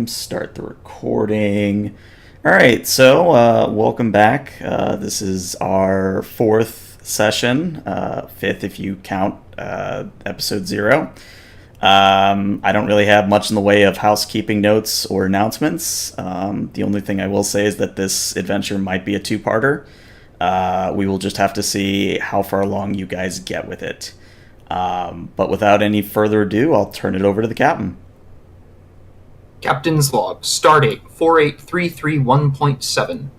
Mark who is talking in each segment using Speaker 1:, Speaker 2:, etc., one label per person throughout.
Speaker 1: Start the recording. All right, so welcome back. This is our fourth session, fifth if you count episode 0. I don't really have much in the way of housekeeping notes or announcements. The only thing I will say is that this adventure might be a two-parter. We will just have to see how far along you guys get with it. But without any further ado, I'll turn it over to the captain.
Speaker 2: Captain's log, stardate 48331.7.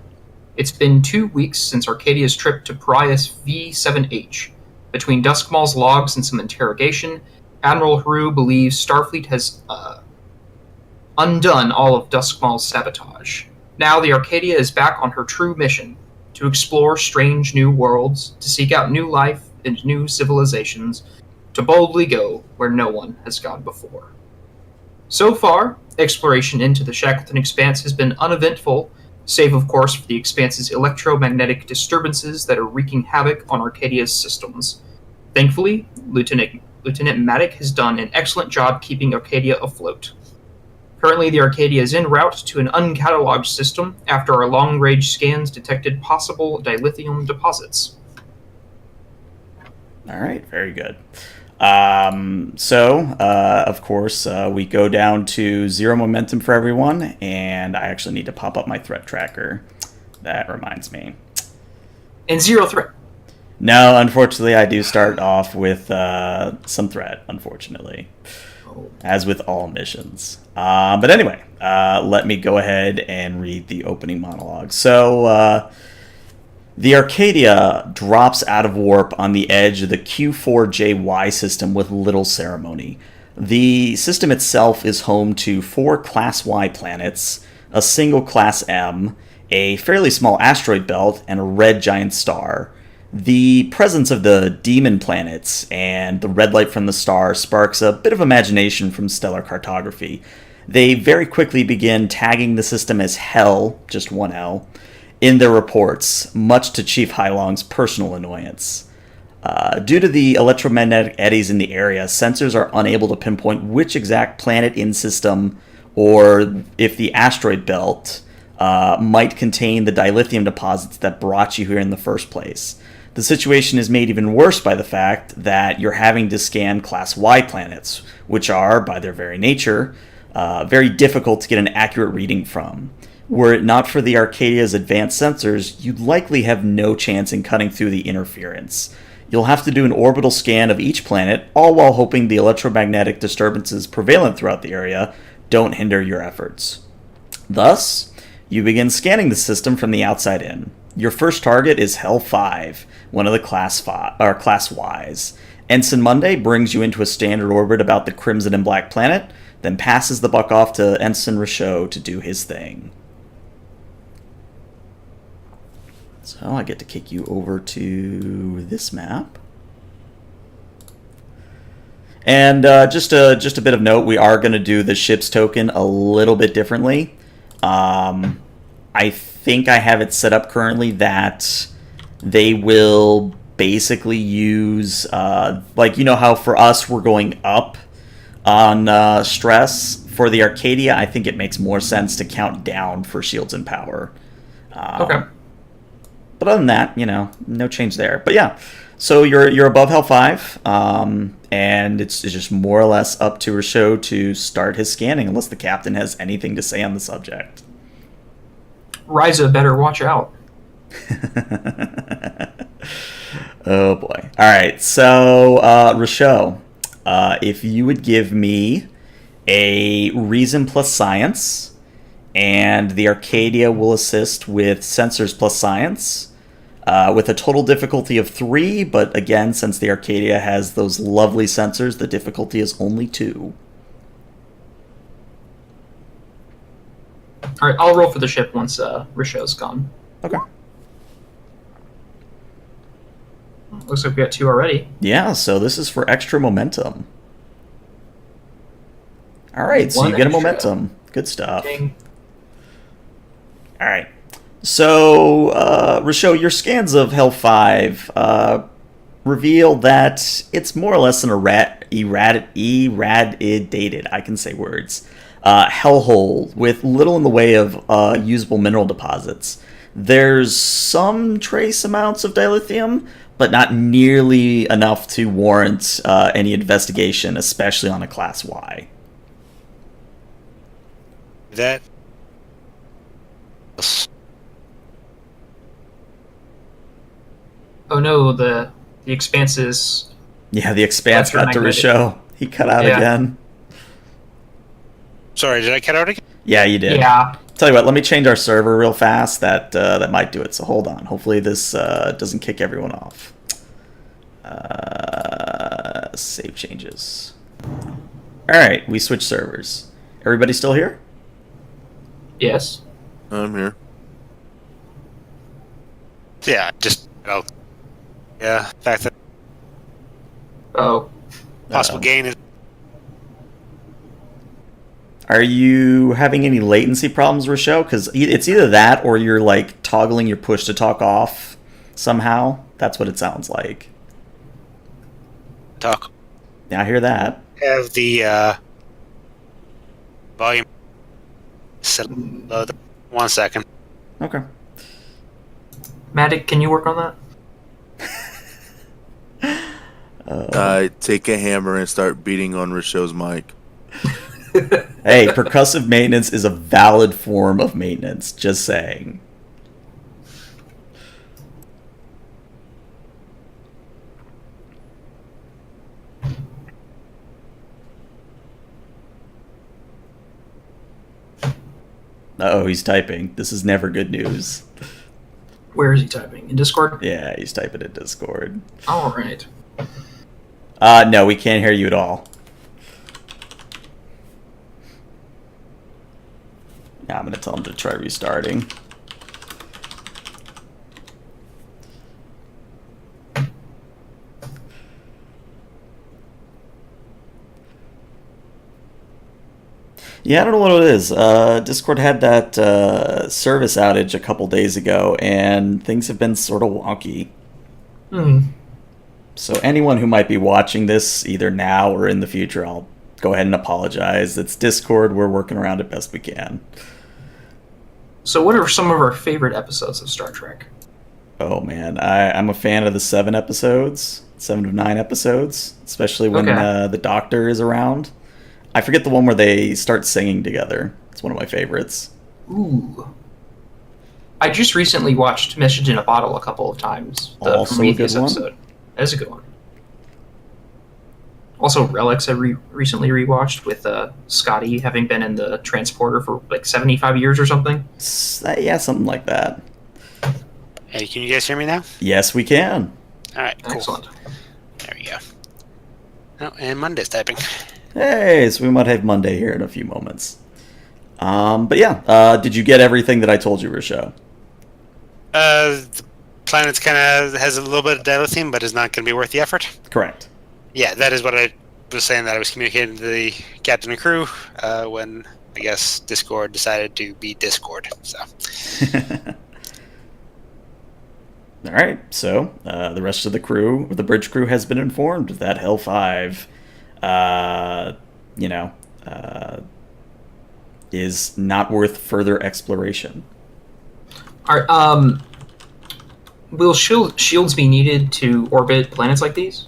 Speaker 2: It's been 2 weeks since Arcadia's trip to Parias V7H. Between Duskmall's logs and some interrogation, Admiral Haru believes Starfleet has undone all of Duskmall's sabotage. Now the Arcadia is back on her true mission, to explore strange new worlds, to seek out new life and new civilizations, to boldly go where no one has gone before. So far, exploration into the Shackleton Expanse has been uneventful, save of course for the Expanse's electromagnetic disturbances that are wreaking havoc on Arcadia's systems. Thankfully, Lieutenant Maddock has done an excellent job keeping Arcadia afloat. Currently, the Arcadia is en route to an uncatalogued system after our long-range scans detected possible dilithium deposits.
Speaker 1: All right, very good. Of course, we go down to 0 momentum for everyone, and I actually need to pop up my threat tracker. That reminds me.
Speaker 2: And 0 threat.
Speaker 1: No, unfortunately, I do start off with some threat, unfortunately. As with all missions. But anyway, let me go ahead and read the opening monologue. So, the Arcadia drops out of warp on the edge of the Q4JY system with little ceremony. The system itself is home to 4 Class Y planets, a single Class M, a fairly small asteroid belt, and a red giant star. The presence of the demon planets and the red light from the star sparks a bit of imagination from stellar cartography. They very quickly begin tagging the system as Hell, just one L, in their reports, much to Chief Hailong's personal annoyance. Due to the electromagnetic eddies in the area, sensors are unable to pinpoint which exact planet in system or if the asteroid belt might contain the dilithium deposits that brought you here in the first place. The situation is made even worse by the fact that you're having to scan Class Y planets, which are, by their very nature, very difficult to get an accurate reading from. Were it not for the Arcadia's advanced sensors, you'd likely have no chance in cutting through the interference. You'll have to do an orbital scan of each planet, all while hoping the electromagnetic disturbances prevalent throughout the area don't hinder your efforts. Thus, you begin scanning the system from the outside in. Your first target is Hell 5, one of the Class Ys. Ensign Monday brings you into a standard orbit about the Crimson and Black planet, then passes the buck off to Ensign Richaud to do his thing. So I get to kick you over to this map. And just a bit of note, we are going to do the ship's token a little bit differently. I think I have it set up currently that they will basically use, like, you know how for us we're going up on stress. For the Arcadia, I think it makes more sense to count down for shields and power.
Speaker 2: Okay.
Speaker 1: But other than that, no change there. But yeah, so you're above Hell 5, and it's just more or less up to Richaud to start his scanning, unless the captain has anything to say on the subject.
Speaker 2: Ryza better watch out.
Speaker 1: Oh boy. Alright, so Richaud, if you would give me a reason plus science, and the Arcadia will assist with sensors plus science, with a total difficulty of 3, but again, since the Arcadia has those lovely sensors, the difficulty is only 2.
Speaker 2: Alright, I'll roll for the ship once Richaud's gone.
Speaker 1: Okay.
Speaker 2: Looks like we got 2 already.
Speaker 1: Yeah, so this is for extra momentum. Alright, so you get a momentum. Good stuff.
Speaker 2: Dang.
Speaker 1: Alright. So, Richaud, your scans of Hell 5 reveal that it's more or less an eradicated, I can say words, hellhole with little in the way of usable mineral deposits. There's some trace amounts of dilithium, but not nearly enough to warrant any investigation, especially on a Class Y.
Speaker 3: That.
Speaker 2: Oh no, the Expanse.
Speaker 1: Yeah, the Expanse got to
Speaker 2: Electromagnetic.
Speaker 1: Risho. He cut out
Speaker 2: Yeah.
Speaker 1: again.
Speaker 3: Sorry, did I cut out again?
Speaker 1: Yeah, you did.
Speaker 2: Yeah.
Speaker 1: Tell you what, let me change our server real fast. That might do it. So hold on. Hopefully this doesn't kick everyone off. Save changes. All right, we switched servers. Everybody still here?
Speaker 2: Yes.
Speaker 4: I'm here.
Speaker 3: Yeah, just yeah. The fact that
Speaker 2: Oh.
Speaker 3: possible gain is
Speaker 1: Are you having any latency problems, Rochelle? Because it's either that or you're like toggling your push to talk off somehow. That's what it sounds like.
Speaker 3: talk.
Speaker 1: Yeah, I hear that.
Speaker 3: Have the volume set. 1 second.
Speaker 1: Okay.
Speaker 2: Matic, can you work on that?
Speaker 4: Take a hammer and start beating on Risho's mic.
Speaker 1: Hey, percussive maintenance is a valid form of maintenance. Just saying. Uh-oh, he's typing. This is never good news.
Speaker 2: Where is he typing? In Discord?
Speaker 1: Yeah, he's typing in Discord.
Speaker 2: Alright.
Speaker 1: No, we can't hear you at all. Yeah, I'm gonna tell him to try restarting. Yeah, I don't know what it is. Discord had that service outage a couple days ago, and things have been sort of wonky. So anyone who might be watching this, either now or in the future, I'll go ahead and apologize. It's Discord. We're working around it best we can.
Speaker 2: So what are some of our favorite episodes of Star Trek?
Speaker 1: Oh, man. I'm a fan of the 7 episodes. 7 of 9 episodes. Especially when the Doctor is around. I forget the one where they start singing together. It's one of my favorites.
Speaker 2: Ooh. I just recently watched Message in a Bottle a couple of times. The
Speaker 1: Also a
Speaker 2: Prometheus
Speaker 1: good one?
Speaker 2: episode. That's a good one. Also, Relics I recently rewatched with Scotty having been in the transporter for like 75 years or something.
Speaker 1: Yeah, something like that.
Speaker 3: Hey, can you guys hear me now?
Speaker 1: Yes, we can.
Speaker 3: All right, cool.
Speaker 2: Excellent.
Speaker 3: There we go. Oh, and Monday's typing.
Speaker 1: Hey, so we might have Monday here in a few moments. But yeah, did you get everything that I told you, Risho?
Speaker 3: The planet's kind of has a little bit of dilithium, but is not going to be worth the effort.
Speaker 1: Correct.
Speaker 3: Yeah, that is what I was saying that I was communicating to the captain and crew when, I guess, Discord decided to be Discord. So.
Speaker 1: All right, so the rest of the crew, the bridge crew, has been informed that Hell 5, is not worth further exploration.
Speaker 2: Will shields be needed to orbit planets like these?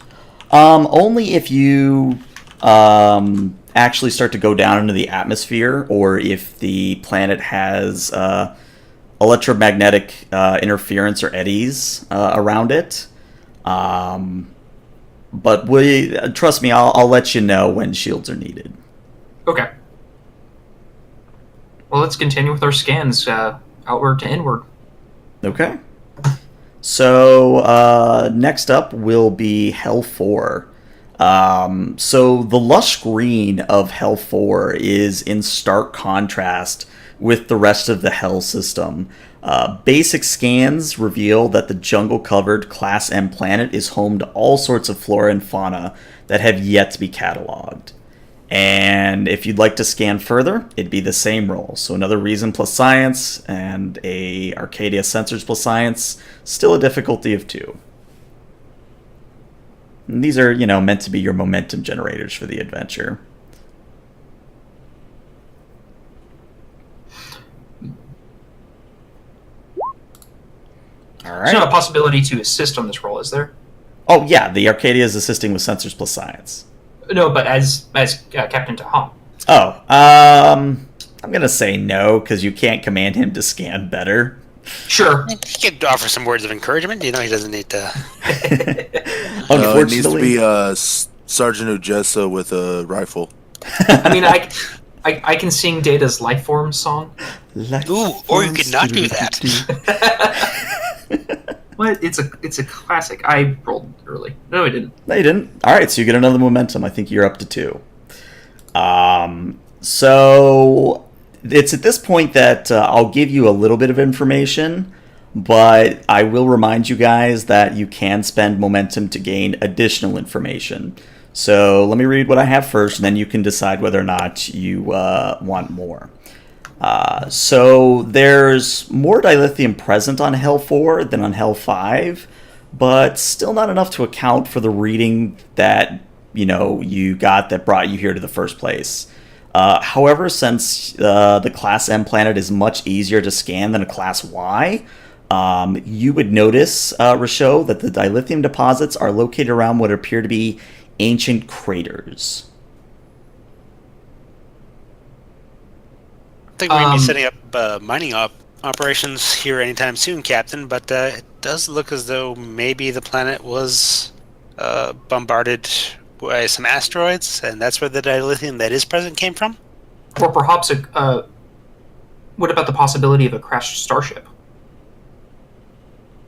Speaker 1: Only if you actually start to go down into the atmosphere, or if the planet has electromagnetic interference or eddies around it. But trust me, I'll let you know when shields are needed.
Speaker 2: Okay. Well, let's continue with our scans outward to inward.
Speaker 1: Okay. So next up will be Hell 4. So the lush green of Hell 4 is in stark contrast with the rest of the Hell system. Basic scans reveal that the jungle-covered Class M planet is home to all sorts of flora and fauna that have yet to be cataloged. And if you'd like to scan further, it'd be the same roll. So another reason plus science and a Arcadia sensors plus science, still a difficulty of 2. And these are, meant to be your momentum generators for the adventure. All
Speaker 2: There's not a
Speaker 1: right.
Speaker 2: possibility to assist on this roll, is there?
Speaker 1: Oh, yeah, the Arcadia is assisting with sensors plus science.
Speaker 2: No, but as Captain Taham.
Speaker 1: Oh, I'm going to say no, because you can't command him to scan better.
Speaker 2: Sure.
Speaker 3: He could offer some words of encouragement. He doesn't need to.
Speaker 4: It needs to be Sergeant Ujessa with a rifle.
Speaker 2: I mean, I can sing Data's life form song.
Speaker 3: Ooh, or you could not do that.
Speaker 2: What? It's a classic. I rolled early. No, I didn't.
Speaker 1: No, you didn't. All right, so you get another momentum. I think you're up to 2. So it's at this point that I'll give you a little bit of information, but I will remind you guys that you can spend momentum to gain additional information. So let me read what I have first, and then you can decide whether or not you want more. So there's more dilithium present on Hell 4 than on Hell 5, but still not enough to account for the reading that you got that brought you here to the first place. However, since the Class M planet is much easier to scan than a Class Y, you would notice, Rasho, that the dilithium deposits are located around what appear to be ancient craters.
Speaker 3: I think we're going to be setting up mining operations here anytime soon, Captain, but it does look as though maybe the planet was bombarded by some asteroids, and that's where the dilithium that is present came from?
Speaker 2: Or perhaps what about the possibility of a crashed starship?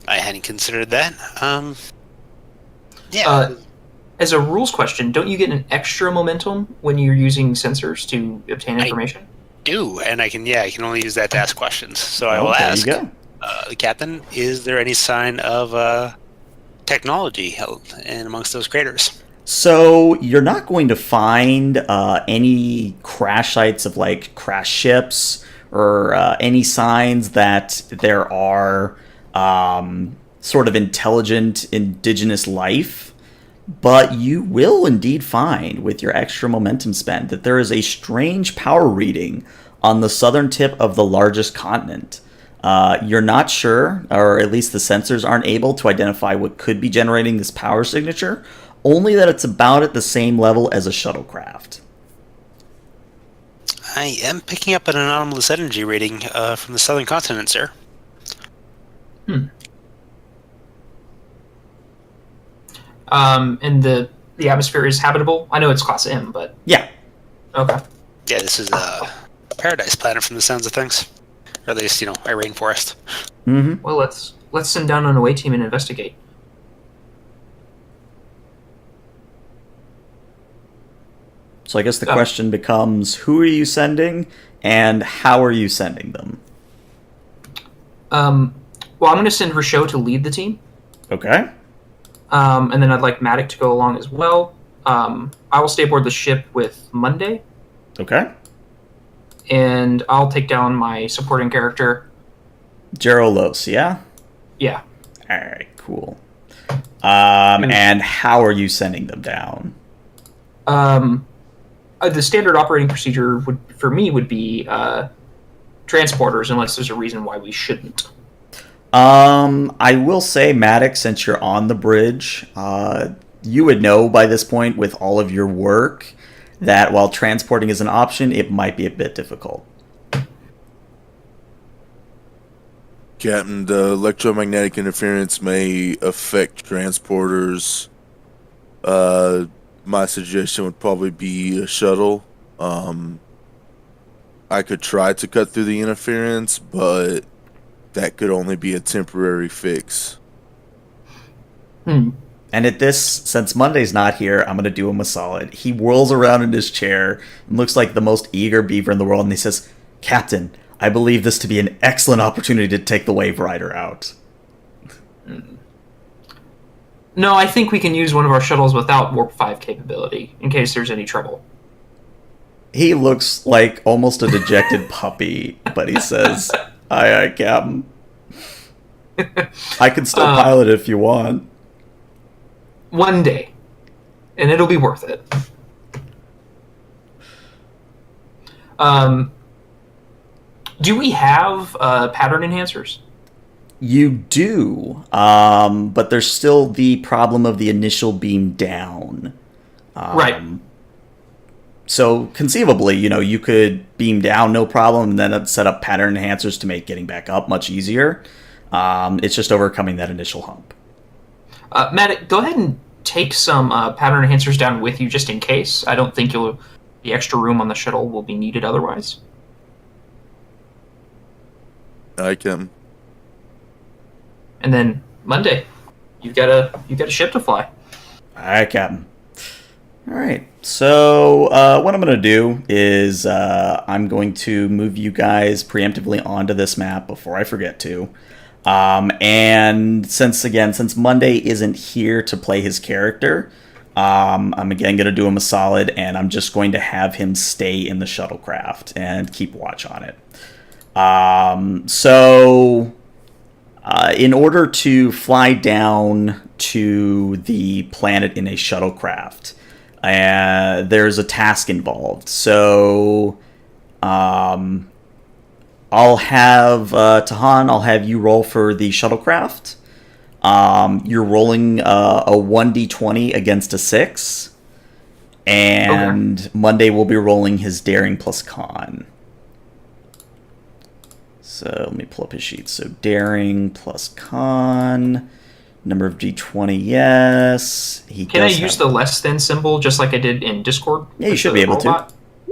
Speaker 3: I hadn't considered that. Yeah.
Speaker 2: As a rules question, don't you get an extra momentum when you're using sensors to obtain information?
Speaker 3: Do, and I can only use that to ask questions. So I will ask the captain, is there any sign of technology held in amongst those craters?
Speaker 1: So you're not going to find any crash sites of like crash ships or any signs that there are sort of intelligent indigenous life. But you will indeed find, with your extra momentum spent, that there is a strange power reading on the southern tip of the largest continent. You're not sure, or at least the sensors aren't able to identify what could be generating this power signature, only that it's about at the same level as a shuttlecraft.
Speaker 3: I am picking up an anomalous energy reading from the southern continent, sir.
Speaker 2: And the atmosphere is habitable? I know it's Class M, but...
Speaker 1: Yeah.
Speaker 2: Okay.
Speaker 3: Yeah, this is a paradise planet from the sounds of things. Or at least, a rainforest.
Speaker 1: Mm-hmm.
Speaker 2: Well, let's send down an away team and investigate.
Speaker 1: So I guess the question becomes, who are you sending, and how are you sending them?
Speaker 2: Well, I'm going to send Rasho to lead the team.
Speaker 1: Okay.
Speaker 2: And then I'd like Matic to go along as well. I will stay aboard the ship with Monday.
Speaker 1: Okay.
Speaker 2: And I'll take down my supporting character.
Speaker 1: Gerolos, yeah?
Speaker 2: Yeah.
Speaker 1: Alright, cool. And how are you sending them down?
Speaker 2: The standard operating procedure would be transporters, unless there's a reason why we shouldn't.
Speaker 1: I will say, Maddox, since you're on the bridge, you would know by this point with all of your work that while transporting is an option, it might be a bit difficult.
Speaker 4: Captain, the electromagnetic interference may affect transporters. My suggestion would probably be a shuttle. I could try to cut through the interference, but that could only be a temporary fix.
Speaker 1: And at this, since Monday's not here, I'm going to do him a solid. He whirls around in his chair and looks like the most eager beaver in the world, and he says, "Captain, I believe this to be an excellent opportunity to take the Wave Rider out."
Speaker 2: No, I think we can use one of our shuttles without Warp 5 capability, in case there's any trouble.
Speaker 1: He looks like almost a dejected puppy, but he says, aye, Captain. I can still pilot it if you want.
Speaker 2: One day. And it'll be worth it. Do we have pattern enhancers?
Speaker 1: You do, but there's still the problem of the initial beam down.
Speaker 2: Right.
Speaker 1: So conceivably, you could beam down no problem, and then set up pattern enhancers to make getting back up much easier. It's just overcoming that initial hump.
Speaker 2: Matt, go ahead and take some pattern enhancers down with you just in case. I don't think the extra room on the shuttle will be needed otherwise.
Speaker 4: I can.
Speaker 2: And then Monday, you've got a ship to fly.
Speaker 1: All right, Captain. All right. So what I'm going to do is I'm going to move you guys preemptively onto this map before I forget to. And since Monday isn't here to play his character, I'm again going to do him a solid, and I'm just going to have him stay in the shuttlecraft and keep watch on it. In order to fly down to the planet in a shuttlecraft, there's a task involved. So, I'll have Tahan. I'll have you roll for the shuttlecraft. You're rolling a 1d20 against a 6, and okay. Monday will be rolling his daring plus con. So let me pull up his sheet. So daring plus con, number of d20, yes.
Speaker 2: Can I use the less than symbol just like I did in Discord?
Speaker 1: Yeah, you should be able to.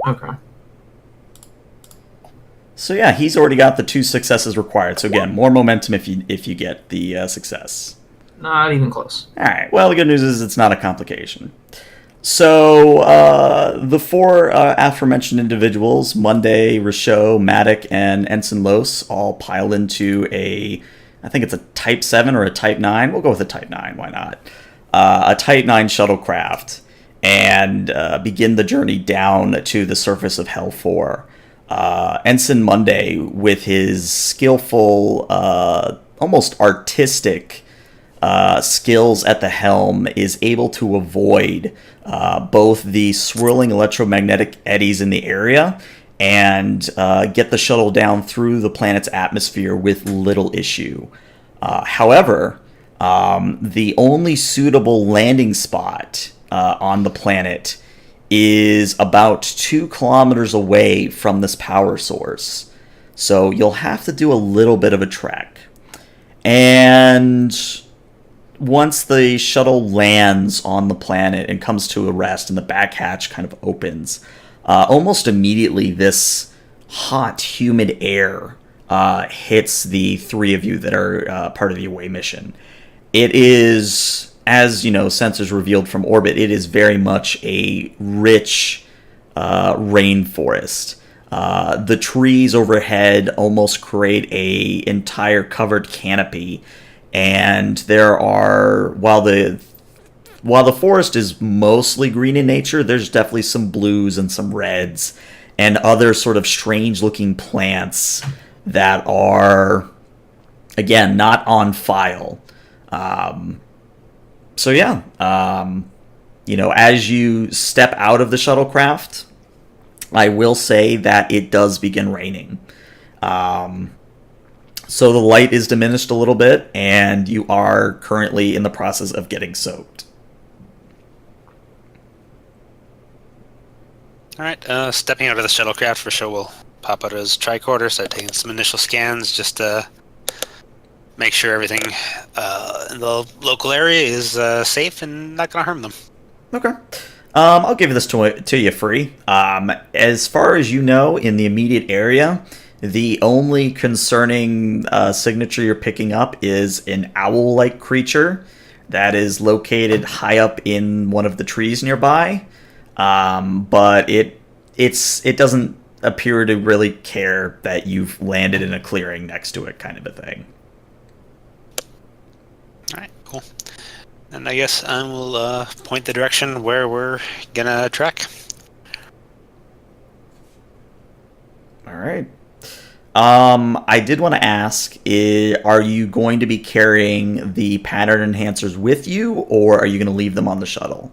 Speaker 2: Okay.
Speaker 1: So yeah, he's already got the 2 successes required. So again, more momentum if you get the success.
Speaker 2: Not even close.
Speaker 1: All right. Well, the good news is it's not a complication. So the 4 aforementioned individuals, Monday, Richaud, Matic, and Ensign Los, all pile into I think it's a Type 7 or a Type 9. We'll go with a Type 9. Why not? A Type 9 shuttlecraft, and begin the journey down to the surface of Hell 4. Ensign Monday, with his skillful, almost artistic skills at the helm, is able to avoid both the swirling electromagnetic eddies in the area and get the shuttle down through the planet's atmosphere with little issue. However, the only suitable landing spot on the planet is about 2 kilometers away from this power source. So you'll have to do a little bit of a trek. And once the shuttle lands on the planet and comes to a rest and the back hatch kind of opens, almost immediately this hot, humid air hits the 3 of you that are part of the away mission. It is, as sensors revealed from orbit, it is very much a rich rainforest. The trees overhead almost create a entire covered canopy. And there are, while the forest is mostly green in nature, there's definitely some blues and some reds and other sort of strange-looking plants that are, again, not on file. So yeah, as you step out of the shuttlecraft, I will say that it does begin raining. So the light is diminished a little bit, and you are currently in the process of getting soaked.
Speaker 3: All right, stepping out of the shuttlecraft, for sure we'll pop out his tricorder, start taking some initial scans, just to make sure everything in the local area is safe and not going to harm them.
Speaker 1: Okay. I'll give this to you free. As far as you know, in the immediate area, the only concerning signature you're picking up is an owl-like creature that is located high up in one of the trees nearby. But it doesn't appear to really care that you've landed in a clearing next to it, kind of a thing.
Speaker 3: All right, cool. And I guess I will point the direction where we're gonna trek.
Speaker 1: All right. I did want to ask, are you going to be carrying the pattern enhancers with you, or are you going to leave them on the shuttle?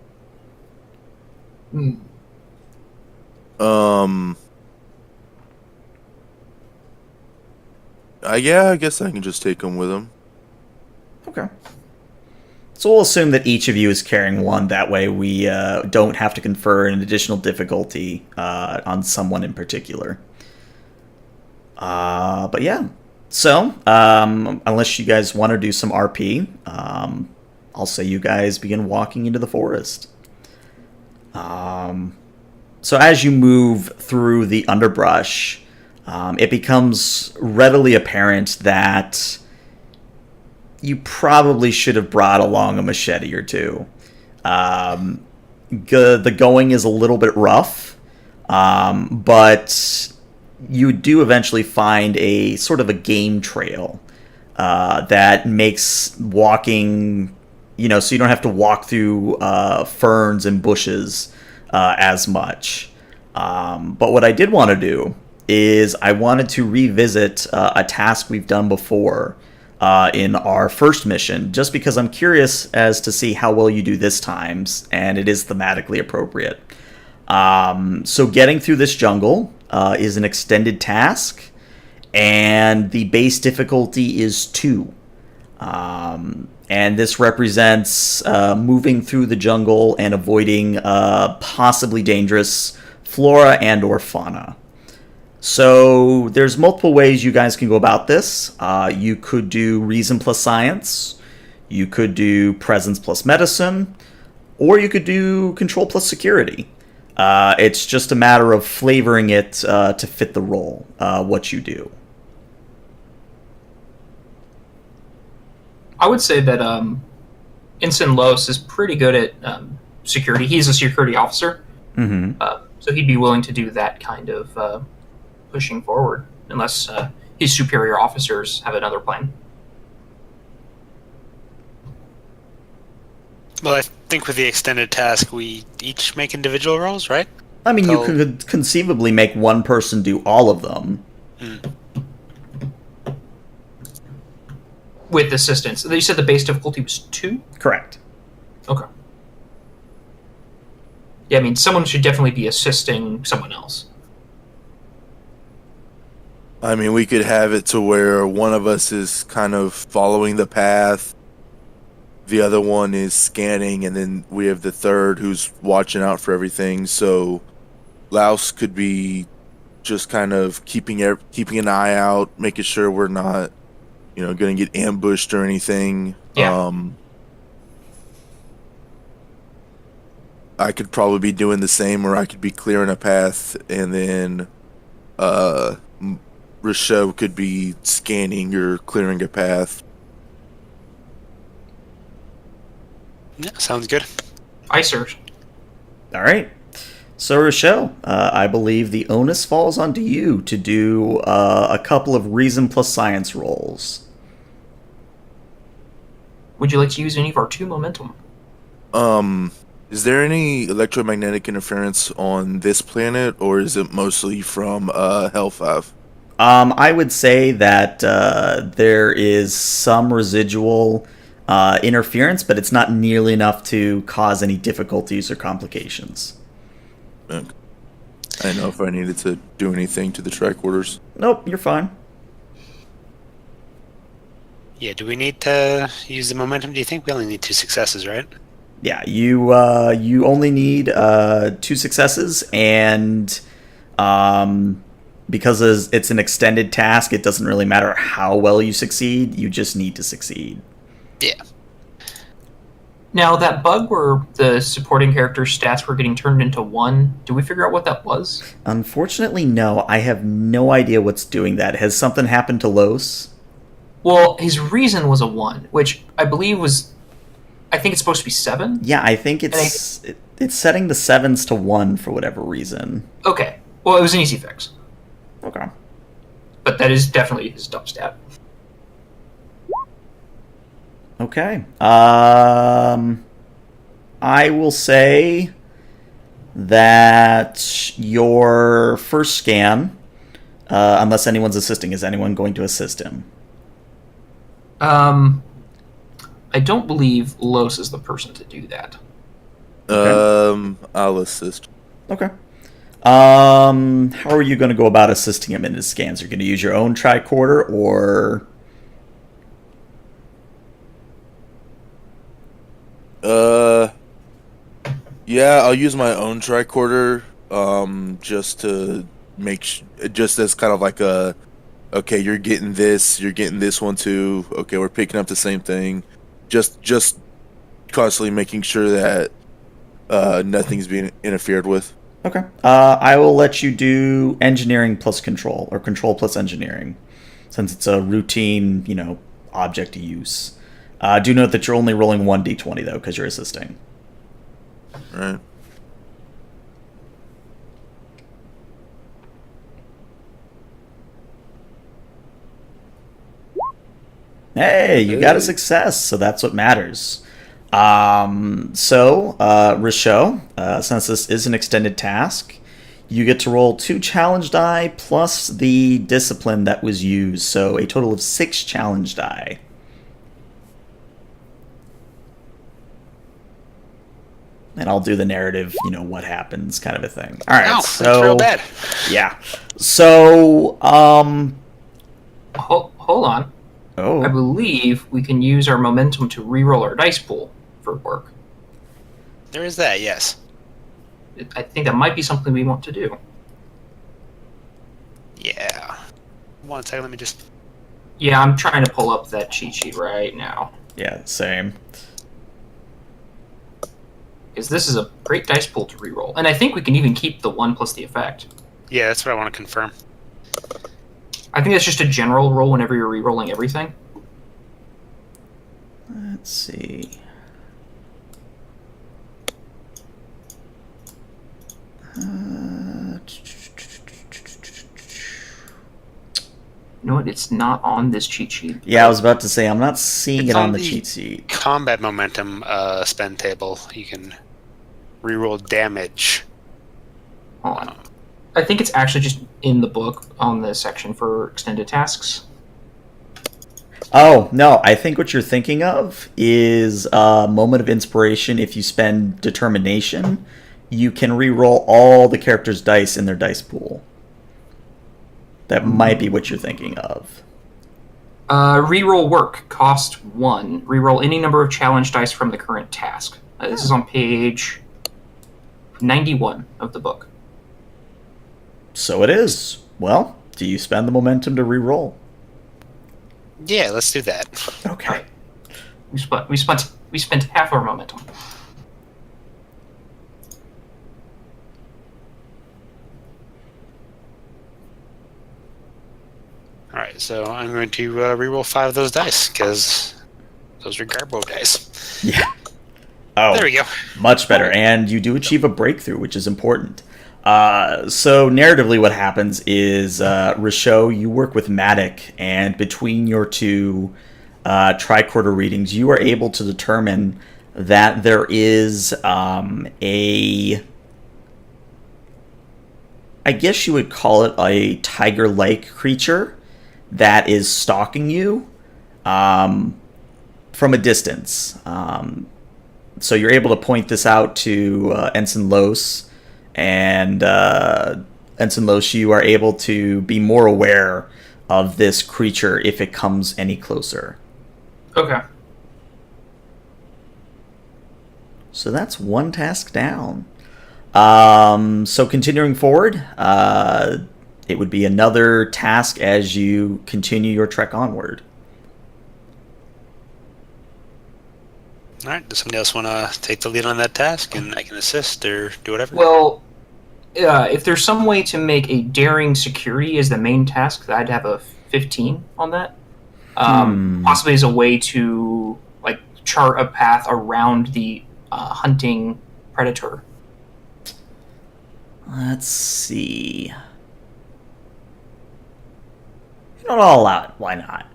Speaker 4: Yeah, I guess I can just take them with him.
Speaker 1: Okay. So we'll assume that each of you is carrying one. That way we don't have to confer an additional difficulty on someone in particular. But yeah. So, unless you guys want to do some RP, I'll say you guys begin walking into the forest. So as you move through the underbrush, it becomes readily apparent that you probably should have brought along a machete or two. The going is a little bit rough, but you do eventually find a sort of a game trail that makes walking, so you don't have to walk through ferns and bushes as much. But what I did want to do is I wanted to revisit a task we've done before in our first mission, just because I'm curious as to see how well you do this time, and it is thematically appropriate. So getting through this jungle is an extended task, and the base difficulty is 2. And this represents moving through the jungle and avoiding possibly dangerous flora and or fauna. So there's multiple ways you guys can go about this. You could do reason plus science, you could do presence plus medicine, or you could do control plus security. It's just a matter of flavoring it to fit the role, what you do.
Speaker 2: I would say that Ensign Los is pretty good at security. He's a security officer, so he'd be willing to do that kind of pushing forward, unless his superior officers have another plan.
Speaker 3: Well, I think with the extended task, we each make individual rolls, right?
Speaker 1: I mean, you could conceivably make one person do all of them.
Speaker 2: With assistance. You said the base difficulty was 2?
Speaker 1: Correct.
Speaker 2: Okay. Yeah, I mean, someone should definitely be assisting someone else.
Speaker 4: I mean, we could have it to where one of us is kind of following the path, the other one is scanning, and then we have the third who's watching out for everything. So Laos could be just kind of keeping an eye out, making sure we're not, going to get ambushed or anything.
Speaker 2: Yeah.
Speaker 4: I could probably be doing the same, or I could be clearing a path, and then Rochelle could be scanning or clearing a path.
Speaker 3: Yeah, sounds good.
Speaker 2: Aye, sir.
Speaker 1: All right. So, Rochelle, I believe the onus falls onto you to do a couple of reason plus science rolls.
Speaker 2: Would you like to use any of our 2 momentum?
Speaker 4: Is there any electromagnetic interference on this planet, or is it mostly from Hell 5?
Speaker 1: I would say that there is some residual interference, but it's not nearly enough to cause any difficulties or complications.
Speaker 4: Okay. I didn't know if I needed to do anything to the tricorders.
Speaker 1: Nope, you're fine.
Speaker 3: Yeah, do we need to use the momentum? Do you think we only need 2 successes, right?
Speaker 1: Yeah, you only need 2 successes, and because it's an extended task, it doesn't really matter how well you succeed. You just need to succeed.
Speaker 3: Yeah.
Speaker 2: Now, that bug where the supporting character's stats were getting turned into 1, did we figure out what that was?
Speaker 1: Unfortunately, no. I have no idea what's doing that. Has something happened to Los?
Speaker 2: Well, his reason was a 1, which I believe was... I think it's supposed to be 7?
Speaker 1: Yeah, I think it's setting the 7s to 1 for whatever reason.
Speaker 2: Okay. Well, it was an easy fix.
Speaker 1: Okay.
Speaker 2: But that is definitely his dump stat.
Speaker 1: Okay. I will say that your first scan, unless anyone's assisting, is anyone going to assist him?
Speaker 2: I don't believe Los is the person to do that.
Speaker 1: Okay.
Speaker 4: I'll assist.
Speaker 1: Okay. How are you going to go about assisting him in his scans? Are you going to use your own tricorder, or...
Speaker 4: Yeah, I'll use my own tricorder, just to just as kind of like a, okay, you're getting this one too. Okay, we're picking up the same thing. Just constantly making sure that nothing's being interfered with.
Speaker 1: Okay. I will let you do engineering plus control, or control plus engineering, since it's a routine, object use. Do note that you're only rolling 1d20, though, because you're assisting.
Speaker 4: Right.
Speaker 1: Hey, you got a success, so that's what matters. Richaud, since this is an extended task, you get to roll 2 challenge die plus the discipline that was used, so a total of 6 challenge die. And I'll do the narrative, what happens, kind of a thing. All right,
Speaker 3: that's real bad.
Speaker 1: Yeah. So,
Speaker 2: Hold on.
Speaker 1: Oh.
Speaker 2: I believe we can use our momentum to reroll our dice pool for work.
Speaker 3: There is that, yes.
Speaker 2: I think that might be something we want to do.
Speaker 3: Yeah. 1 second, let me just...
Speaker 2: Yeah, I'm trying to pull up that cheat sheet right now.
Speaker 1: Yeah, same.
Speaker 2: Because this is a great dice pool to reroll. And I think we can even keep the 1 plus the effect.
Speaker 3: Yeah, that's what I want to confirm.
Speaker 2: I think that's just a general roll whenever you're rerolling everything.
Speaker 1: Let's see.
Speaker 2: You know what? It's not on this cheat sheet.
Speaker 1: Yeah, I was about to say, I'm not seeing it on the cheat sheet.
Speaker 3: Combat momentum spend table. You can reroll damage.
Speaker 2: Hold on. I think it's actually just in the book on the section for extended tasks.
Speaker 1: Oh, no, I think what you're thinking of is a moment of inspiration. If you spend determination, you can reroll all the characters' dice in their dice pool. That might be what you're thinking of.
Speaker 2: Reroll work, cost 1. Reroll any number of challenge dice from the current task. This is on page 91 of the book.
Speaker 1: So it is. Well, do you spend the momentum to reroll?
Speaker 3: Yeah, let's do that.
Speaker 1: Okay.
Speaker 2: We spent half our momentum.
Speaker 3: Alright, so I'm going to reroll 5 of those dice, because those are Garbo dice.
Speaker 1: Yeah. Oh,
Speaker 3: there we go.
Speaker 1: Much better. And you do achieve a breakthrough, which is important. So narratively what happens is, Richaud, you work with Matic, and between your 2 tricorder readings, you are able to determine that there is I guess you would call it a tiger-like creature that is stalking you from a distance. So you're able to point this out to Ensign Los, and Ensign Los, you are able to be more aware of this creature if it comes any closer.
Speaker 2: Okay.
Speaker 1: So that's 1 task down. So continuing forward, it would be another task as you continue your trek onward.
Speaker 3: Alright, does somebody else want to take the lead on that task, and I can assist or do whatever?
Speaker 2: Well, if there's some way to make a daring security as the main task, I'd have a 15 on that. Possibly as a way to chart a path around the hunting predator.
Speaker 1: Let's see. You don't all allow it. Why not?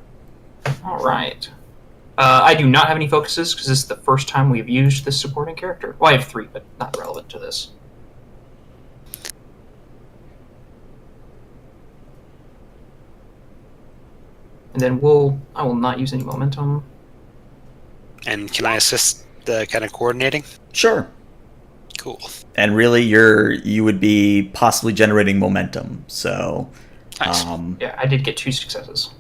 Speaker 2: All right. I do not have any focuses because this is the first time we've used this supporting character. Well, I have 3, but not relevant to this. And then I will not use any momentum.
Speaker 3: And can I assist the kind of coordinating?
Speaker 1: Sure.
Speaker 3: Cool.
Speaker 1: And really, you would be possibly generating momentum. So,
Speaker 3: Nice.
Speaker 2: Yeah, I did get 2 successes.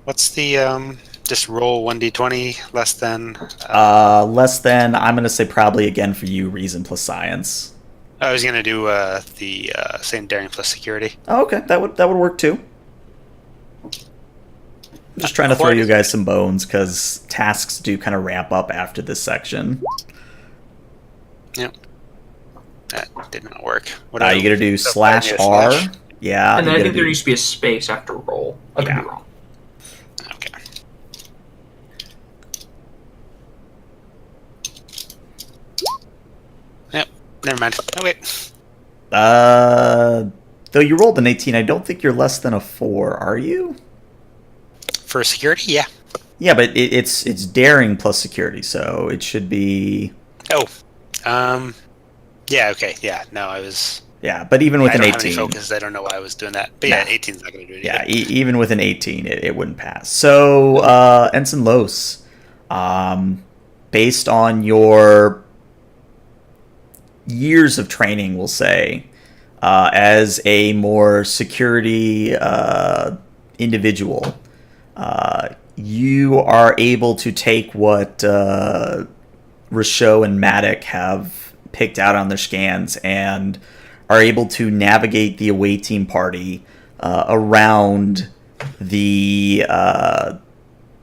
Speaker 3: What's the just roll 1d20 less than?
Speaker 1: Less than, I'm going to say probably again for you, reason plus science.
Speaker 3: I was gonna do the same daring plus security.
Speaker 1: Oh, okay, that would work too. Just trying to throw you guys some bones because tasks do kind of ramp up after this section.
Speaker 3: Yep. That did not work.
Speaker 1: You got to do /R. Yeah.
Speaker 2: And then I think there used to be a space after roll. I could be wrong.
Speaker 3: Okay. Yep. Never mind. Oh wait.
Speaker 1: Though you rolled an 18, I don't think you're less than a 4, are you?
Speaker 3: For security, yeah.
Speaker 1: Yeah, but it's daring plus security, so it should be.
Speaker 3: Oh. Yeah. Okay. Yeah. No, I was.
Speaker 1: Yeah, but even with
Speaker 3: I
Speaker 1: an
Speaker 3: don't
Speaker 1: 18,
Speaker 3: have any focus. I don't know why I was doing that. But yeah, 18's not going to do anything.
Speaker 1: Yeah, even with an 18, it wouldn't pass. So, Ensign Los, based on your years of training, we'll say, as a more security individual, you are able to take what Rochot and Maddock have picked out on their scans and are able to navigate the away team party around the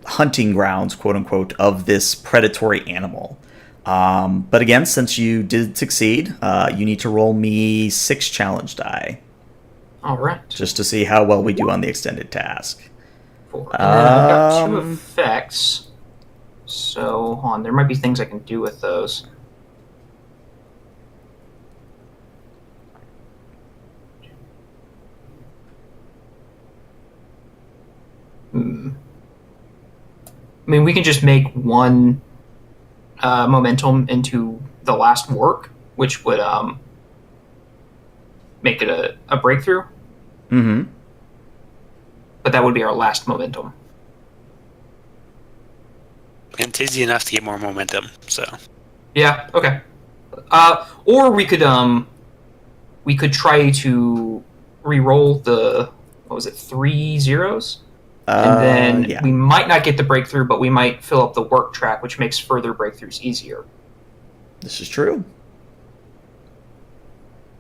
Speaker 1: hunting grounds, quote unquote, of this predatory animal. But again, since you did succeed, you need to roll me 6 challenge die.
Speaker 2: All right.
Speaker 1: Just to see how well we do on the extended task.
Speaker 2: 4. And then I've got 2 effects. So, hold on. There might be things I can do with those. I mean, we can just make 1 momentum into the last work, which would make it a breakthrough.
Speaker 1: Mm-hmm.
Speaker 2: But that would be our last momentum.
Speaker 3: And it's easy enough to get more momentum, so.
Speaker 2: Yeah, okay. Or we could try to re-roll the, what was it, 3 zeros? And then we might not get the breakthrough, but we might fill up the work track, which makes further breakthroughs easier.
Speaker 1: This is true.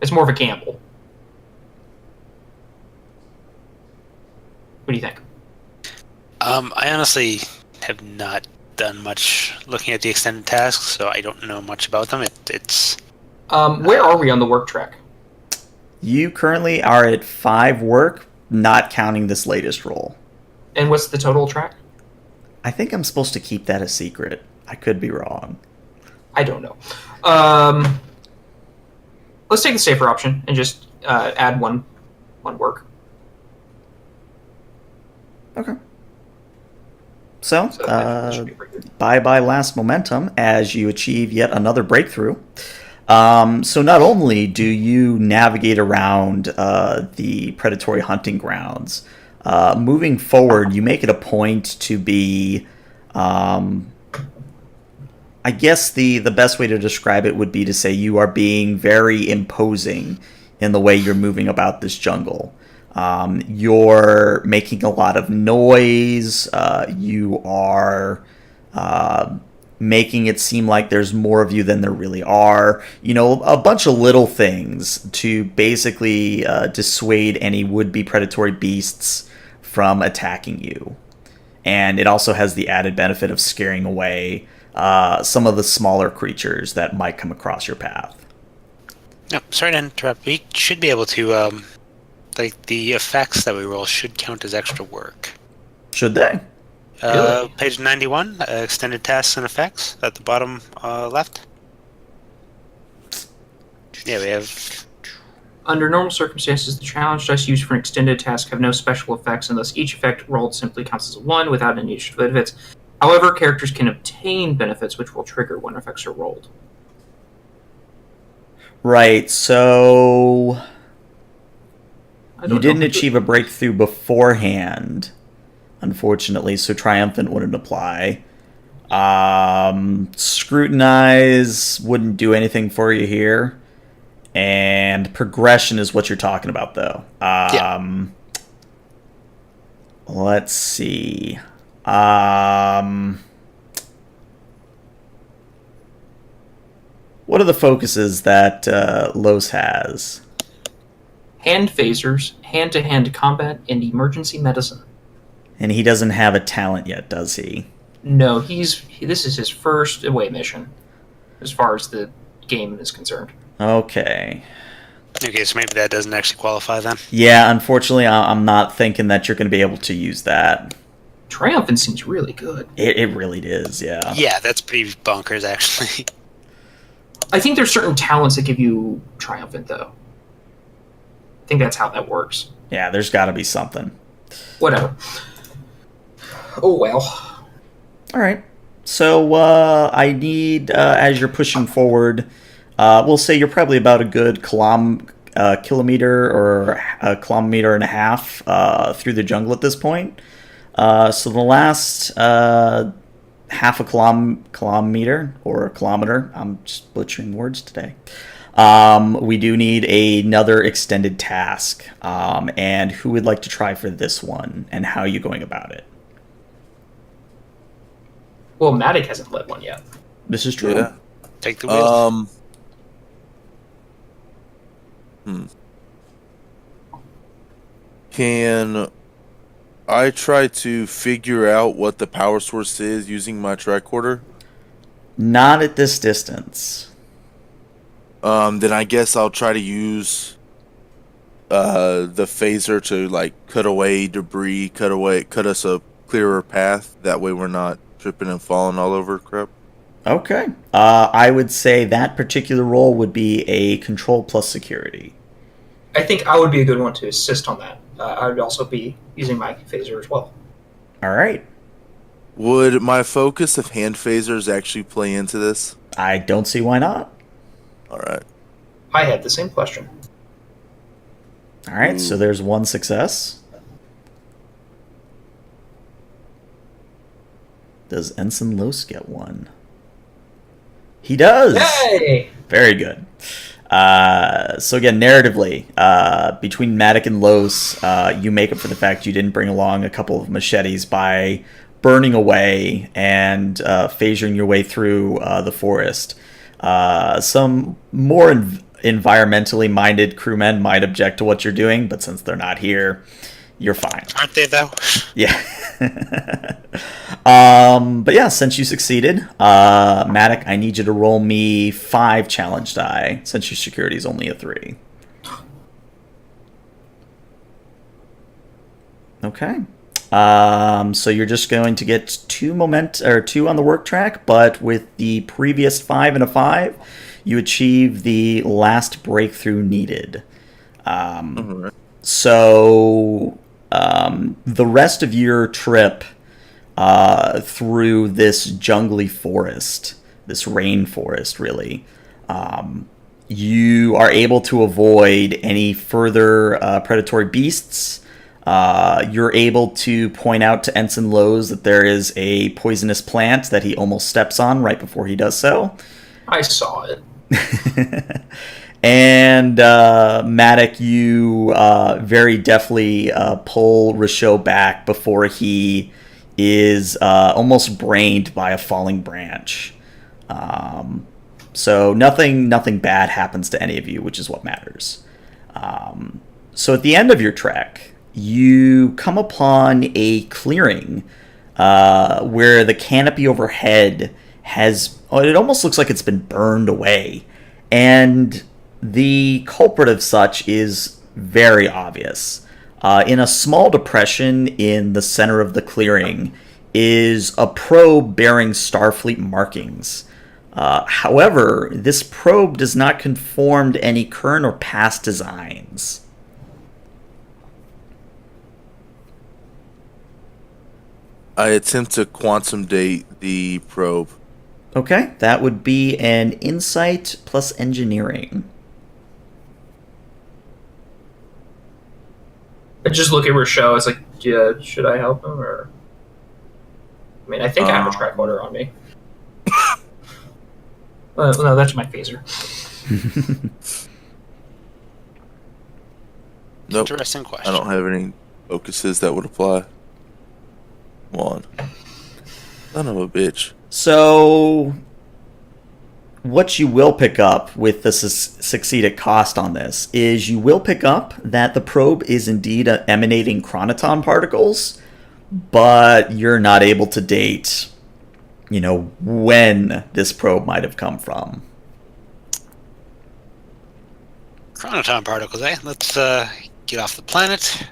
Speaker 2: It's more of a gamble. What do you think?
Speaker 3: I honestly have not done much looking at the extended tasks, so I don't know much about them. It's.
Speaker 2: Where are we on the work track?
Speaker 1: You currently are at 5 work, not counting this latest roll.
Speaker 2: And what's the total track?
Speaker 1: I think I'm supposed to keep that a secret. I could be wrong.
Speaker 2: I don't know. Let's take the safer option and just add one work.
Speaker 1: Okay. So
Speaker 2: that should be pretty good.
Speaker 1: bye-bye last momentum as you achieve yet another breakthrough. So not only do you navigate around the predatory hunting grounds, moving forward, you make it a point to be, I guess the best way to describe it would be to say you are being very imposing in the way you're moving about this jungle. You're making a lot of noise. You are making it seem like there's more of you than there really are. You know, a bunch of little things to basically dissuade any would-be predatory beasts from attacking you. And it also has the added benefit of scaring away some of the smaller creatures that might come across your path.
Speaker 3: No, sorry to interrupt. We should be able to, like, the effects that we roll should count as extra work.
Speaker 1: Should they?
Speaker 2: Really?
Speaker 3: Page 91, extended tasks and effects at the bottom left. Yeah, we have.
Speaker 2: Under normal circumstances, the challenge dice used for an extended task have no special effects, and thus each effect rolled simply counts as a 1 without any extra benefits. However, characters can obtain benefits which will trigger when effects are rolled.
Speaker 1: Right, so you didn't achieve a breakthrough beforehand, unfortunately, so Triumphant wouldn't apply. Scrutinize wouldn't do anything for you here. And progression is what you're talking about, though. Let's see. What are the focuses that Los has?
Speaker 2: Hand phasers, hand-to-hand combat, and emergency medicine.
Speaker 1: And he doesn't have a talent yet, does he?
Speaker 2: No, this is his first away mission, as far as the game is concerned.
Speaker 1: Okay.
Speaker 3: Okay, so maybe that doesn't actually qualify then.
Speaker 1: Yeah, unfortunately, I'm not thinking that you're going to be able to use that.
Speaker 2: Triumphant seems really good.
Speaker 1: It really is, yeah.
Speaker 3: Yeah, that's pretty bonkers, actually.
Speaker 2: I think there's certain talents that give you Triumphant, though. I think that's how that works.
Speaker 1: Yeah, there's got to be something.
Speaker 2: Whatever. Oh, well.
Speaker 1: All right. So I need, as you're pushing forward, we'll say you're probably about a good kilometer or a kilometer and a half through the jungle at this point. So the last half a kilometer or a kilometer, I'm just butchering words today. We do need another extended task. And who would like to try for this one, and how are you going about it?
Speaker 2: Well, Matic hasn't led one yet.
Speaker 1: This is true.
Speaker 4: Yeah.
Speaker 3: Take the wheel.
Speaker 4: Can I try to figure out what the power source is using my tricorder?
Speaker 1: Not at this distance.
Speaker 4: Then I guess I'll try to use the phaser to like cut away debris, cut us a clearer path. That way we're not tripping and falling all over crap.
Speaker 1: Okay. I would say that particular role would be a control plus security.
Speaker 2: I think I would be a good one to assist on that. I would also be using my phaser as well.
Speaker 1: All right.
Speaker 4: Would my focus of hand phasers actually play into this?
Speaker 1: I don't see why not.
Speaker 4: All right.
Speaker 2: I had the same question.
Speaker 1: All right, so there's one success. Does Ensign Los get one? He does!
Speaker 2: Yay!
Speaker 1: Very good. So again, narratively, between Matic and Los, you make up for the fact you didn't bring along a couple of machetes by burning away and phasering your way through the forest. Some more environmentally minded crewmen might object to what you're doing, but since they're not here, you're fine.
Speaker 3: Aren't they, though?
Speaker 1: Yeah. But yeah, since you succeeded, Matic, I need you to roll me 5 challenge die, since your security is only a 3. Okay. So you're just going to get 2 on the work track, but with the previous 5 and a 5, you achieve the last breakthrough needed. So the rest of your trip through this jungly forest, this rainforest, really, you are able to avoid any further predatory beasts. You're able to point out to Ensign Los that there is a poisonous plant that he almost steps on right before he does so.
Speaker 2: I saw it.
Speaker 1: And Matic, you very deftly pull Richaud back before he is almost brained by a falling branch. So nothing bad happens to any of you, which is what matters. So at the end of your trek, you come upon a clearing where the canopy overhead it almost looks like it's been burned away. And the culprit of such is very obvious. In a small depression in the center of the clearing is a probe bearing Starfleet markings. However, this probe does not conform to any current or past designs.
Speaker 4: I attempt to quantum date the probe.
Speaker 1: Okay, that would be an insight plus engineering.
Speaker 2: I just look at Richaud. It's like, yeah, should I help him or? I mean, I think I have a tricorder on me. No, that's my phaser.
Speaker 4: Nope.
Speaker 3: Interesting question.
Speaker 4: I don't have any focuses that would apply. One. Son of a bitch.
Speaker 1: So, what you will pick up with the succeed at cost on this is you will pick up that the probe is indeed emanating chronoton particles, but you're not able to date, when this probe might have come from.
Speaker 3: Chronoton particles, eh? Let's get off the planet,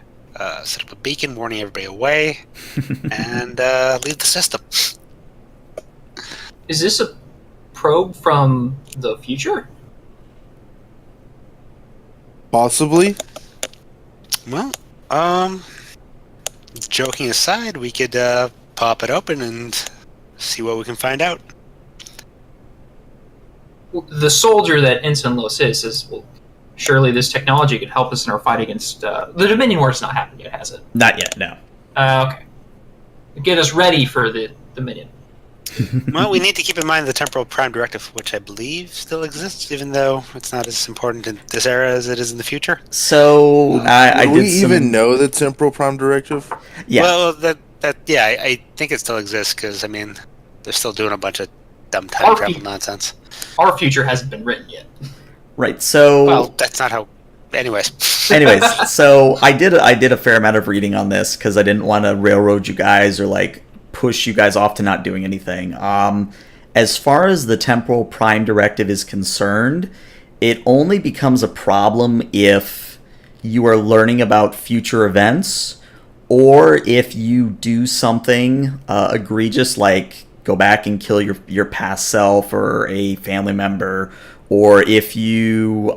Speaker 3: set up a beacon warning everybody away, and leave the system.
Speaker 2: Is this a probe from the future?
Speaker 4: Possibly.
Speaker 3: Well, joking aside, we could pop it open and see what we can find out.
Speaker 2: The soldier that Ensign Los is says, well, surely this technology could help us in our fight against... the Dominion War's not happened yet, has it?
Speaker 1: Not yet, no.
Speaker 2: Okay. Get us ready for the Dominion.
Speaker 3: Well, we need to keep in mind the Temporal Prime Directive, which I believe still exists, even though it's not as important in this era as it is in the future.
Speaker 1: So, I
Speaker 4: Do
Speaker 1: did
Speaker 4: we even know the Temporal Prime Directive?
Speaker 1: Yeah.
Speaker 3: Well, I think it still exists because, they're still doing a bunch of dumb time travel nonsense.
Speaker 2: Our future hasn't been written yet.
Speaker 1: Right, so...
Speaker 3: Well, that's not how... Anyways,
Speaker 1: so I did a fair amount of reading on this because I didn't want to railroad you guys or push you guys off to not doing anything. As far as the Temporal Prime Directive is concerned, it only becomes a problem if you are learning about future events or if you do something egregious like go back and kill your past self or a family member, or if you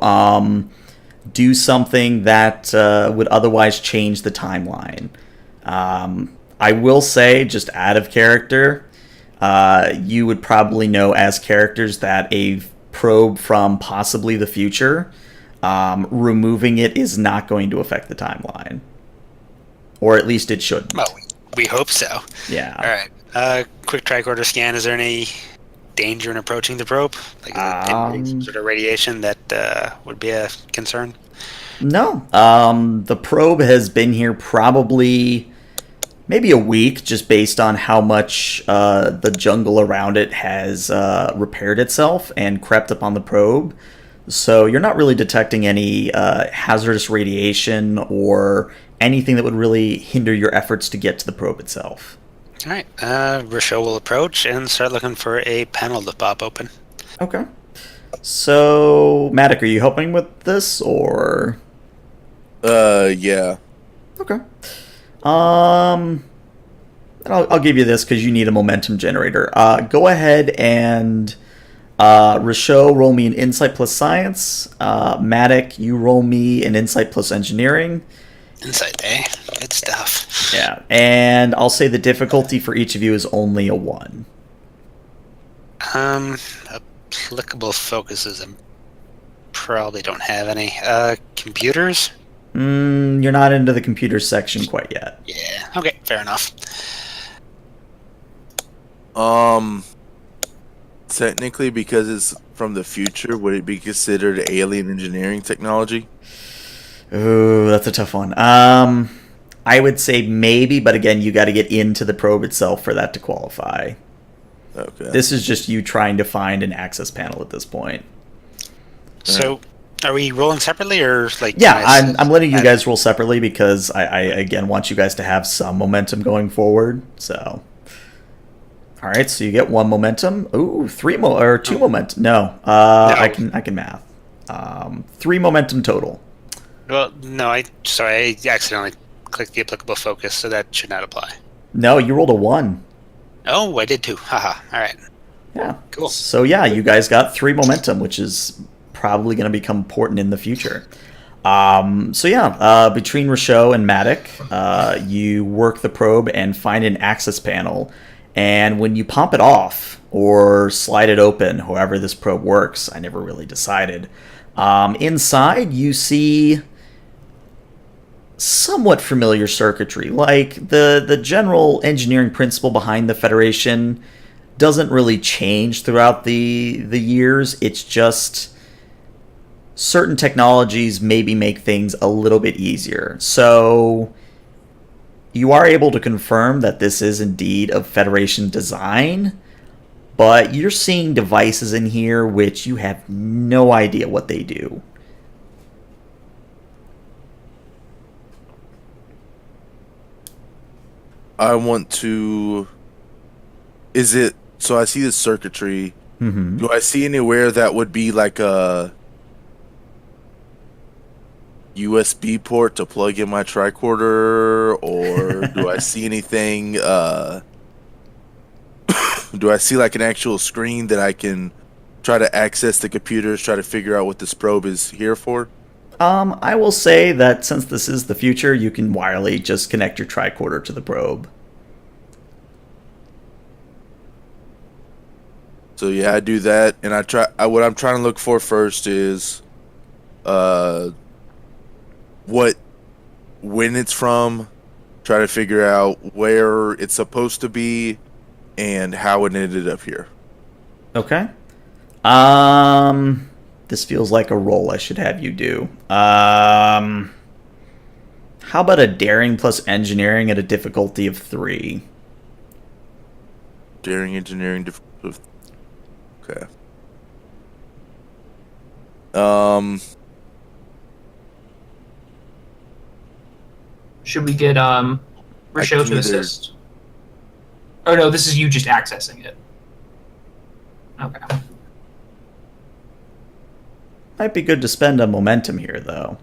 Speaker 1: do something that would otherwise change the timeline. I will say, just out of character, you would probably know as characters that a probe from possibly the future, removing it is not going to affect the timeline. Or at least it shouldn't.
Speaker 3: Well, we hope so.
Speaker 1: Yeah.
Speaker 3: All right. Quick tricorder scan. Is there any danger in approaching the probe? Like some sort of radiation that would be a concern?
Speaker 1: No. The probe has been here probably maybe a week, just based on how much the jungle around it has repaired itself and crept upon the probe. So you're not really detecting any hazardous radiation or anything that would really hinder your efforts to get to the probe itself.
Speaker 3: All right. Rochelle will approach and start looking for a panel to pop open.
Speaker 1: Okay. So, Matic, are you helping with this, or?
Speaker 4: Yeah.
Speaker 1: Okay. I'll give you this because you need a momentum generator. Go ahead and Rochelle, roll me an Insight plus Science. Matic, you roll me an Insight plus Engineering.
Speaker 3: Insight, eh? Good stuff.
Speaker 1: Yeah, and I'll say the difficulty for each of you is only a 1.
Speaker 3: Applicable focuses. I probably don't have any. Computers?
Speaker 1: You're not into the computer section quite yet.
Speaker 3: Yeah. Okay, fair enough.
Speaker 4: Technically, because it's from the future, would it be considered alien engineering technology?
Speaker 1: Ooh, that's a tough one. I would say maybe, but again, you got to get into the probe itself for that to qualify.
Speaker 4: Okay.
Speaker 1: This is just you trying to find an access panel at this point.
Speaker 3: So, are we rolling separately, or
Speaker 1: Yeah, I'm letting you guys roll separately because I again want you guys to have some momentum going forward. So, all right, so you get 1 momentum. Ooh, 2 momentum. No, I can math. 3 momentum total.
Speaker 3: Well, no, I accidentally clicked the applicable focus, so that should not apply.
Speaker 1: No, you rolled a 1.
Speaker 3: Oh, I did too. Haha. All right.
Speaker 1: Yeah.
Speaker 3: Cool.
Speaker 1: So yeah, you guys got 3 momentum, which is probably going to become important in the future. Between Rochelle and Matic, you work the probe and find an access panel. And when you pop it off or slide it open, however this probe works, I never really decided. Inside, you see somewhat familiar circuitry, like the general engineering principle behind the Federation doesn't really change throughout the years. It's just certain technologies maybe make things a little bit easier. So you are able to confirm that this is indeed of Federation design, but you're seeing devices in here which you have no idea what they do.
Speaker 4: I want to. Is it so? I see the circuitry.
Speaker 1: Mm-hmm.
Speaker 4: Do I see anywhere that would be like a USB port to plug in my tricorder, or do I see anything? Do I see like an actual screen that I can try to access the computers, try to figure out what this probe is here for?
Speaker 1: I will say that since this is the future, you can wirely just connect your tricorder to the probe.
Speaker 4: So yeah, I do that, and what I'm trying to look for first is, when it's from. Try to figure out where it's supposed to be, and how it ended up here.
Speaker 1: Okay. This feels like a role I should have you do. How about a daring plus engineering at a difficulty of 3?
Speaker 4: Daring engineering. Okay.
Speaker 2: Should we get Rochelle to assist? Oh no, this is you just accessing it. Okay.
Speaker 1: Might be good to spend a momentum here, though.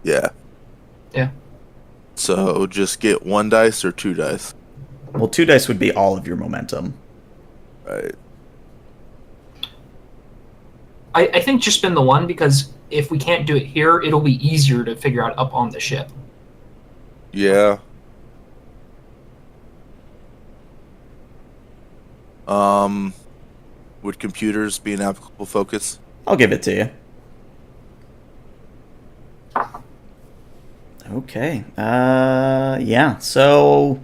Speaker 4: Yeah.
Speaker 2: Yeah.
Speaker 4: So just get 1 dice or 2 dice.
Speaker 1: Well, 2 dice would be all of your momentum.
Speaker 4: Right.
Speaker 2: I think just spend the 1, because if we can't do it here, it'll be easier to figure out up on the ship.
Speaker 4: Yeah. Would computers be an applicable focus?
Speaker 1: I'll give it to you. Okay. Yeah. So,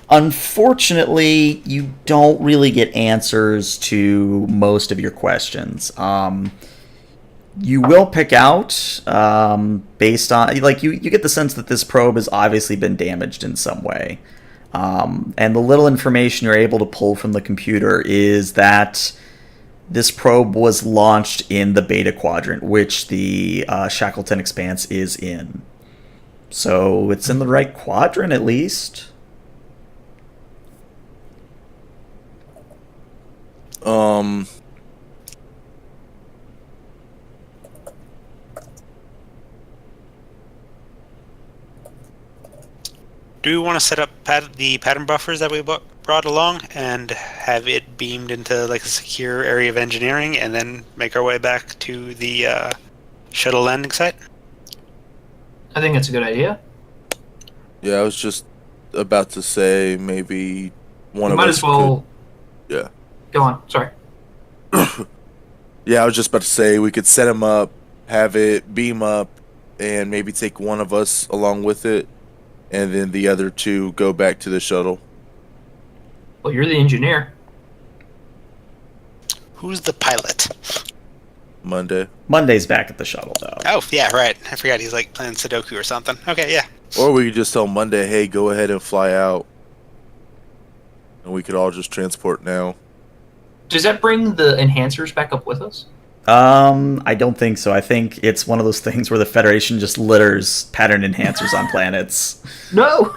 Speaker 1: unfortunately, you don't really get answers to most of your questions. You will pick out, based on, like, you get the sense that this probe has obviously been damaged in some way. And the little information you're able to pull from the computer is that this probe was launched in the Beta Quadrant, which the Shackleton Expanse is in. So it's in the right quadrant, at least.
Speaker 3: Do we want to set up the pattern buffers that we brought along and have it beamed into like a secure area of engineering, and then make our way back to the shuttle landing site?
Speaker 2: I think that's a good idea.
Speaker 4: Yeah, I was just about to say maybe one
Speaker 2: We
Speaker 4: of
Speaker 2: might
Speaker 4: us
Speaker 2: as well.
Speaker 4: could. Yeah.
Speaker 2: Go on. Sorry.
Speaker 4: Yeah, I was just about to say we could set them up, have it beam up, and maybe take one of us along with it, and then the other 2 go back to the shuttle.
Speaker 2: Well, you're the engineer.
Speaker 3: Who's the pilot?
Speaker 1: Monday's back at the shuttle, though.
Speaker 3: Oh, yeah, right. I forgot he's like playing Sudoku or something. Okay, yeah.
Speaker 4: Or we could just tell Monday, hey, go ahead and fly out. And we could all just transport now.
Speaker 2: Does that bring the enhancers back up with us?
Speaker 1: I don't think so. I think it's one of those things where the Federation just litters pattern enhancers on planets.
Speaker 2: No!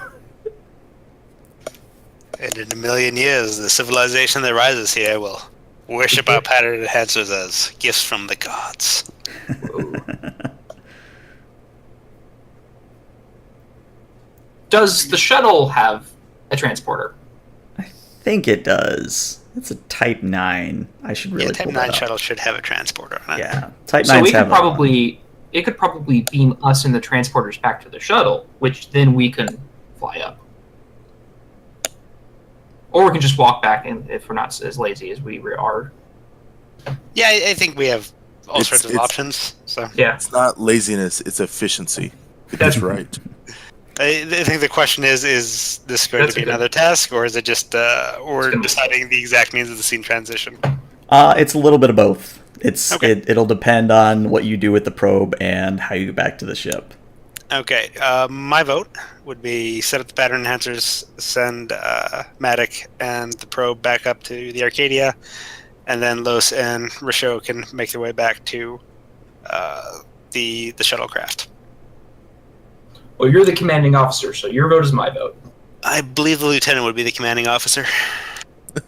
Speaker 3: And in a million years, the civilization that rises here will worship our pattern enhancers as gifts from the gods.
Speaker 2: Does the shuttle have a transporter?
Speaker 1: I think it does. It's a Type 9. I should really
Speaker 3: Type
Speaker 1: pull
Speaker 3: 9
Speaker 1: that up.
Speaker 3: shuttle should have a transporter on it.
Speaker 1: Yeah, Type 9s
Speaker 2: So we
Speaker 1: have
Speaker 2: could it could probably beam us and the transporters back to the shuttle, which then we can fly up. Or we can just walk back, and if we're not as lazy as we are.
Speaker 3: Yeah, I think we have all sorts of options. So
Speaker 2: Yeah.
Speaker 4: It's not laziness, it's efficiency. That's right.
Speaker 3: I think the question is this going
Speaker 2: That's
Speaker 3: to be
Speaker 2: okay.
Speaker 3: another task, or is it just or
Speaker 2: gonna be-
Speaker 3: deciding the exact means of the scene transition?
Speaker 1: It's a little bit of both.
Speaker 3: Okay.
Speaker 1: It'll depend on what you do with the probe and how you get back to the ship.
Speaker 3: Okay, my vote would be set up the pattern enhancers, send Matic and the probe back up to the Arcadia, and then Los and Risho can make their way back to the shuttlecraft.
Speaker 2: Well, you're the commanding officer, so your vote is my vote.
Speaker 3: I believe the lieutenant would be the commanding officer.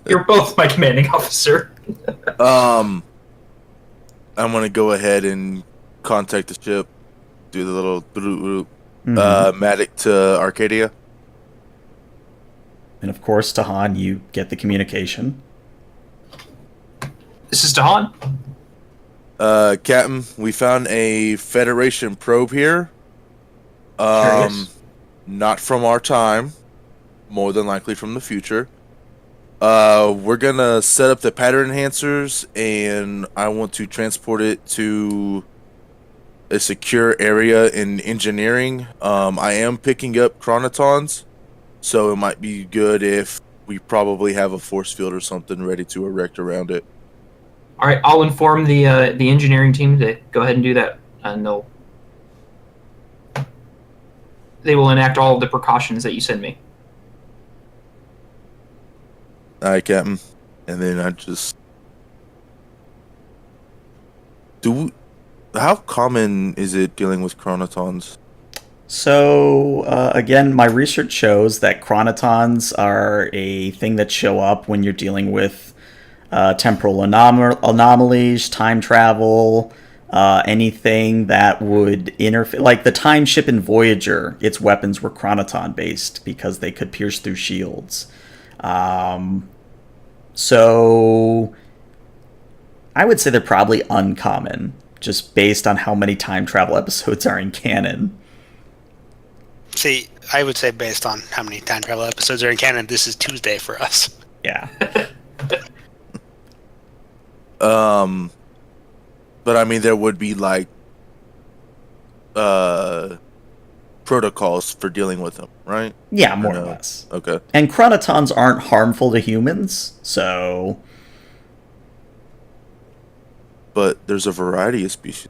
Speaker 2: You're both my commanding officer.
Speaker 4: I'm gonna go ahead and contact the ship. Do the little Matic to Arcadia.
Speaker 1: And of course, Tahan, you get the communication.
Speaker 2: This is Dawn.
Speaker 4: Captain, we found a Federation probe here.
Speaker 2: Curious.
Speaker 4: Not from our time, more than likely from the future. We're gonna set up the pattern enhancers, and I want to transport it to a secure area in engineering. I am picking up chronotons, so it might be good if we probably have a force field or something ready to erect around it.
Speaker 2: All right, I'll inform the engineering team to go ahead and do that, and they will enact all of the precautions that you send me.
Speaker 4: Alright, Captain. And then I just... How common is it dealing with chronotons?
Speaker 1: So, again, my research shows that chronotons are a thing that show up when you're dealing with temporal anomalies, time travel, anything that would interfere. Like the time ship in Voyager, its weapons were chronoton-based because they could pierce through shields. So, I would say they're probably uncommon, just based on how many time travel episodes are in canon.
Speaker 3: See, I would say based on how many time travel episodes are in canon, this is Tuesday for us.
Speaker 1: Yeah.
Speaker 4: But I mean, there would be like protocols for dealing with them, right?
Speaker 1: Yeah, more or less.
Speaker 4: Okay.
Speaker 1: And chronotons aren't harmful to humans, so...
Speaker 4: But there's a variety of species.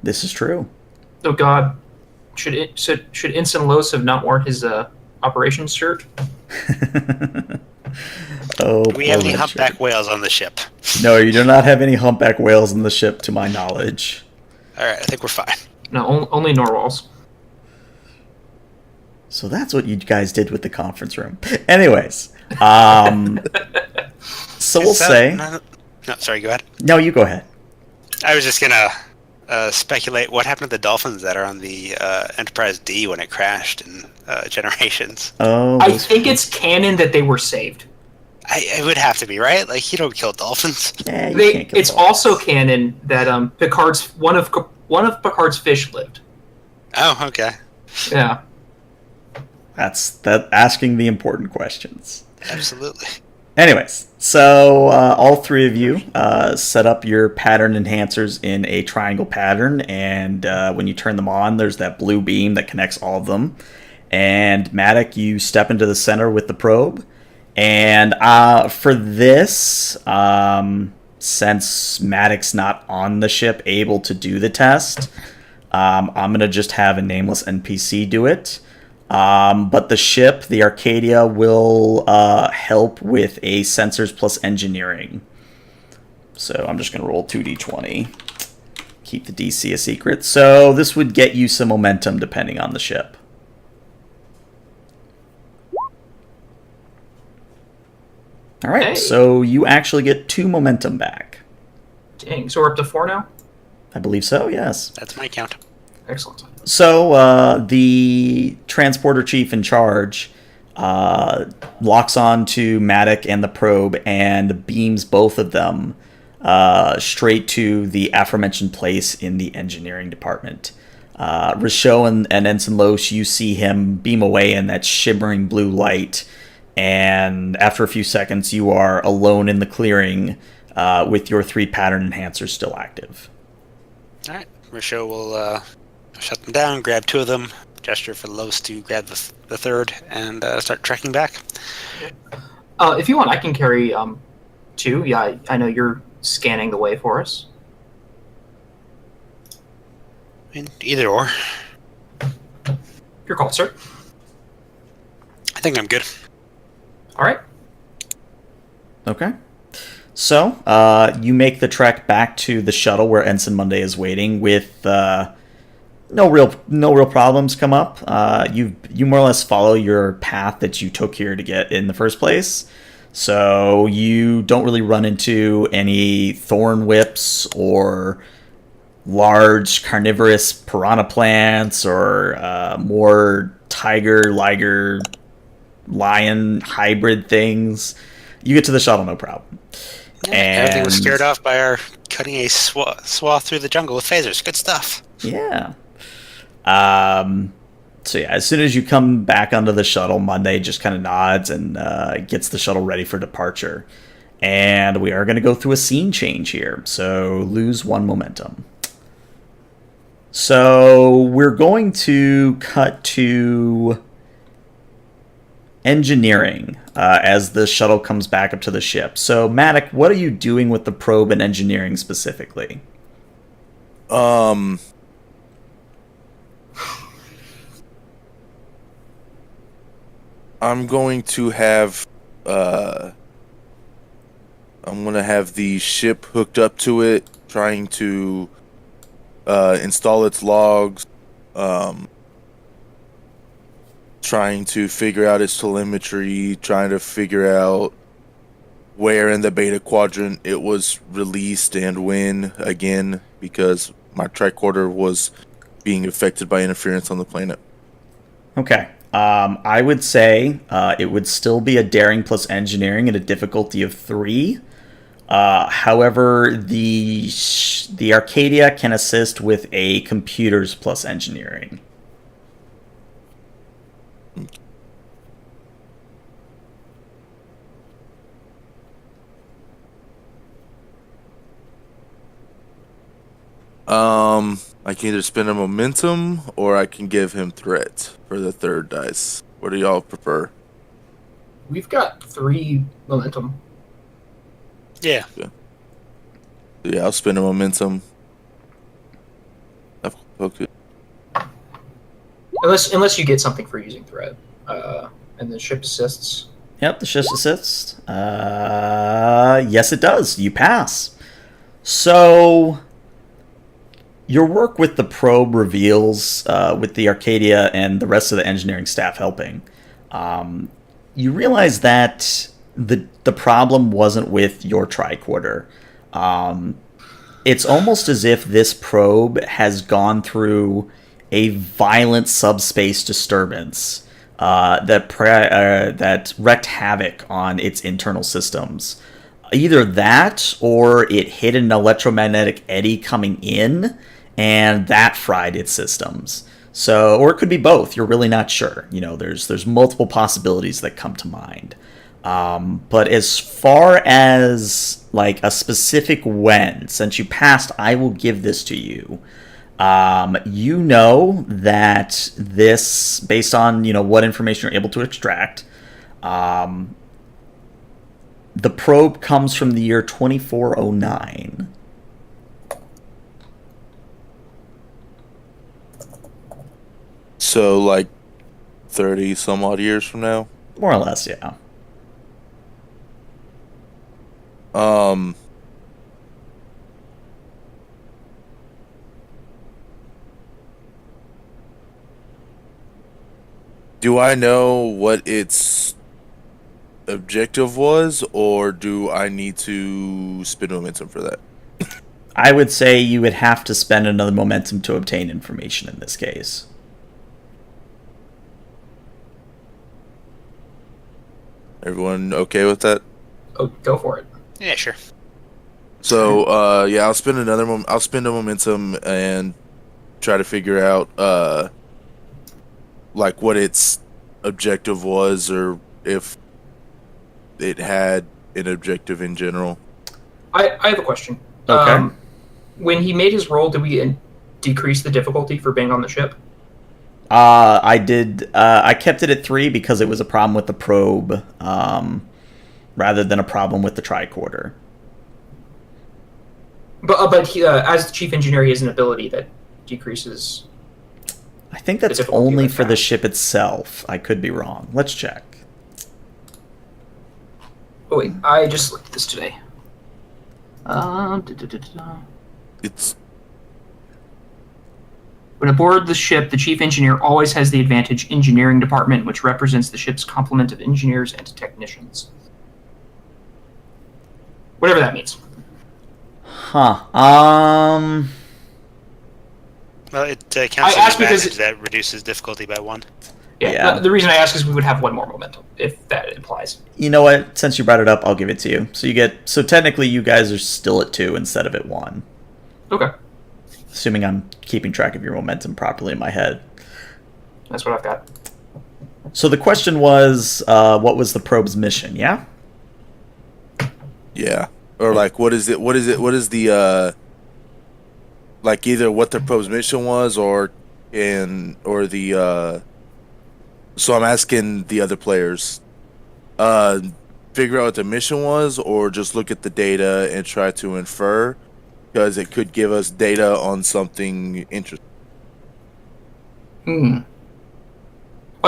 Speaker 1: This is true.
Speaker 2: Oh God, should Ensign Los have not worn his operations shirt?
Speaker 1: Oh,
Speaker 3: Do we have any
Speaker 1: poor
Speaker 3: humpback
Speaker 1: Richard.
Speaker 3: whales on the ship?
Speaker 1: No, you do not have any humpback whales in the ship, to my knowledge.
Speaker 3: Alright, I think we're fine.
Speaker 2: No, only narwhals.
Speaker 1: So that's what you guys did with the conference room. Anyways, so we'll say...
Speaker 3: No, sorry, go ahead.
Speaker 1: No, you go ahead.
Speaker 3: I was just gonna speculate what happened to the dolphins that are on the Enterprise D when it crashed in Generations.
Speaker 1: Oh,
Speaker 2: I think it's canon that they were saved.
Speaker 3: It would have to be, right? Like, you don't kill dolphins.
Speaker 1: yeah, you can't kill
Speaker 2: It's
Speaker 1: dolphins.
Speaker 2: also canon that Picard's one of Picard's fish lived.
Speaker 3: Oh, okay.
Speaker 2: Yeah.
Speaker 1: That's asking the important questions.
Speaker 3: Absolutely.
Speaker 1: Anyways, so all three of you set up your pattern enhancers in a triangle pattern, and when you turn them on, there's that blue beam that connects all of them. And Matic, you step into the center with the probe. And for this, since Matic's not on the ship able to do the test, I'm going to just have a nameless NPC do it. But the ship, the Arcadia, will help with a sensors plus engineering. So I'm just going to roll 2d20. Keep the DC a secret. So this would get you some momentum depending on the ship. All right,
Speaker 2: Hey.
Speaker 1: so you actually get 2 momentum back.
Speaker 2: Dang. So we're up to 4 now.
Speaker 1: I believe so, yes.
Speaker 3: That's my count.
Speaker 2: Excellent.
Speaker 1: So the transporter chief in charge locks on to Matic and the probe and beams both of them straight to the aforementioned place in the engineering department. Risho and Ensign Los, you see him beam away in that shimmering blue light, and after a few seconds, you are alone in the clearing with your 3 pattern enhancers still active.
Speaker 3: Alright. Risho will shut them down, grab 2 of them, gesture for Los to grab the third and start trekking back.
Speaker 2: If you want, I can carry 2. Yeah, I know you're scanning the way for us.
Speaker 3: I mean, either or.
Speaker 2: Your call, sir.
Speaker 3: I think I'm good.
Speaker 2: All right.
Speaker 1: Okay. So, you make the trek back to the shuttle where Ensign Monday is waiting with no real problems come up. You more or less follow your path that you took here to get in the first place. So you don't really run into any thorn whips or large carnivorous piranha plants or more tiger, liger, lion hybrid things. You get to the shuttle, no problem.
Speaker 3: Yeah, everything was scared off by our cutting a swath through the jungle with phasers. Good stuff.
Speaker 1: Yeah. So yeah, as soon as you come back onto the shuttle, Monday just kind of nods and gets the shuttle ready for departure. And we are going to go through a scene change here. So lose 1 momentum. So we're going to cut to engineering as the shuttle comes back up to the ship. So Matic, what are you doing with the probe and engineering specifically?
Speaker 4: I'm going to have the ship hooked up to it, trying to install its logs, trying to figure out its telemetry, trying to figure out where in the beta quadrant it was released and when, again, because my tricorder was being affected by interference on the planet.
Speaker 1: Okay. I would say it would still be a daring plus engineering at a difficulty of 3. However, the Arcadia can assist with a computers plus engineering.
Speaker 4: I can either spend a momentum or I can give him threat for the 3rd dice. What do y'all prefer?
Speaker 2: We've got 3 momentum.
Speaker 3: Yeah.
Speaker 4: Yeah, I'll spend a momentum. Okay.
Speaker 2: Unless you get something for using threat. And the ship assists.
Speaker 1: Yep, the ship assists. Yes, it does. You pass. So your work with the probe reveals, with the Arcadia and the rest of the engineering staff helping, you realize that the problem wasn't with your tricorder. It's almost as if this probe has gone through a violent subspace disturbance that wreaked havoc on its internal systems. Either that, or it hit an electromagnetic eddy coming in, and that fried its systems. So, or it could be both. You're really not sure. You know, there's multiple possibilities that come to mind. But as far as like a specific when, since you passed, I will give this to you. You know that this, based on what information you're able to extract, the probe comes from the year 2409.
Speaker 4: So, like 30 some odd years from now?
Speaker 1: More or less, yeah.
Speaker 4: Do I know what its objective was, or do I need to spend momentum for that?
Speaker 1: I would say you would have to spend another momentum to obtain information in this case.
Speaker 4: Everyone okay with that?
Speaker 2: Oh, go for it.
Speaker 3: Yeah, sure.
Speaker 4: So, yeah, I'll spend I'll spend a momentum and try to figure out, like what its objective was, or if it had an objective in general.
Speaker 2: I have a question.
Speaker 1: Okay.
Speaker 2: When he made his roll, did we decrease the difficulty for being on the ship?
Speaker 1: I did. I kept it at 3 because it was a problem with the probe, rather than a problem with the tricorder.
Speaker 2: But as the chief engineer, he has an ability that decreases.
Speaker 1: I think that's only for the ship itself. I could be wrong. Let's check.
Speaker 2: Oh wait, I just looked at this today.
Speaker 4: It's
Speaker 2: When aboard the ship, the chief engineer always has the advantage engineering department, which represents the ship's complement of engineers and technicians. Whatever that means.
Speaker 1: Huh.
Speaker 3: Well, it counts
Speaker 2: I
Speaker 3: as
Speaker 2: asked
Speaker 3: an
Speaker 2: because
Speaker 3: advantage that reduces difficulty by 1.
Speaker 1: Yeah.
Speaker 2: The reason I ask is we would have 1 more momentum, if that implies.
Speaker 1: You know what? Since you brought it up, I'll give it to you. So technically you guys are still at 2 instead of at 1.
Speaker 2: Okay.
Speaker 1: Assuming I'm keeping track of your momentum properly in my head.
Speaker 2: That's what I've got.
Speaker 1: So the question was, what was the probe's mission, yeah?
Speaker 4: Yeah. Or like, what is the like either what the probe's mission was or the so I'm asking the other players, figure out what the mission was or just look at the data and try to infer, because it could give us data on something interesting.
Speaker 2: I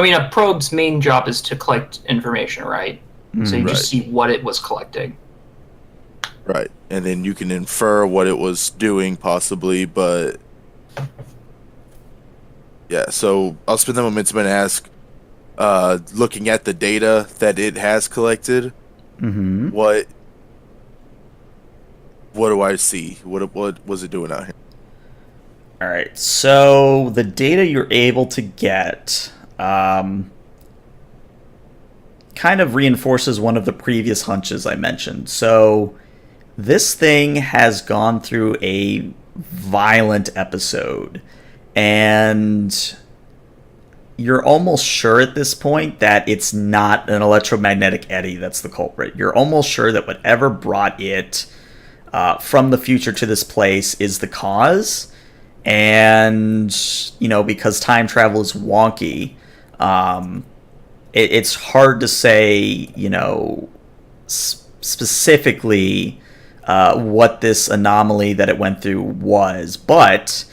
Speaker 2: mean, a probe's main job is to collect information, right? So you just see what it was collecting.
Speaker 4: Right. And then you can infer what it was doing, possibly, but... Yeah, so I'll spend the momentum and ask, looking at the data that it has collected, what do I see? What was it doing out here?
Speaker 1: All right, so the data you're able to get kind of reinforces one of the previous hunches I mentioned. So this thing has gone through a violent episode, and you're almost sure at this point that it's not an electromagnetic eddy that's the culprit. You're almost sure that whatever brought it from the future to this place is the cause. And, because time travel is wonky, it's hard to say, specifically what this anomaly that it went through was. But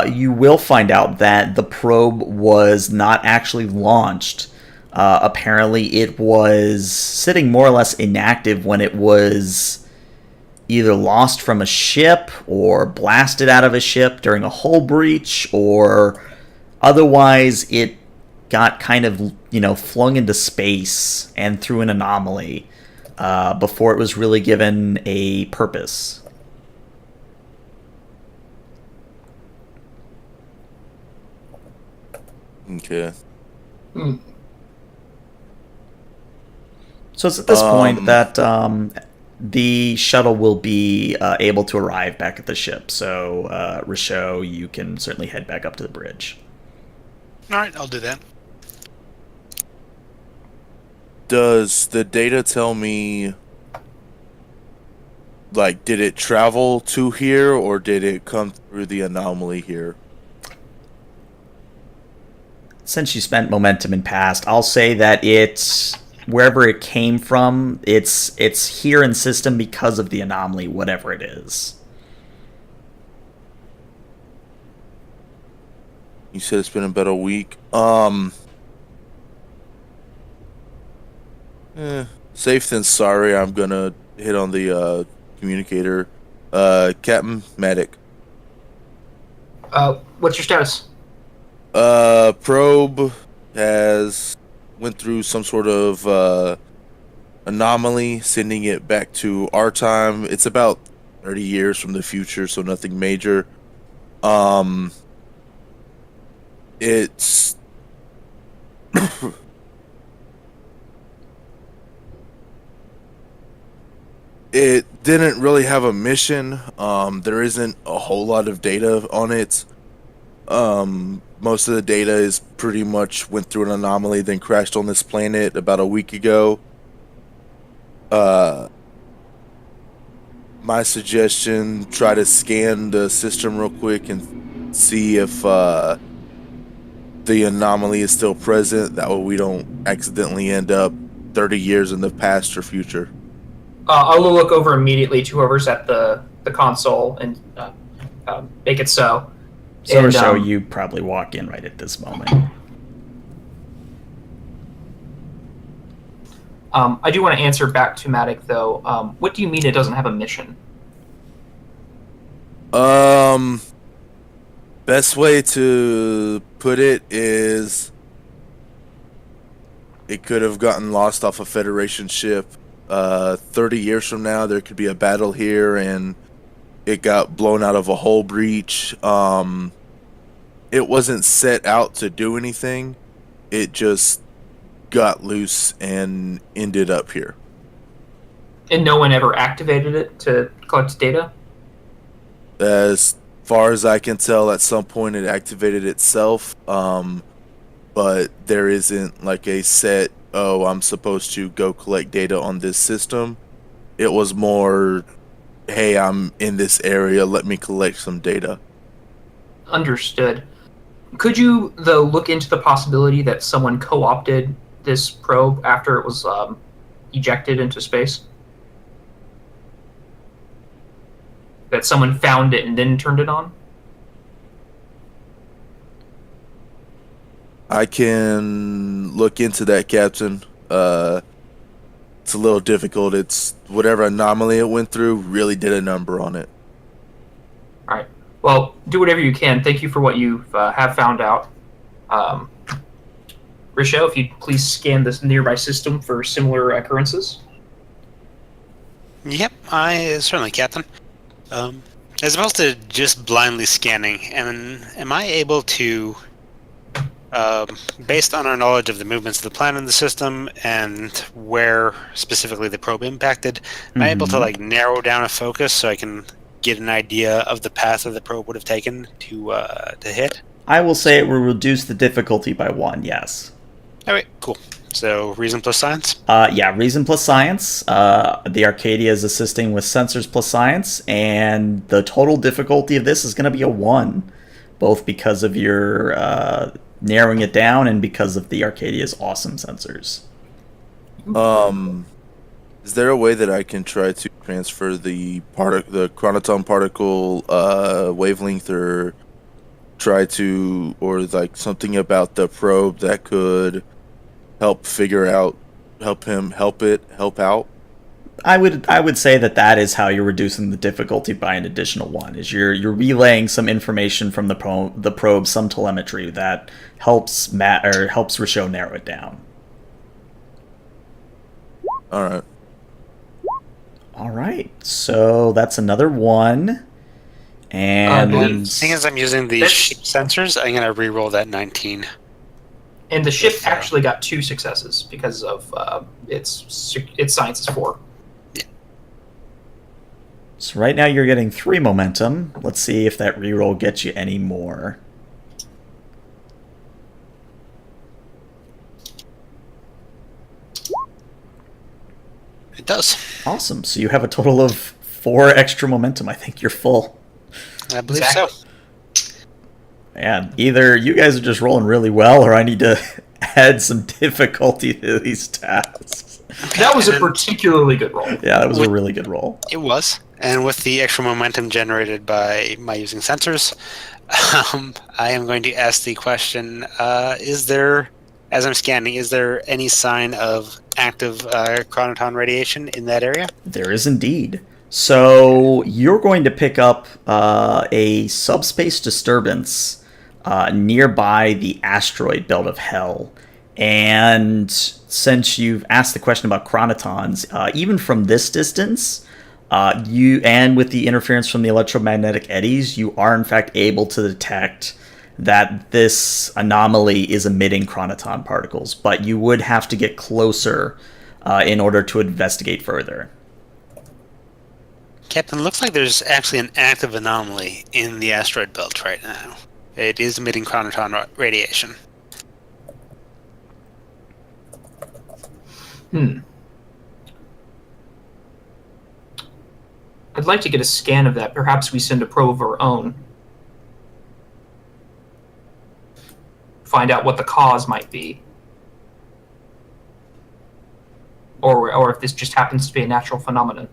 Speaker 1: you will find out that the probe was not actually launched. Apparently, it was sitting more or less inactive when it was either lost from a ship or blasted out of a ship during a hull breach, or otherwise it got kind of, flung into space and through an anomaly before it was really given a purpose.
Speaker 4: Okay.
Speaker 1: So it's at this point that the shuttle will be able to arrive back at the ship. So, Richaud, you can certainly head back up to the bridge.
Speaker 3: All right, I'll do that.
Speaker 4: Does the data tell me, like, did it travel to here or did it come through the anomaly here?
Speaker 1: Since you spent momentum in past, I'll say that it's wherever it came from, it's here in system because of the anomaly, whatever it is.
Speaker 4: You said it's been about a week. Safe than sorry. I'm gonna hit on the communicator. Captain Medic.
Speaker 2: What's your status?
Speaker 4: Probe has went through some sort of anomaly, sending it back to our time. It's about 30 years from the future, so nothing major. It's it didn't really have a mission. There isn't a whole lot of data on it. Most of the data is pretty much went through an anomaly, then crashed on this planet about a week ago. My suggestion, try to scan the system real quick and see if the anomaly is still present. That way we don't accidentally end up 30 years in the past or future.
Speaker 2: I'll look over immediately to whoever's at the console and make it so.
Speaker 1: So,
Speaker 2: And,
Speaker 1: Rochelle, you probably walk in right at this moment.
Speaker 2: I do want to answer back to Matic, though. What do you mean it doesn't have a mission?
Speaker 4: Best way to put it is it could have gotten lost off a Federation ship. 30 years from now, there could be a battle here, and it got blown out of a hull breach. It wasn't set out to do anything. It just got loose and ended up here.
Speaker 2: And no one ever activated it to collect data?
Speaker 4: As far as I can tell, at some point it activated itself, but there isn't like a set, oh, I'm supposed to go collect data on this system. It was more, hey, I'm in this area, let me collect some data.
Speaker 2: Understood. Could you, though, look into the possibility that someone co-opted this probe after it was ejected into space? That someone found it and then turned it on?
Speaker 4: I can look into that, Captain. It's a little difficult. It's whatever anomaly it went through really did a number on it.
Speaker 2: All right. Well, do whatever you can. Thank you for what you have found out. Rochelle, if you'd please scan this nearby system for similar occurrences.
Speaker 3: Yep, I certainly, Captain. As opposed to just blindly scanning, am I able to, based on our knowledge of the movements of the planet in the system and where specifically the probe impacted, am I able to like narrow down a focus so I can get an idea of the path that the probe would have taken to hit?
Speaker 1: I will say it will reduce the difficulty by 1, yes.
Speaker 3: All right, cool. So reason plus science?
Speaker 1: Yeah, reason plus science. The Arcadia is assisting with sensors plus science, and the total difficulty of this is going to be a 1, both because of your narrowing it down and because of the Arcadia's awesome sensors.
Speaker 4: Is there a way that I can try to transfer the chronoton particle wavelength, or try to, or like something about the probe that could help out?
Speaker 1: I would say that is how you're reducing the difficulty by an additional 1. Is you're relaying some information from the probe, some telemetry that helps Rochelle narrow it down. All right. So that's another 1. And
Speaker 3: seeing as I'm using the ship sensors, I'm gonna re-roll that 19.
Speaker 2: And the ship actually got 2 successes because of its science is 4.
Speaker 3: Yeah.
Speaker 1: So right now you're getting 3 momentum. Let's see if that reroll gets you any more.
Speaker 3: It does.
Speaker 1: Awesome. So you have a total of 4 extra momentum. I think you're full.
Speaker 3: I believe so.
Speaker 1: Man, either you guys are just rolling really well, or I need to add some difficulty to these tasks.
Speaker 2: That was a particularly good roll.
Speaker 1: Yeah, that was a really good roll.
Speaker 3: It was. And with the extra momentum generated by my using sensors, I am going to ask the question, is there, as I'm scanning, is there any sign of active chronoton radiation in that area?
Speaker 1: There is indeed. So you're going to pick up a subspace disturbance nearby the asteroid belt of Hell. And since you've asked the question about chronotons, even from this distance, and with the interference from the electromagnetic eddies, you are in fact able to detect that this anomaly is emitting chronoton particles. But you would have to get closer in order to investigate further.
Speaker 3: Captain, looks like there's actually an active anomaly in the asteroid belt right now. It is emitting chronoton radiation.
Speaker 2: I'd like to get a scan of that. Perhaps we send a probe of our own. find out what the cause might be. Or if this just happens to be a natural phenomenon.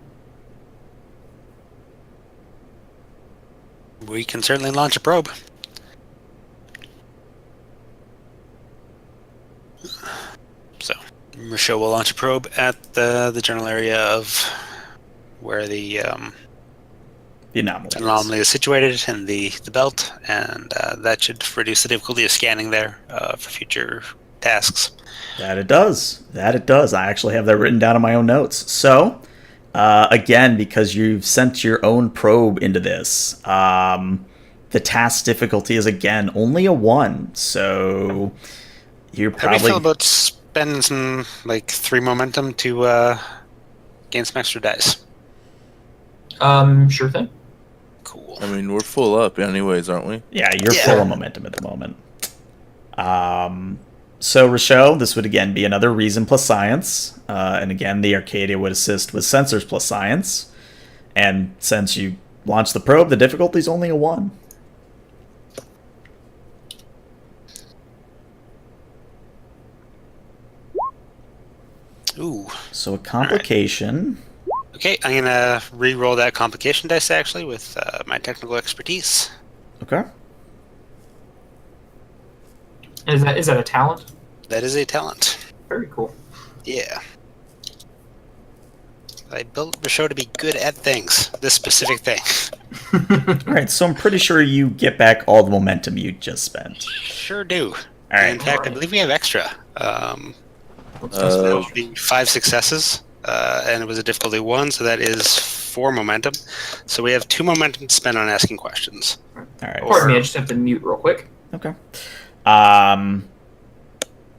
Speaker 3: We can certainly launch a probe. So, Michelle will launch a probe at the general area of where the anomaly is situated in the belt, and that should reduce the difficulty of scanning there for future tasks.
Speaker 1: That it does. I actually have that written down in my own notes. So, again, because you've sent your own probe into this, the task difficulty is, again, only a 1. So, you're probably...
Speaker 3: How do you feel about spending some, 3 momentum to gain some extra dice?
Speaker 2: Sure thing.
Speaker 3: Cool.
Speaker 4: I mean, we're full up anyways, aren't we?
Speaker 1: Yeah, you're full of momentum at the moment. So, Rochelle, this would again be another reason plus science. And again, the Arcadia would assist with sensors plus science. And since you launched the probe, the difficulty is only a 1.
Speaker 3: Ooh.
Speaker 1: So, a complication.
Speaker 3: Right. Okay, I'm going to re-roll that complication dice, actually, with my technical expertise.
Speaker 1: Okay.
Speaker 2: Is that a talent?
Speaker 3: That is a talent.
Speaker 2: Very cool.
Speaker 3: Yeah. I built the show to be good at things. This specific thing.
Speaker 1: Alright, so I'm pretty sure you get back all the momentum you just spent.
Speaker 3: Sure do.
Speaker 1: Alright.
Speaker 3: In fact, I believe we have extra. That would be 5 successes, and it was a difficulty 1, so that is 4 momentum. So we have 2 momentum to spend on asking questions.
Speaker 1: Alright.
Speaker 2: Pardon me, I just have to mute real quick.
Speaker 1: Okay.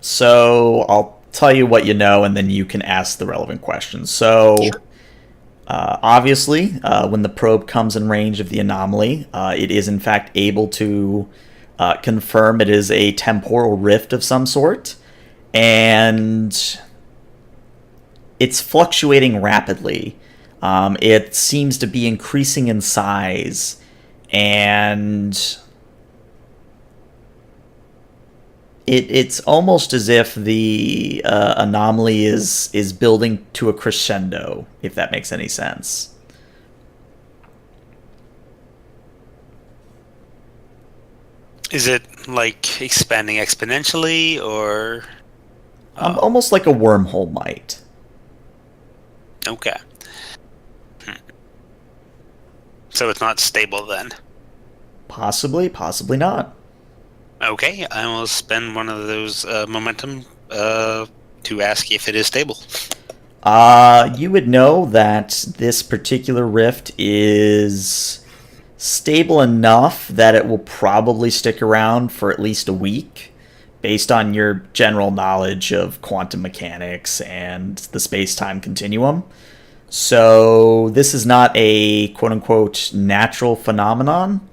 Speaker 1: So I'll tell you what you know, and then you can ask the relevant questions. So,
Speaker 2: Sure.
Speaker 1: Obviously, when the probe comes in range of the anomaly, it is in fact able to confirm it is a temporal rift of some sort, and it's fluctuating rapidly. It seems to be increasing in size, and it's almost as if the anomaly is building to a crescendo, if that makes any sense.
Speaker 3: Is it expanding exponentially, or
Speaker 1: Almost like a wormhole might.
Speaker 3: okay? So it's not stable then.
Speaker 1: Possibly not.
Speaker 3: Okay, I will spend one of those momentum to ask if it is stable.
Speaker 1: You would know that this particular rift is stable enough that it will probably stick around for at least a week, based on your general knowledge of quantum mechanics and the space-time continuum. So this is not a quote-unquote natural phenomenon.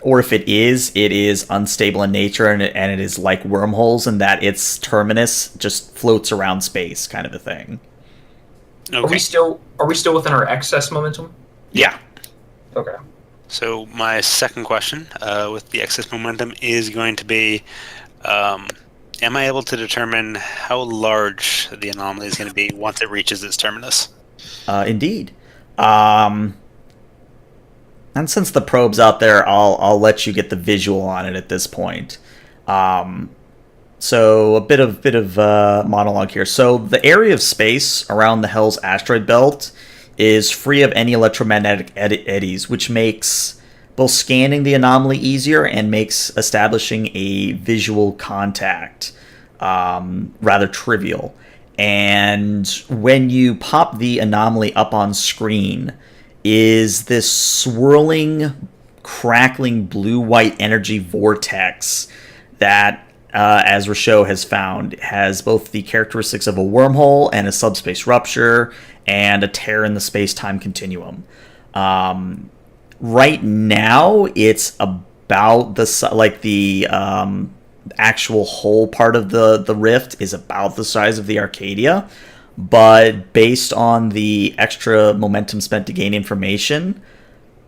Speaker 1: Or if it is unstable in nature, and it is like wormholes in that its terminus just floats around space, kind of a thing.
Speaker 3: Okay.
Speaker 2: Are we still within our excess momentum?
Speaker 1: Yeah.
Speaker 2: Okay.
Speaker 3: So my second question with the excess momentum is going to be, am I able to determine how large the anomaly is going to be once it reaches its terminus?
Speaker 1: Indeed. And since the probe's out there, I'll let you get the visual on it at this point. So a bit of monologue here. So the area of space around the Hell's asteroid belt is free of any electromagnetic eddies, which makes both scanning the anomaly easier and makes establishing a visual contact rather trivial. And when you pop the anomaly up on screen, is this swirling, crackling blue-white energy vortex that, as Rochelle has found, has both the characteristics of a wormhole and a subspace rupture and a tear in the space-time continuum. Right now, it's about the actual whole part of the rift is about the size of the Arcadia. But based on the extra momentum spent to gain information,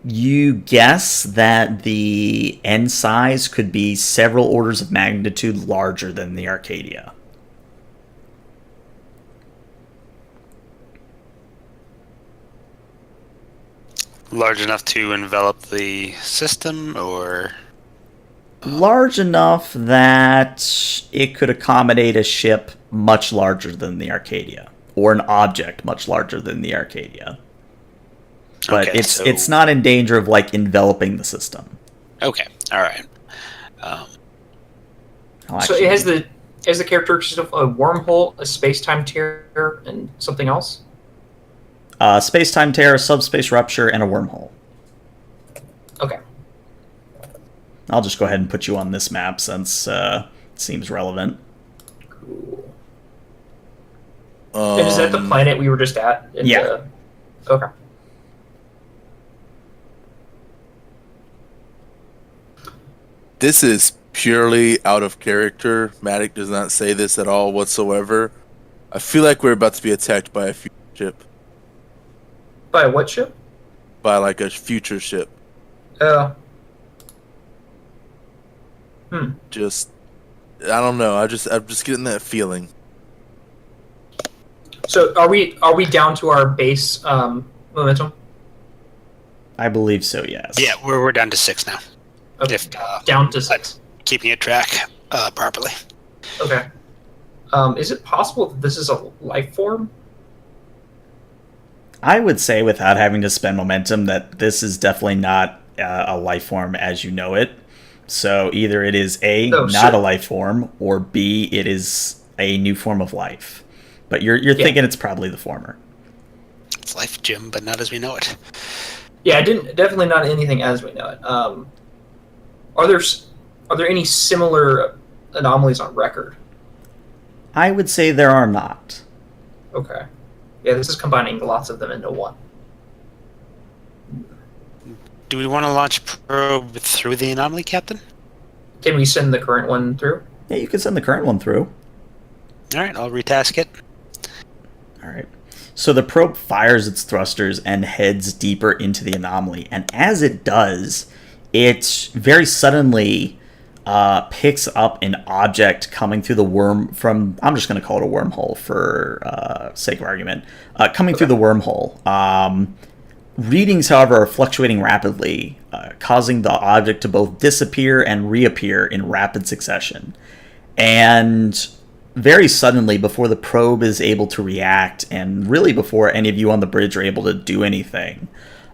Speaker 1: You guess that the end size could be several orders of magnitude larger than the Arcadia.
Speaker 3: Large enough to envelop the system, or
Speaker 1: Large enough that it could accommodate a ship much larger than the Arcadia, or an object much larger than the Arcadia. But
Speaker 3: Okay,
Speaker 1: it's not in danger of like enveloping the system.
Speaker 3: okay, all right.
Speaker 2: So it has the characteristics of a wormhole, a space-time tear, and something else.
Speaker 1: Space-time tear, subspace rupture, and a wormhole.
Speaker 2: Okay.
Speaker 1: I'll just go ahead and put you on this map since it seems relevant.
Speaker 2: Cool. And is that the planet we were just at?
Speaker 1: Yeah.
Speaker 2: Okay.
Speaker 4: This is purely out of character. Matic does not say this at all whatsoever. I feel like we're about to be attacked by a future ship.
Speaker 2: By what ship?
Speaker 4: By like a future ship.
Speaker 2: Oh.
Speaker 4: Just, I don't know. I'm just getting that feeling.
Speaker 2: So are we down to our base momentum?
Speaker 1: I believe so, yes.
Speaker 3: Yeah, we're down to 6 now.
Speaker 2: Okay.
Speaker 3: If
Speaker 2: Down to 6.
Speaker 3: keeping it track properly.
Speaker 2: Okay. Is it possible that this is a life form?
Speaker 1: I would say, without having to spend momentum, that this is definitely not a life form as you know it. So either it is A, not a life form, or B, it is a new form of life. But you're thinking it's probably the former.
Speaker 3: It's life, Jim, but not as we know it.
Speaker 2: Yeah, definitely not anything as we know it. Are there any similar anomalies on record?
Speaker 1: I would say there are not.
Speaker 2: Okay. Yeah, this is combining lots of them into one.
Speaker 3: Do we want to launch a probe through the anomaly, Captain?
Speaker 2: Can we send the current one through?
Speaker 1: Yeah, you can send the current one through.
Speaker 3: All right, I'll retask it.
Speaker 1: All right. So the probe fires its thrusters and heads deeper into the anomaly. And as it does, it very suddenly picks up an object coming through the I'm just going to call it a wormhole for sake of argument. Coming through the wormhole. Readings, however, are fluctuating rapidly, causing the object to both disappear and reappear in rapid succession. And very suddenly, before the probe is able to react, and really before any of you on the bridge are able to do anything,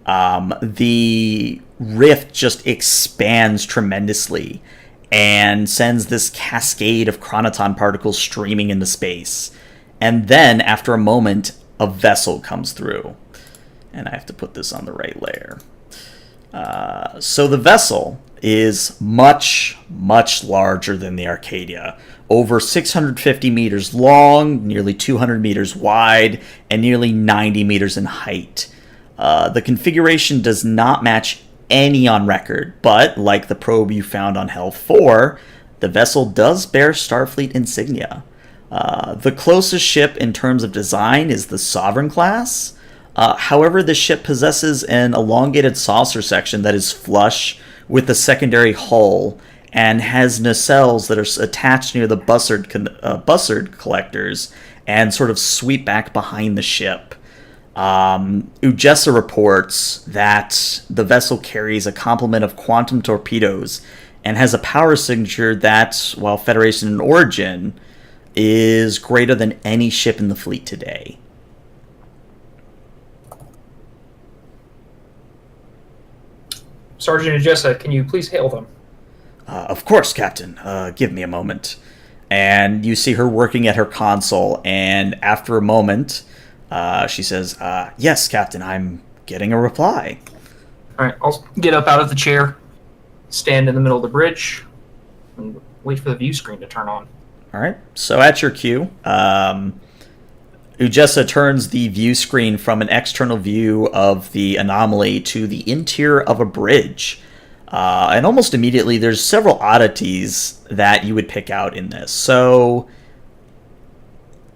Speaker 1: the rift just expands tremendously and sends this cascade of chronoton particles streaming into space. And then, after a moment, a vessel comes through. And I have to put this on the right layer. So the vessel is much, much larger than the Arcadia. Over 650 meters long, nearly 200 meters wide, and nearly 90 meters in height. The configuration does not match any on record, but like the probe you found on Hell 4, the vessel does bear Starfleet insignia. The closest ship in terms of design is the Sovereign class. However, the ship possesses an elongated saucer section that is flush with the secondary hull and has nacelles that are attached near the bussard collectors and sort of sweep back behind the ship. Ujessa reports that the vessel carries a complement of quantum torpedoes and has a power signature that, while Federation in origin, is greater than any ship in the fleet today.
Speaker 2: Sergeant Ujessa, can you please hail them?
Speaker 1: Of course, Captain. Give me a moment. And you see her working at her console, and after a moment, she says, yes, Captain, I'm getting a reply.
Speaker 2: All right, I'll get up out of the chair, stand in the middle of the bridge, and wait for the view screen to turn on.
Speaker 1: All right, so at your cue, Ujessa turns the view screen from an external view of the anomaly to the interior of a bridge. And almost immediately, there's several oddities that you would pick out in this. So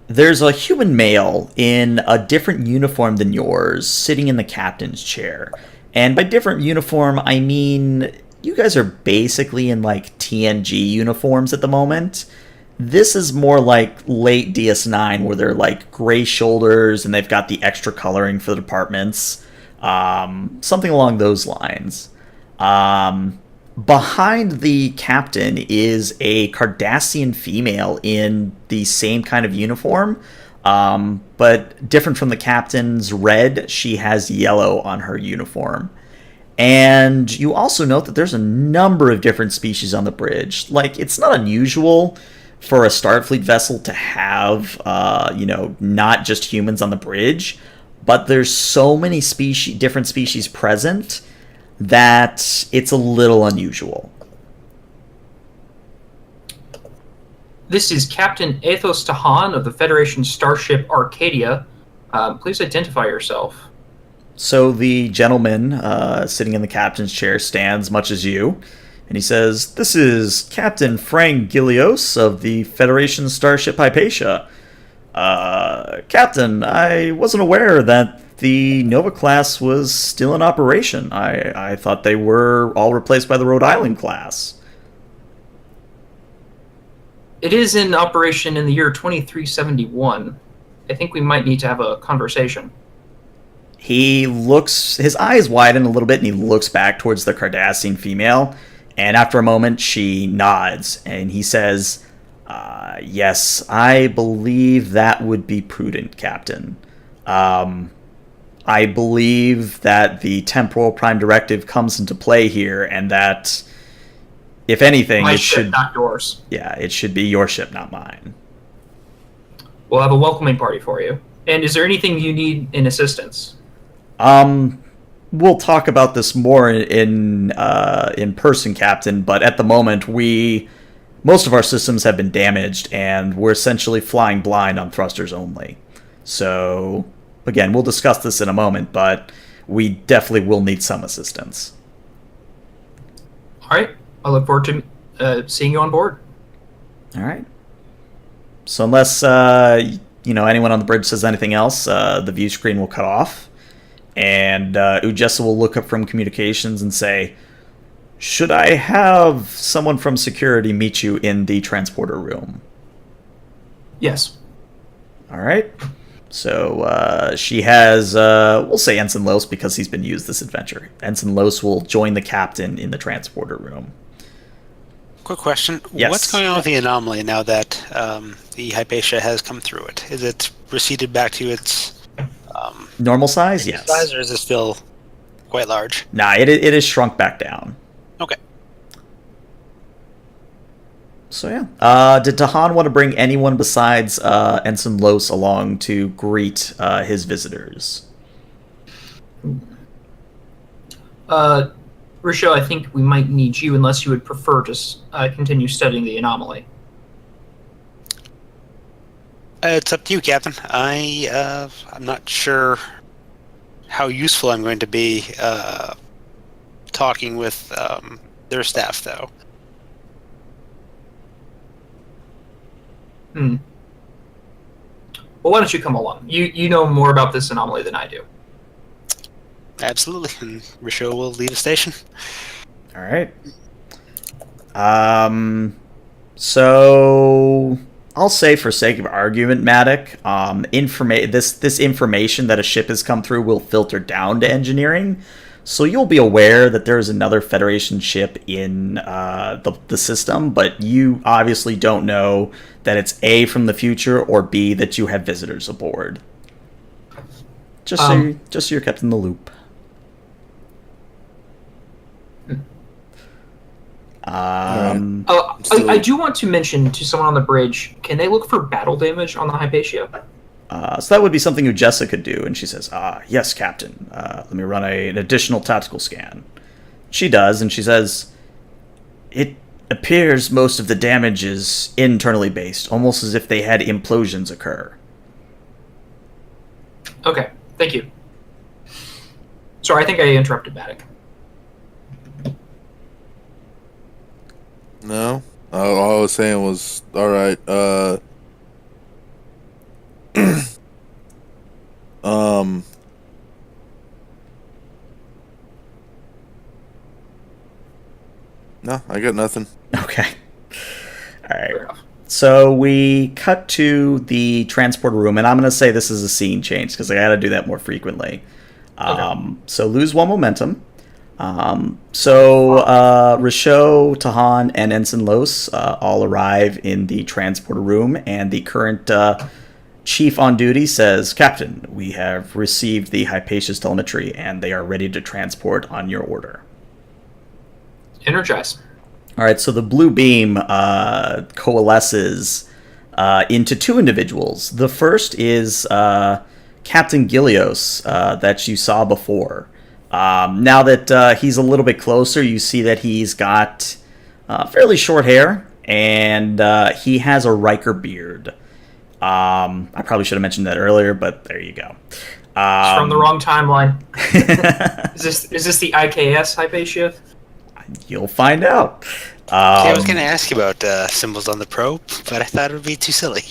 Speaker 1: there's a human male in a different uniform than yours sitting in the captain's chair. And by different uniform, I mean you guys are basically in like TNG uniforms at the moment. This is more like late DS9, where they're like gray shoulders and they've got the extra coloring for the departments. Something along those lines. Behind the captain is a Cardassian female in the same kind of uniform, but different from the captain's red, she has yellow on her uniform. And you also note that there's a number of different species on the bridge. Like, it's not unusual for a Starfleet vessel to have, not just humans on the bridge, but there's so many different species present that it's a little unusual.
Speaker 2: This is Captain Athos Tahan of the Federation starship Arcadia. Please identify yourself.
Speaker 1: So the gentleman sitting in the captain's chair stands much as you, and he says, "This is Captain Frank Gilios of the Federation starship Hypatia. Captain, I wasn't aware that the Nova class was still in operation. I thought they were all replaced by the Rhode Island class."
Speaker 2: It is in operation in the year 2371. I think we might need to have a conversation.
Speaker 1: His eyes widen a little bit, and he looks back towards the Cardassian female, and after a moment, she nods, and he says, "Yes, I believe that would be prudent, Captain. I believe that the Temporal Prime Directive comes into play here, and that, if anything,
Speaker 2: My ship, not yours.
Speaker 1: Yeah, it should be your ship, not mine."
Speaker 2: We'll have a welcoming party for you. And is there anything you need in assistance?
Speaker 1: We'll talk about this more in person, Captain, but at the moment, most of our systems have been damaged, and we're essentially flying blind on thrusters only. So, again, we'll discuss this in a moment, but we definitely will need some assistance.
Speaker 2: All right. I look forward to seeing you on board.
Speaker 1: All right. So unless anyone on the bridge says anything else, the view screen will cut off, and Ujessa will look up from communications and say, "Should I have someone from security meet you in the transporter room?"
Speaker 2: Yes.
Speaker 1: All right. So she has, we'll say Ensign Los, because he's been used this adventure. Ensign Los will join the captain in the transporter room.
Speaker 3: Quick question.
Speaker 1: Yes.
Speaker 3: What's going on with the anomaly now that the Hypatia has come through it? Is it receded back to its
Speaker 1: normal size? Yes.
Speaker 3: Size, or is it still quite large?
Speaker 1: Nah, it is shrunk back down.
Speaker 3: Okay.
Speaker 1: So yeah. Did Tahan want to bring anyone besides Ensign Los along to greet his visitors?
Speaker 2: Risho, I think we might need you unless you would prefer to continue studying the anomaly.
Speaker 3: It's up to you, Captain. I'm not sure how useful I'm going to be talking with their staff, though.
Speaker 2: Well, why don't you come along? You know more about this anomaly than I do.
Speaker 3: Absolutely, and Risho will lead the station.
Speaker 1: All right. So I'll say, for sake of argument, Matic, this information that a ship has come through will filter down to engineering. So you'll be aware that there's another Federation ship in the system, but you obviously don't know that it's A, from the future, or B, that you have visitors aboard. Just so you're kept in the loop.
Speaker 2: I do want to mention to someone on the bridge, can they look for battle damage on the Hypatia?
Speaker 1: So that would be something Ujessa could do, and she says, "Yes, Captain. Let me run an additional tactical scan." She does, and she says, "It appears most of the damage is internally based, almost as if they had implosions occur."
Speaker 2: Okay, thank you. Sorry, I think I interrupted Matic.
Speaker 4: No, all I was saying was, all right. I got nothing.
Speaker 1: Okay. All right.
Speaker 2: Fair enough.
Speaker 1: So we cut to the transporter room, and I'm going to say this is a scene change because I got to do that more frequently. So lose one momentum. Richaud, Tahan, and Ensign Los all arrive in the transporter room, and the current chief on duty says, "Captain, we have received the Hypatia's telemetry, and they are ready to transport on your order."
Speaker 2: Energize.
Speaker 1: All right, so the blue beam coalesces into two individuals. The first is Captain Gilios that you saw before. Now that he's a little bit closer, you see that he's got fairly short hair, and he has a Riker beard. I probably should have mentioned that earlier, but there you go.
Speaker 2: It's from the wrong timeline. Is this the IKS Hypatia?
Speaker 1: You'll find out.
Speaker 3: I was going to ask you about symbols on the probe, but I thought it would be too silly.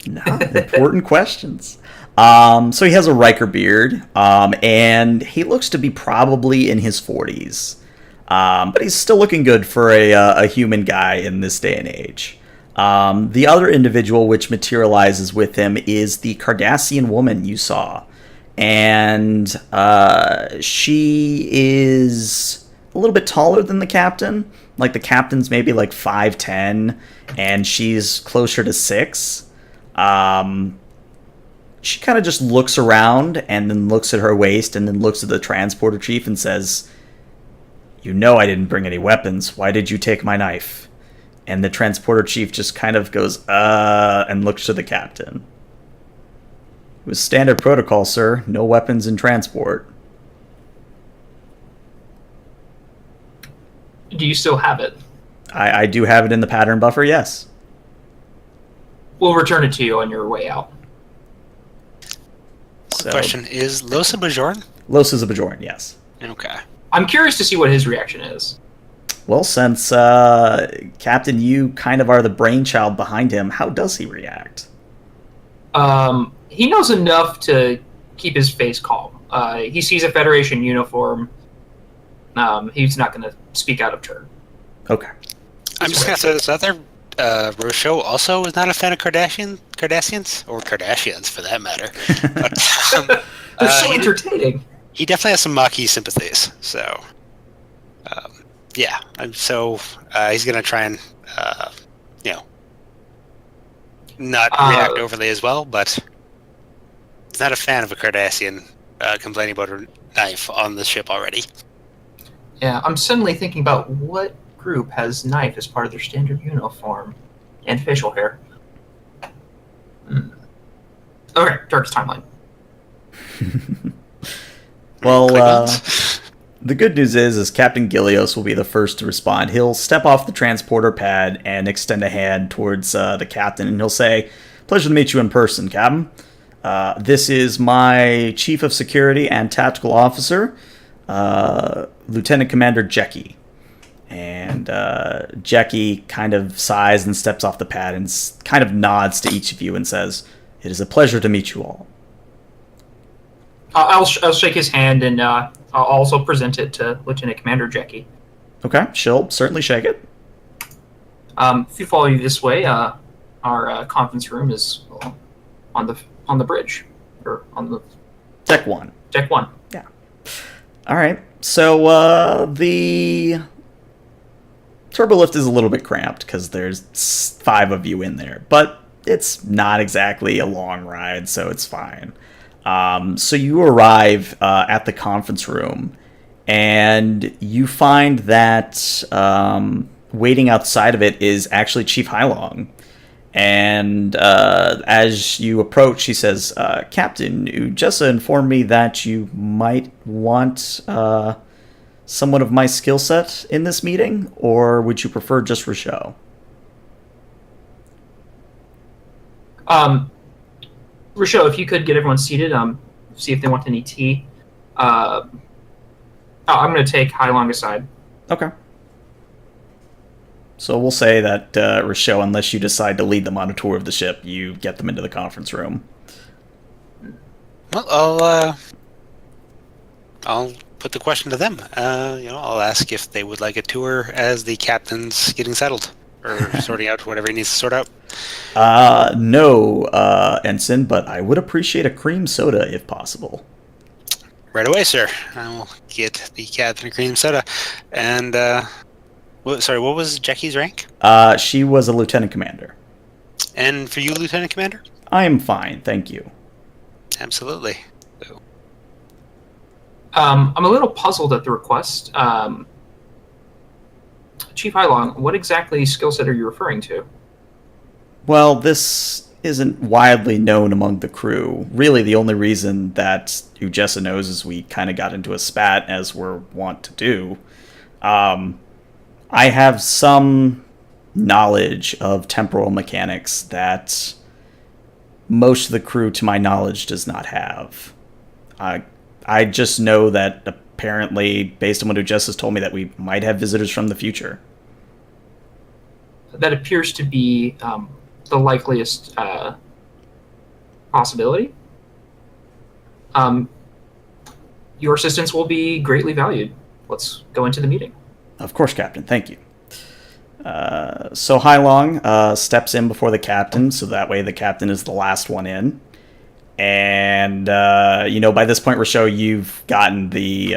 Speaker 1: No, important questions. So he has a Riker beard, and he looks to be probably in his 40s. But he's still looking good for a human guy in this day and age. The other individual which materializes with him is the Cardassian woman you saw. And she is a little bit taller than the captain. Like, the captain's maybe like 5'10", and she's closer to 6. She kind of just looks around and then looks at her waist and then looks at the transporter chief and says, "You know I didn't bring any weapons. Why did you take my knife?" And the transporter chief just kind of goes, and looks to the captain. "It was standard protocol, sir. No weapons in transport."
Speaker 2: Do you still have it?
Speaker 1: I do have it in the pattern buffer, yes.
Speaker 2: We'll return it to you on your way out.
Speaker 1: So,
Speaker 3: Question, is Los a Bajoran?
Speaker 1: Los is a Bajoran, yes.
Speaker 3: Okay.
Speaker 2: I'm curious to see what his reaction is.
Speaker 1: Well, since Captain, you kind of are the brainchild behind him, how does he react?
Speaker 2: He knows enough to keep his face calm. He sees a Federation uniform. He's not going to speak out of turn.
Speaker 1: Okay.
Speaker 3: I'm just going to throw this out there. Rochelle also is not a fan of Cardassians, or Kardashians for that matter. But,
Speaker 2: They're so entertaining.
Speaker 3: He definitely has some Maquis sympathies, so yeah. He's going to try and not react overly as well, but he's not a fan of a Cardassian complaining about her knife on the ship already.
Speaker 2: Yeah, I'm suddenly thinking about what group has knife as part of their standard uniform and facial hair. Okay, Darkest Timeline.
Speaker 1: Well, the good news is Captain Gilios will be the first to respond. He'll step off the transporter pad and extend a hand towards the captain, and he'll say, "Pleasure to meet you in person, Captain. This is my Chief of Security and Tactical Officer, Lieutenant Commander Jecki." And Jecki kind of sighs and steps off the pad and kind of nods to each of you and says, "It is a pleasure to meet you all."
Speaker 2: I'll shake his hand, and I'll also present it to Lieutenant Commander Jecki.
Speaker 1: Okay, she'll certainly shake it.
Speaker 2: If you follow you this way, our conference room is on the bridge, or on the
Speaker 1: Deck 1.
Speaker 2: Deck 1.
Speaker 1: Yeah. All right. So the turbolift is a little bit cramped because there's 5 of you in there, but it's not exactly a long ride, so it's fine. So you arrive at the conference room, and you find that waiting outside of it is actually Chief Hylong. And as you approach, he says, "Captain, Ujessa informed me that you might want someone of my skill set in this meeting, or would you prefer just Rochelle?"
Speaker 2: Rochelle, if you could get everyone seated, see if they want any tea. I'm going to take Hylong aside.
Speaker 1: Okay. So we'll say that, Rochelle, unless you decide to lead them on a tour of the ship, you get them into the conference room.
Speaker 3: Well, I'll put the question to them. I'll ask if they would like a tour as the captain's getting settled or sorting out whatever he needs to sort out.
Speaker 1: No, Ensign, but I would appreciate a cream soda if possible.
Speaker 3: Right away, sir. I will get the captain a cream soda. And, what was Jackie's rank?
Speaker 1: She was a lieutenant commander.
Speaker 3: And for you, Lieutenant Commander?
Speaker 1: I am fine, thank you.
Speaker 3: Absolutely.
Speaker 2: I'm a little puzzled at the request. Chief Hylong, what exactly skill set are you referring to?
Speaker 1: Well, this isn't widely known among the crew. Really, the only reason that Ujessa knows is we kind of got into a spat, as we're wont to do. I have some knowledge of temporal mechanics that most of the crew, to my knowledge, does not have. I just know that apparently, based on what Ujessa has told me, that we might have visitors from the future.
Speaker 2: That appears to be the likeliest possibility. Your assistance will be greatly valued. Let's go into the meeting.
Speaker 1: Of course, Captain. Thank you. So Hylong steps in before the captain, so that way the captain is the last one in. And, by this point, Rochelle, you've gotten the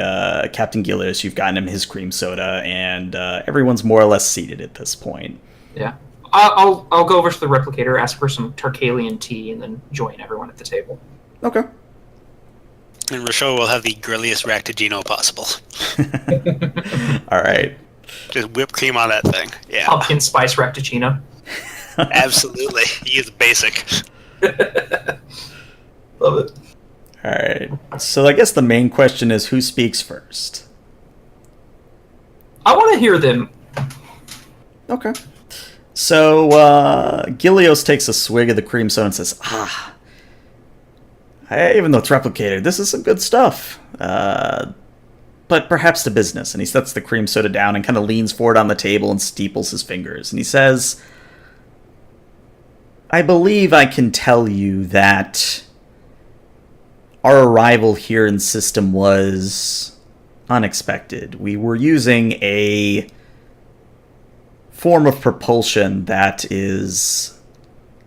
Speaker 1: Captain Gillius, you've gotten him his cream soda, and everyone's more or less seated at this point.
Speaker 2: Yeah. I'll go over to the replicator, ask for some Tarkalian tea, and then join everyone at the table.
Speaker 1: Okay.
Speaker 3: And Rochelle will have the girliest Ractigino possible.
Speaker 1: All right.
Speaker 3: Just whipped cream on that thing. Yeah.
Speaker 2: Pumpkin spice Rappuccino.
Speaker 3: Absolutely. He is basic.
Speaker 2: Love it.
Speaker 1: All right. So I guess the main question is, who speaks first?
Speaker 2: I want to hear them.
Speaker 1: Okay. So Gilios takes a swig of the cream soda and says, even though it's replicated, this is some good stuff. But perhaps to business. And he sets the cream soda down and kind of leans forward on the table and steeples his fingers. And he says, I believe I can tell you that our arrival here in system was unexpected. We were using a form of propulsion that is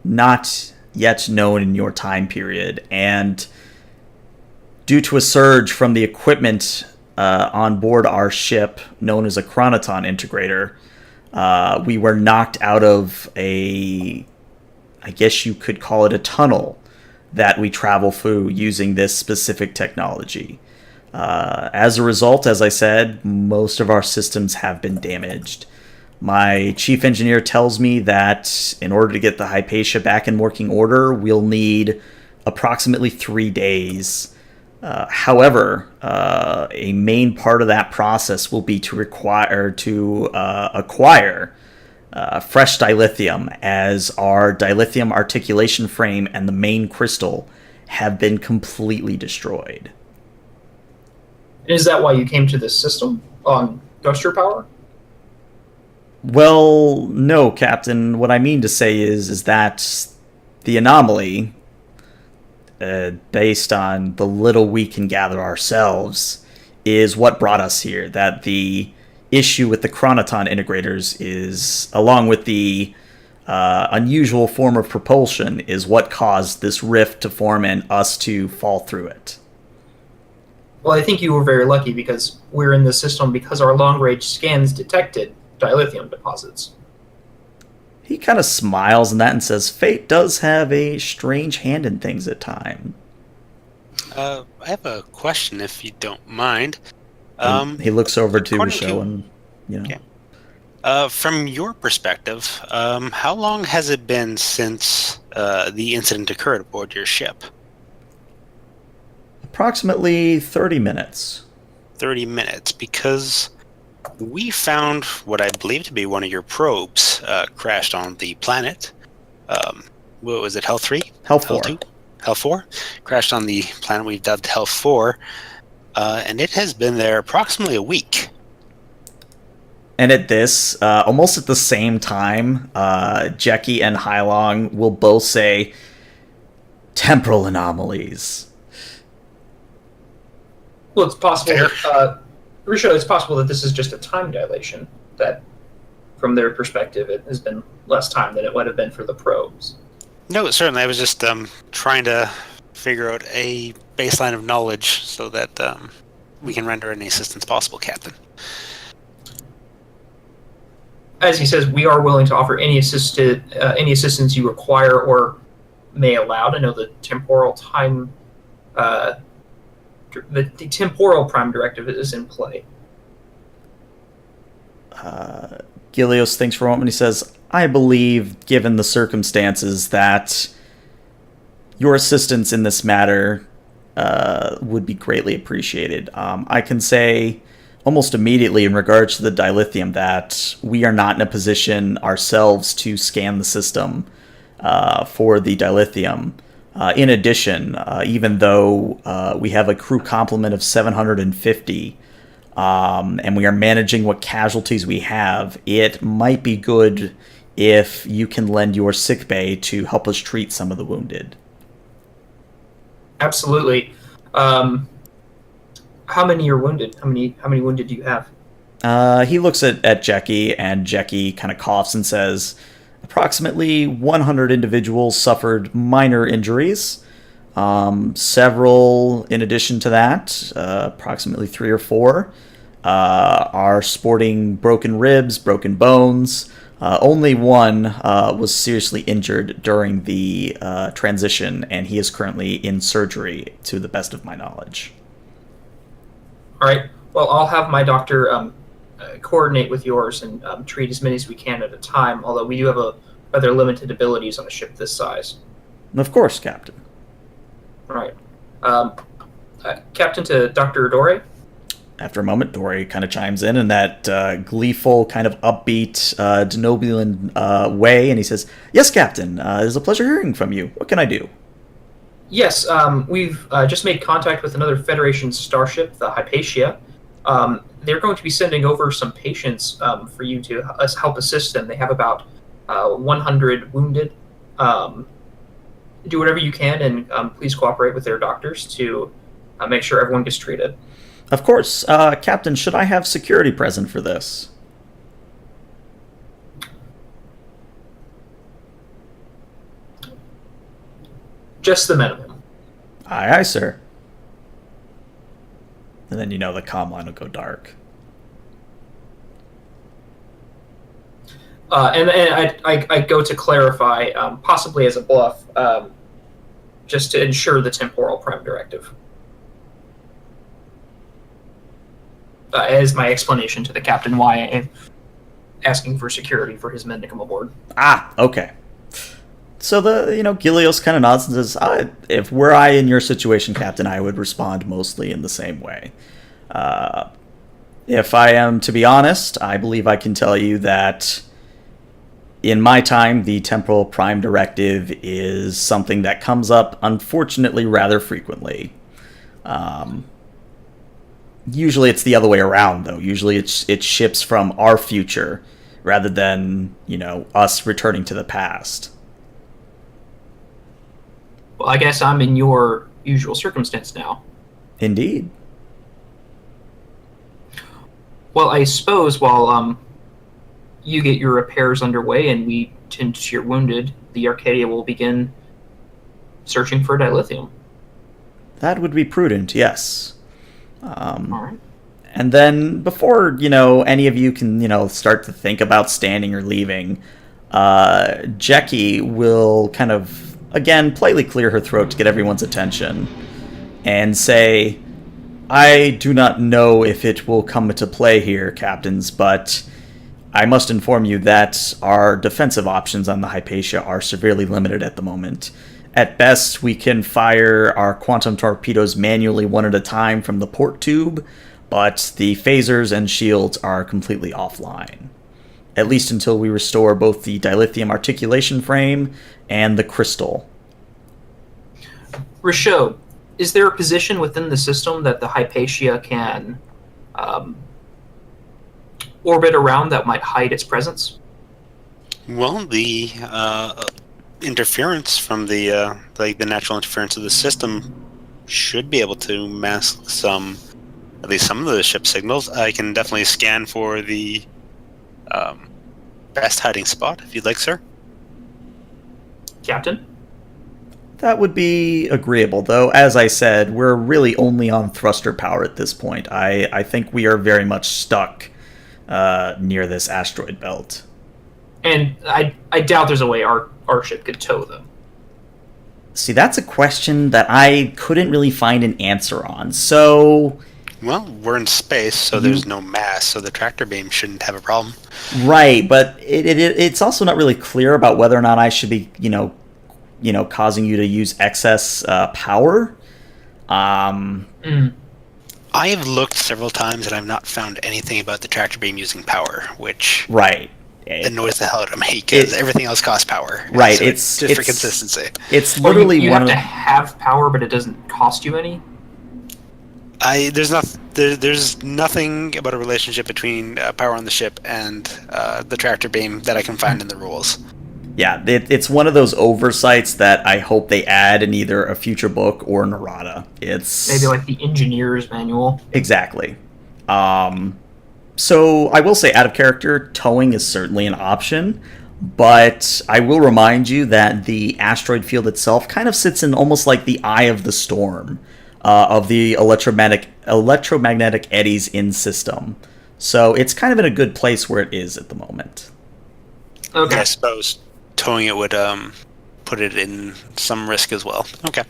Speaker 1: not yet known in your time period, and due to a surge from the equipment on board our ship, known as a chronoton integrator, we were knocked out of I guess you could call it a tunnel that we travel through using this specific technology. As a result, as I said, most of our systems have been damaged. My chief engineer tells me that in order to get the Hypatia back in working order, we'll need approximately 3 days. However, a main part of that process will be to acquire fresh dilithium, as our dilithium articulation frame and the main crystal have been completely destroyed.
Speaker 2: Is that why you came to this system on Ghoster Power?
Speaker 1: Well, no, Captain. What I mean to say is that the anomaly, based on the little we can gather ourselves, is what brought us here. That the issue with the chronoton integrators is, along with the unusual form of propulsion, is what caused this rift to form and us to fall through it.
Speaker 2: Well, I think you were very lucky because we're in this system because our long-range scans detected dilithium deposits.
Speaker 1: He kind of smiles in that and says, fate does have a strange hand in things at times.
Speaker 3: I have a question, if you don't mind.
Speaker 1: He looks over to
Speaker 3: according
Speaker 1: Michelle and,
Speaker 3: Okay. From your perspective, how long has it been since the incident occurred aboard your ship?
Speaker 1: Approximately 30 minutes.
Speaker 3: 30 minutes, because we found what I believe to be one of your probes crashed on the planet. What was it, Hell 3?
Speaker 1: Hell 4.
Speaker 3: Hell 2? Hell 4? Crashed on the planet we've dubbed Hell 4, and it has been there approximately a week.
Speaker 1: And at this, almost at the same time, Jackie and Hylong will both say, temporal anomalies.
Speaker 2: Well, it's possible
Speaker 3: Fair.
Speaker 2: that, Risho, it's possible that this is just a time dilation, that from their perspective it has been less time than it would have been for the probes.
Speaker 3: No, certainly. I was just trying to figure out a baseline of knowledge so that we can render any assistance possible, Captain.
Speaker 2: As he says, we are willing to offer any assistance you require or may allow. To know the temporal time, the Temporal Prime Directive is in play.
Speaker 1: Gilios thinks for a moment. He says, I believe, given the circumstances, that your assistance in this matter would be greatly appreciated. I can say almost immediately in regards to the dilithium that we are not in a position ourselves to scan the system for the dilithium. In addition, even though we have a crew complement of 750, and we are managing what casualties we have, it might be good if you can lend your sickbay to help us treat some of the wounded.
Speaker 2: Absolutely. How many are wounded? How many wounded do you have?
Speaker 1: He looks at Jackie, and Jackie kind of coughs and says, approximately 100 individuals suffered minor injuries. Several, in addition to that, approximately 3 or 4, are sporting broken ribs, broken bones. Only one was seriously injured during the transition, and he is currently in surgery, to the best of my knowledge.
Speaker 2: All right. Well, I'll have my doctor coordinate with yours and treat as many as we can at a time, although we do have rather limited abilities on a ship this size.
Speaker 1: Of course, Captain.
Speaker 2: All right. Captain to Dr. Adore.
Speaker 1: After a moment, Dory kind of chimes in that gleeful, kind of upbeat, Denobulan way, and he says, yes, Captain, it is a pleasure hearing from you. What can I do?
Speaker 2: Yes, we've just made contact with another Federation starship, the Hypatia. They're going to be sending over some patients for you to help assist them. They have about 100 wounded. Do whatever you can, and please cooperate with their doctors to make sure everyone gets treated.
Speaker 1: Of course. Captain, should I have security present for this?
Speaker 2: Just the minimum.
Speaker 1: Aye, aye, sir. And then the comm line will go dark.
Speaker 2: And I go to clarify, possibly as a bluff, just to ensure the Temporal Prime Directive. As my explanation to the captain why I am asking for security for his men to come aboard.
Speaker 1: Ah, okay. So Gilios kind of nods and says, if were I in your situation, Captain, I would respond mostly in the same way. If I am to be honest, I believe I can tell you that in my time, the Temporal Prime Directive is something that comes up, unfortunately, rather frequently. Usually it's the other way around, though. Usually it's ships from our future rather than, us returning to the past.
Speaker 2: Well, I guess I'm in your usual circumstance now.
Speaker 1: Indeed.
Speaker 2: Well, I suppose while you get your repairs underway and we tend to your wounded, the Arcadia will begin searching for dilithium.
Speaker 1: That would be prudent, yes.
Speaker 2: All right.
Speaker 1: And then before, any of you can, start to think about standing or leaving, Jackie will kind of, again, politely clear her throat to get everyone's attention and say, I do not know if it will come into play here, captains, but I must inform you that our defensive options on the Hypatia are severely limited at the moment. At best, we can fire our quantum torpedoes manually one at a time from the port tube, but the phasers and shields are completely offline. At least until we restore both the dilithium articulation frame and the crystal.
Speaker 2: Risho, is there a position within the system that the Hypatia can orbit around that might hide its presence?
Speaker 3: Well, the interference from the natural interference of the system should be able to mask some at least some of the ship signals. I can definitely scan for the best hiding spot, if you'd like, sir.
Speaker 2: Captain?
Speaker 1: That would be agreeable, though. As I said, we're really only on thruster power at this point. I think we are very much stuck near this asteroid belt.
Speaker 2: And I doubt there's a way our ship could tow them.
Speaker 1: See, that's a question that I couldn't really find an answer on. So...
Speaker 3: Well, we're in space, so there's no mass, so the tractor beam shouldn't have a problem.
Speaker 1: Right, but it's also not really clear about whether or not I should be, causing you to use excess power.
Speaker 3: I have looked several times and I've not found anything about the tractor beam using power, which annoys the hell out of me because everything else costs power.
Speaker 1: Right,
Speaker 3: so
Speaker 1: it's
Speaker 3: just for consistency.
Speaker 1: It's literally
Speaker 2: you have to have power, but it doesn't cost you any.
Speaker 3: There's nothing about a relationship between power on the ship and the tractor beam that I can find in the rules.
Speaker 1: Yeah, it's one of those oversights that I hope they add in either a future book or an errata. It's
Speaker 2: maybe like the engineer's manual.
Speaker 1: Exactly. So I will say, out of character, towing is certainly an option, but I will remind you that the asteroid field itself kind of sits in almost like the eye of the storm of the electromagnetic eddies in system. So it's kind of in a good place where it is at the moment.
Speaker 2: Okay.
Speaker 3: I suppose towing it would put it in some risk as well. Okay.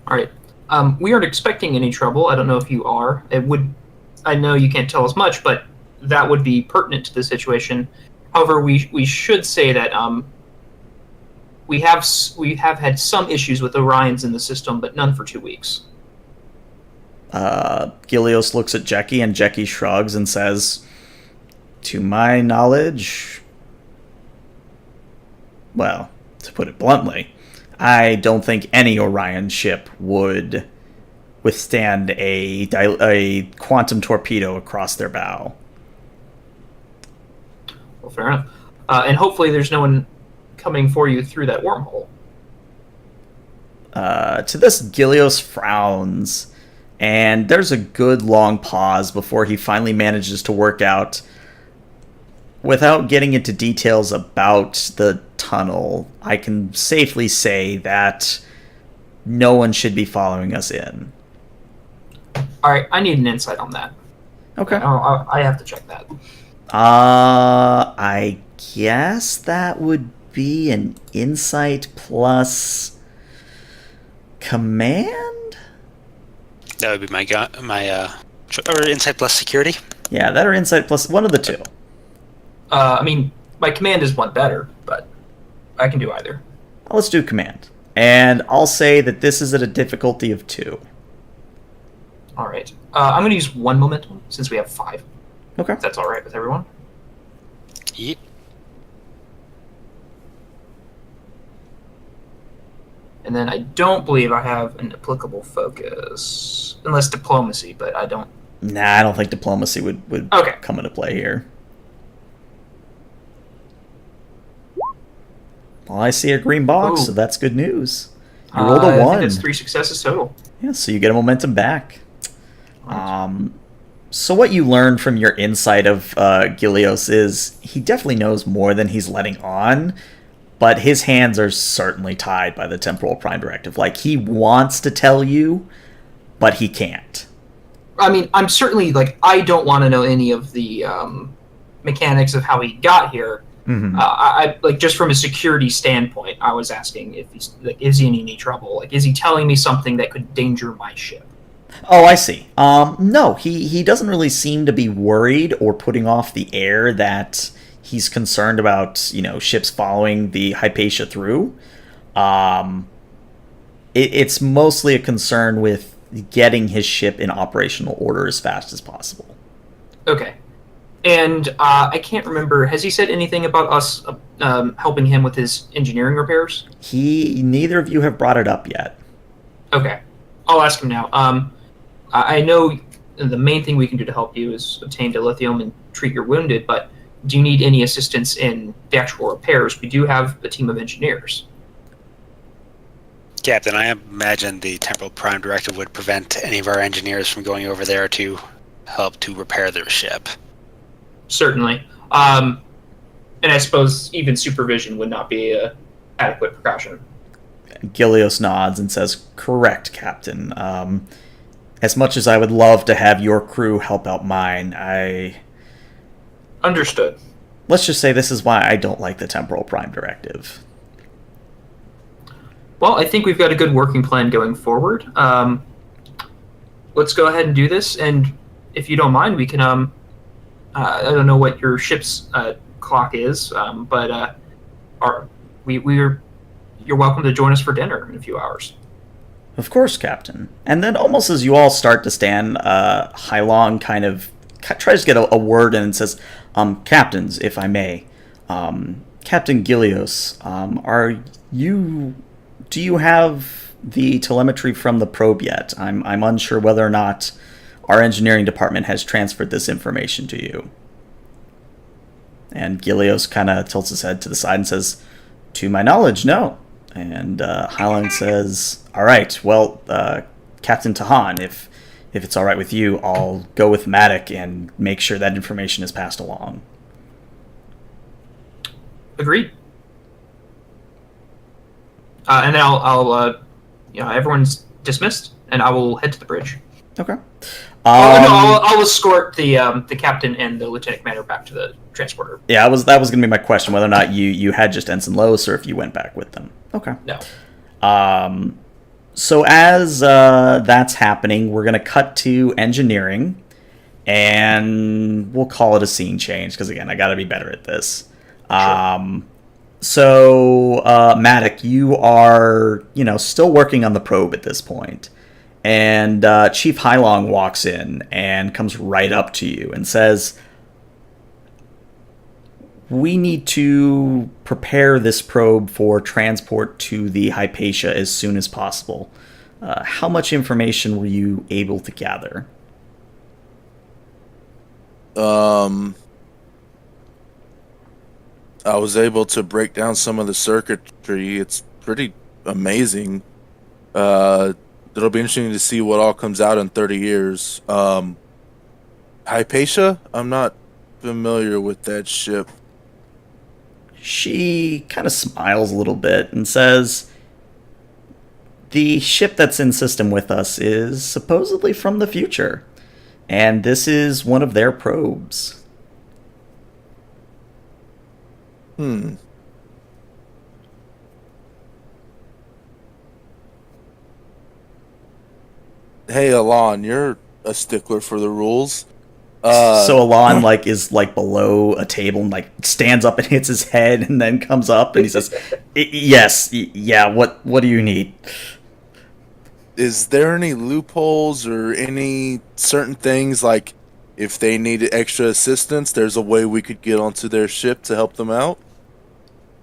Speaker 2: All right. We aren't expecting any trouble. I don't know if you are. I know you can't tell us much, but that would be pertinent to the situation. However, we should say that we have had some issues with Orions in the system, but none for 2 weeks.
Speaker 1: Gilios looks at Jeki, and Jeki shrugs and says, to my knowledge, well, to put it bluntly, I don't think any Orion ship would withstand a quantum torpedo across their bow.
Speaker 2: Well, fair enough. And hopefully there's no one coming for you through that wormhole.
Speaker 1: To this, Gilios frowns, and there's a good long pause before he finally manages to work out, without getting into details about the tunnel, I can safely say that no one should be following us in.
Speaker 2: All right, I need an insight on that.
Speaker 1: Okay.
Speaker 2: I have to check that.
Speaker 1: I guess that would be an insight plus command?
Speaker 3: That would be or insight plus security.
Speaker 1: Yeah, that or insight plus one of the two.
Speaker 2: I mean, my command is one better, but I can do either.
Speaker 1: Let's do command. And I'll say that this is at a difficulty of 2.
Speaker 2: All right. I'm going to use 1 momentum since we have 5.
Speaker 1: Okay.
Speaker 2: If that's all right with everyone.
Speaker 3: Yep.
Speaker 2: And then I don't believe I have an applicable focus. Unless diplomacy, but I don't.
Speaker 1: Nah, I don't think diplomacy would
Speaker 2: Okay.
Speaker 1: come into play here. Well, I see a green box, so that's good news. You rolled a 1.
Speaker 2: I think that's 3 successes total.
Speaker 1: Yeah, so you get a momentum back.
Speaker 2: Right.
Speaker 1: So what you learned from your insight of Gilios is he definitely knows more than he's letting on, but his hands are certainly tied by the Temporal Prime Directive. Like, he wants to tell you, but he can't.
Speaker 2: I mean, I'm certainly, I don't want to know any of the mechanics of how he got here.
Speaker 1: Mm-hmm.
Speaker 2: I just from a security standpoint, I was asking if he's is he in any trouble? Is he telling me something that could endanger my ship?
Speaker 1: Oh, I see. No, he doesn't really seem to be worried or putting off the air that he's concerned about, ships following the Hypatia through. It's mostly a concern with getting his ship in operational order as fast as possible.
Speaker 2: Okay. And I can't remember, has he said anything about us helping him with his engineering repairs?
Speaker 1: Neither of you have brought it up yet.
Speaker 2: Okay. I'll ask him now. I know the main thing we can do to help you is obtain dilithium and treat your wounded, but do you need any assistance in the actual repairs? We do have a team of engineers.
Speaker 3: Captain, I imagine the Temporal Prime Directive would prevent any of our engineers from going over there to help to repair their ship.
Speaker 2: Certainly. And I suppose even supervision would not be a adequate precaution.
Speaker 1: Gilios nods and says, "Correct, Captain. As much as I would love to have your crew help out mine,
Speaker 2: Understood.
Speaker 1: let's just say this is why I don't like the Temporal Prime Directive."
Speaker 2: Well, I think we've got a good working plan going forward. Let's go ahead and do this, and if you don't mind, we can. I don't know what your ship's clock is, but you're welcome to join us for dinner in a few hours.
Speaker 1: Of course, Captain. And then almost as you all start to stand, Hylong kind of tries to get a word in and says, "Captains, if I may. Captain Gilios, do you have the telemetry from the probe yet? I'm unsure whether or not our engineering department has transferred this information to you." And Gilios kind of tilts his head to the side and says, "To my knowledge, no." And Hylong says, "All right, well, Captain Tahan, if it's all right with you, I'll go with Matic and make sure that information is passed along."
Speaker 2: Agreed. And then I'll everyone's dismissed, and I will head to the bridge.
Speaker 1: Okay.
Speaker 2: I'll escort the captain and the lieutenant commander back to the transporter.
Speaker 1: Yeah, that was going to be my question, whether or not you had just Ensign Lois or if you went back with them. Okay.
Speaker 2: No.
Speaker 1: So as that's happening, we're going to cut to engineering, and we'll call it a scene change, because, again, I got to be better at this. Sure. So, Matic, you are, still working on the probe at this point. And Chief Hylong walks in and comes right up to you and says, "We need to prepare this probe for transport to the Hypatia as soon as possible. How much information were you able to gather?"
Speaker 4: I was able to break down some of the circuitry. It's pretty amazing. It'll be interesting to see what all comes out in 30 years. Hypatia? I'm not familiar with that ship.
Speaker 1: She kind of smiles a little bit and says, "The ship that's in system with us is supposedly from the future, and this is one of their probes."
Speaker 4: Hey, Alon, you're a stickler for the rules.
Speaker 1: So Alon is below a table and stands up and hits his head and then comes up and he says, "Yes, yeah. What do you need?"
Speaker 4: Is there any loopholes or any certain things, like if they needed extra assistance, there's a way we could get onto their ship to help them out?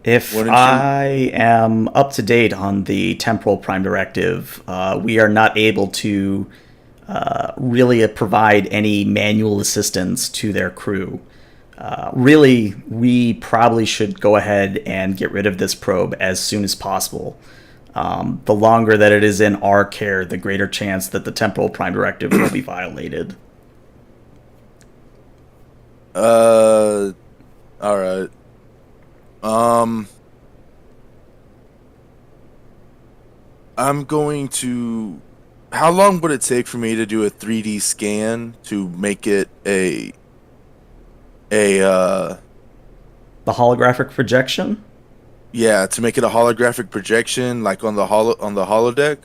Speaker 1: If I am up to date on the Temporal Prime Directive, we are not able to really provide any manual assistance to their crew. Really, we probably should go ahead and get rid of this probe as soon as possible. The longer that it is in our care, the greater chance that the Temporal Prime Directive will be violated.
Speaker 4: All right. I'm going to... How long would it take for me to do a 3D scan to make it the
Speaker 1: holographic projection?
Speaker 4: Yeah, to make it a holographic projection, like on the holodeck.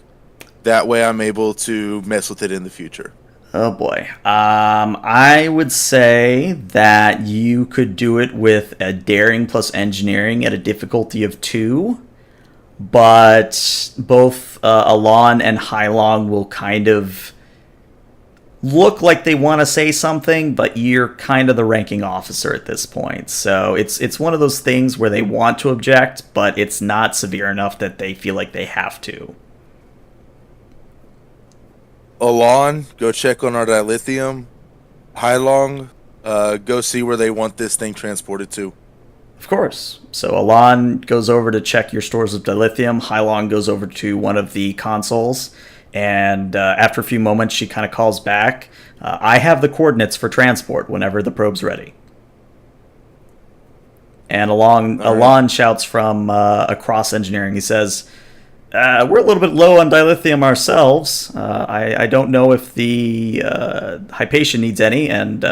Speaker 4: That way I'm able to mess with it in the future.
Speaker 1: Oh boy. I would say that you could do it with a daring plus engineering at a difficulty of 2, but both Alon and Hylong will kind of look like they want to say something, but you're kind of the ranking officer at this point. So it's one of those things where they want to object, but it's not severe enough that they feel like they have to.
Speaker 4: Alon, go check on our dilithium. Hylong, go see where they want this thing transported to.
Speaker 1: Of course. So Alon goes over to check your stores of dilithium. Hylon goes over to one of the consoles, and after a few moments, she kind of calls back. I have the coordinates for transport whenever the probe's ready. And Alon shouts from across engineering. He says, we're a little bit low on dilithium ourselves. I don't know if the Hypatia needs any, and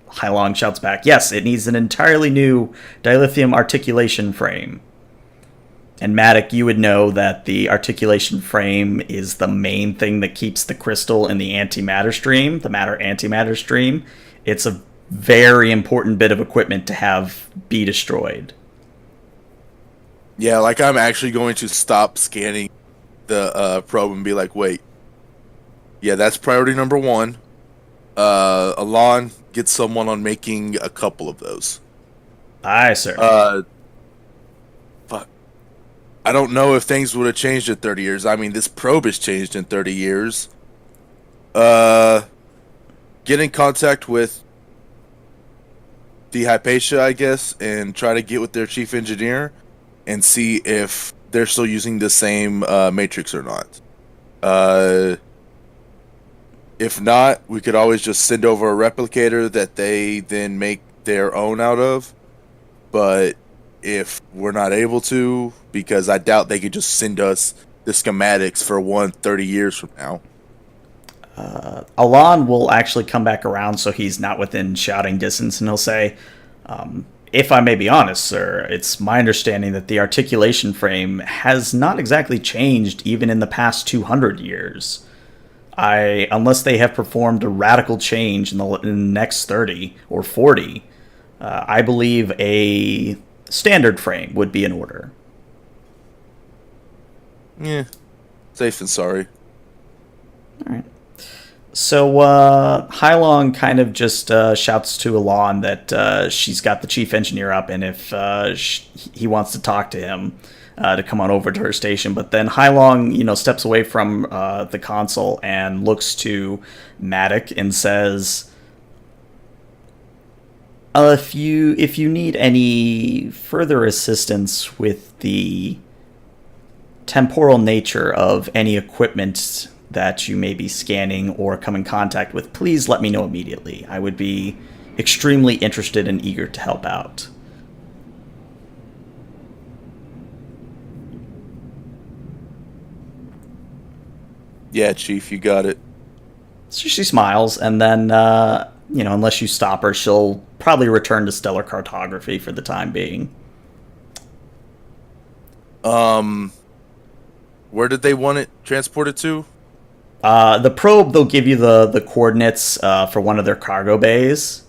Speaker 1: Hylong shouts back, yes, it needs an entirely new dilithium articulation frame. And Matic, you would know that the articulation frame is the main thing that keeps the crystal in the antimatter stream, the matter-antimatter stream. It's a very important bit of equipment to have be destroyed.
Speaker 4: Yeah, like I'm actually going to stop scanning the probe and be like, wait. Yeah, that's priority number 1. Alon, get someone on making a couple of those.
Speaker 1: Aye, sir.
Speaker 4: Fuck. I don't know if things would have changed in 30 years. I mean, this probe has changed in 30 years. Get in contact with the Hypatia, I guess, and try to get with their chief engineer and see if they're still using the same matrix or not. If not, we could always just send over a replicator that they then make their own out of. But if we're not able to, because I doubt they could just send us the schematics for 30 years from now.
Speaker 1: Alon will actually come back around so he's not within shouting distance, and he'll say, if I may be honest, sir, it's my understanding that the articulation frame has not exactly changed even in the past 200 years. Unless they have performed a radical change in the next 30 or 40, I believe a standard frame would be in order.
Speaker 4: Yeah, safe and sorry.
Speaker 1: All right. So Hylong kind of just shouts to Alon that she's got the chief engineer up, and if he wants to talk to him, to come on over to her station. But then Hylong, steps away from the console and looks to Matic and says, if you need any further assistance with the temporal nature of any equipment that you may be scanning or come in contact with, please let me know immediately. I would be extremely interested and eager to help out.
Speaker 4: Yeah, Chief, you got it.
Speaker 1: So she smiles, and then, unless you stop her, she'll probably return to stellar cartography for the time being.
Speaker 4: Where did they want it transported to?
Speaker 1: The probe, they'll give you the coordinates for one of their cargo bays.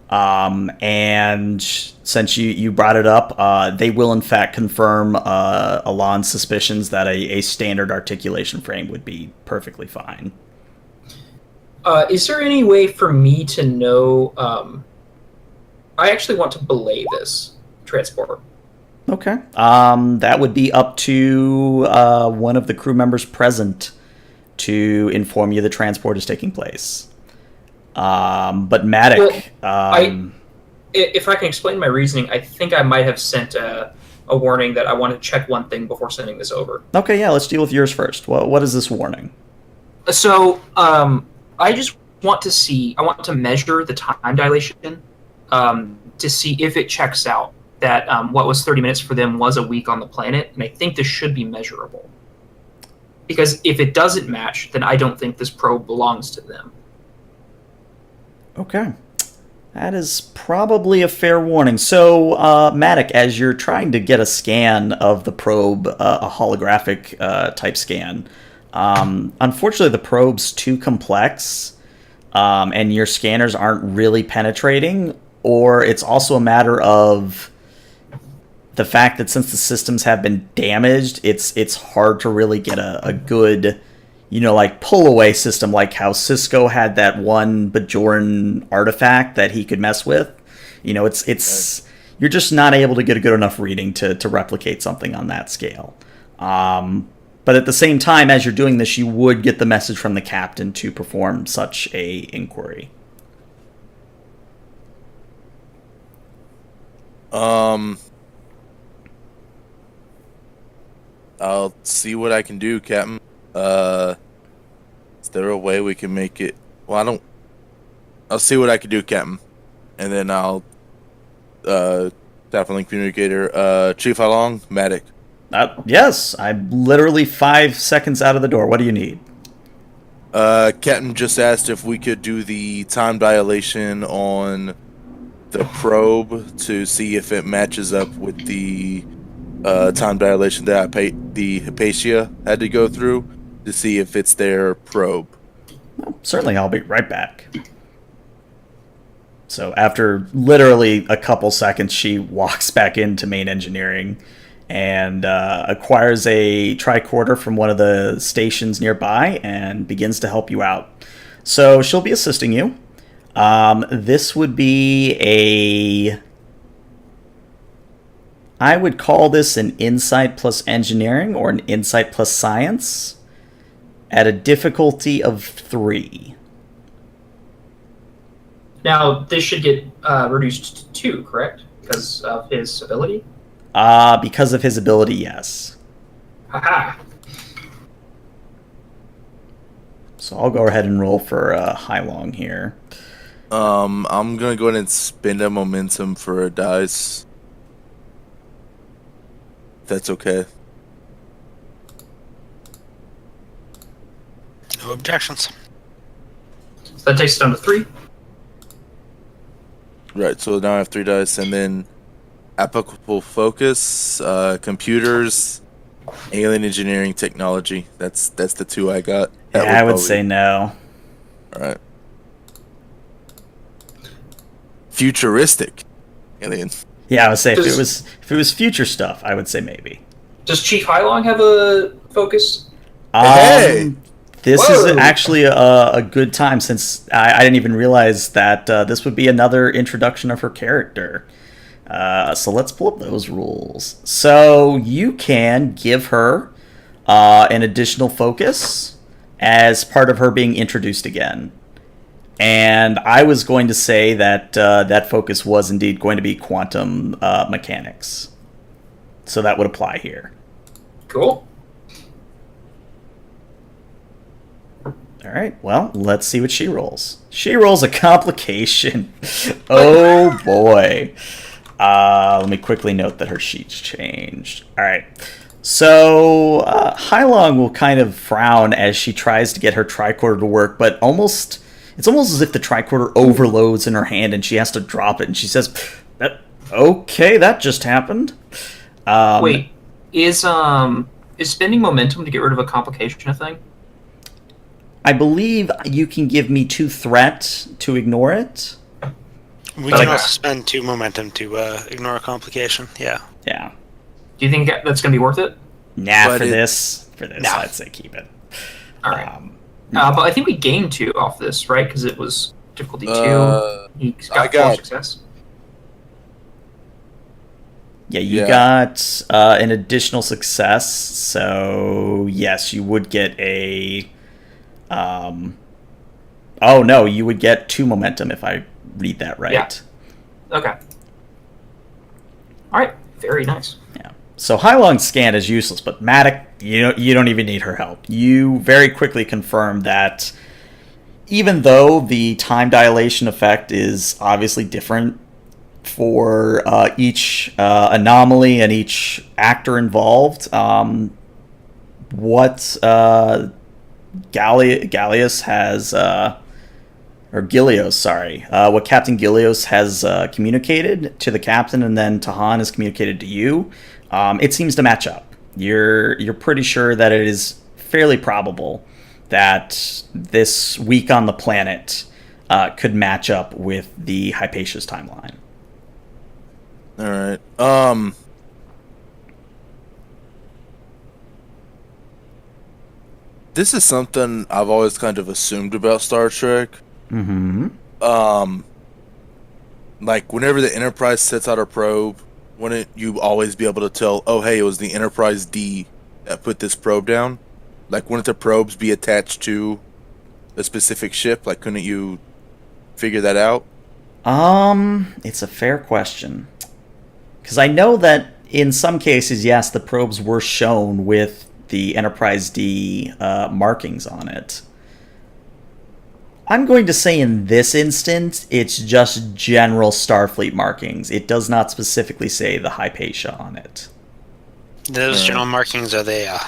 Speaker 1: And since you brought it up, they will in fact confirm Alon's suspicions that a standard articulation frame would be perfectly fine.
Speaker 2: Is there any way for me to know... I actually want to belay this transport.
Speaker 1: Okay. That would be up to one of the crew members present to inform you the transport is taking place. But Matic...
Speaker 2: if I can explain my reasoning, I think I might have sent a warning that I want to check one thing before sending this over.
Speaker 1: Okay, yeah, let's deal with yours first. What is this warning?
Speaker 2: So, I just want to see... I want to measure the time dilation to see if it checks out that what was 30 minutes for them was a week on the planet, and I think this should be measurable. Because if it doesn't match, then I don't think this probe belongs to them.
Speaker 1: Okay. That is probably a fair warning. So, Matic, as you're trying to get a scan of the probe, a holographic type scan, unfortunately the probe's too complex, and your scanners aren't really penetrating, or it's also a matter of the fact that since the systems have been damaged, it's hard to really get a good, pull away system, like how Cisco had that one Bajoran artifact that he could mess with. It's you're just not able to get a good enough reading to replicate something on that scale. But at the same time, as you're doing this, you would get the message from the captain to perform such a inquiry.
Speaker 4: I'll see what I can do, Captain. Is there a way we can make it? Well, I'll see what I can do, Captain, and then I'll tap on the communicator. Chief, how long? Medic.
Speaker 1: Yes, I'm literally 5 seconds out of the door. What do you need?
Speaker 4: Captain just asked if we could do the time dilation on the probe to see if it matches up with the time dilation that the Hypatia had to go through to see if it's their probe.
Speaker 1: Well, certainly, I'll be right back. So after literally a couple seconds, she walks back into main engineering and acquires a tricorder from one of the stations nearby and begins to help you out. So she'll be assisting you. This would be I would call this an insight plus engineering or an insight plus science at a difficulty of 3.
Speaker 2: Now, this should get reduced to 2, correct? Because of his ability?
Speaker 1: Because of his ability, yes.
Speaker 2: Haha.
Speaker 1: So I'll go ahead and roll for Hylong here.
Speaker 4: I'm gonna go ahead and spend a momentum for a dice. If that's okay.
Speaker 3: No objections.
Speaker 2: So that takes it down to 3.
Speaker 4: Right, so now I have 3 dice, and then applicable focus, computers, alien engineering technology. That's the 2 I got.
Speaker 1: Yeah, I would say no.
Speaker 4: All right. Futuristic alien.
Speaker 1: Yeah, I would say if it was future stuff, I would say maybe.
Speaker 2: Does Chief Hylong have a focus?
Speaker 4: Hey!
Speaker 1: This
Speaker 2: Whoa.
Speaker 1: is actually a good time since I didn't even realize that this would be another introduction of her character. So let's pull up those rules. So you can give her an additional focus as part of her being introduced again. And I was going to say that that focus was indeed going to be quantum mechanics. So that would apply here.
Speaker 2: Cool.
Speaker 1: All right, well, let's see what she rolls. She rolls a complication. Oh, boy. Let me quickly note that her sheet's changed. All right. So Hylong will kind of frown as she tries to get her tricorder to work, but it's almost as if the tricorder overloads in her hand and she has to drop it. And she says, "Okay, that just happened."
Speaker 2: Wait, is spending momentum to get rid of a complication a thing?
Speaker 1: I believe you can give me 2 threat to ignore it.
Speaker 3: We can also spend 2 momentum to ignore a complication. Yeah.
Speaker 1: Yeah.
Speaker 2: Do you think that's going to be worth it?
Speaker 1: Nah,
Speaker 4: But
Speaker 1: for this, I'd say keep it.
Speaker 2: All right. But I think we gained 2 off this, right? Because it was difficulty 2. He got 4 success.
Speaker 1: Yeah, you got an additional success, so yes, you would get a... oh, no, you would get 2 momentum if I read that right.
Speaker 2: Yeah. Okay. All right. Very nice.
Speaker 1: Yeah. So Hylong's scan is useless, but Matic, you don't even need her help. You very quickly confirm that even though the time dilation effect is obviously different for each anomaly and each actor involved, what Gallius has, or Gilios, sorry, what Captain Gilios has communicated to the captain and then Tahan has communicated to you, it seems to match up. You're pretty sure that it is fairly probable that this week on the planet could match up with the Hypatia's timeline.
Speaker 4: All right. This is something I've always kind of assumed about Star Trek.
Speaker 1: Mm-hmm.
Speaker 4: Like whenever the Enterprise sets out a probe, wouldn't you always be able to tell, oh, hey, it was the Enterprise D that put this probe down? Like, wouldn't the probes be attached to a specific ship? Like, couldn't you figure that out?
Speaker 1: It's a fair question. Because I know that in some cases, yes, the probes were shown with the Enterprise D markings on it. I'm going to say in this instance, it's just general Starfleet markings. It does not specifically say the Hypatia on it.
Speaker 3: Those general markings, are they a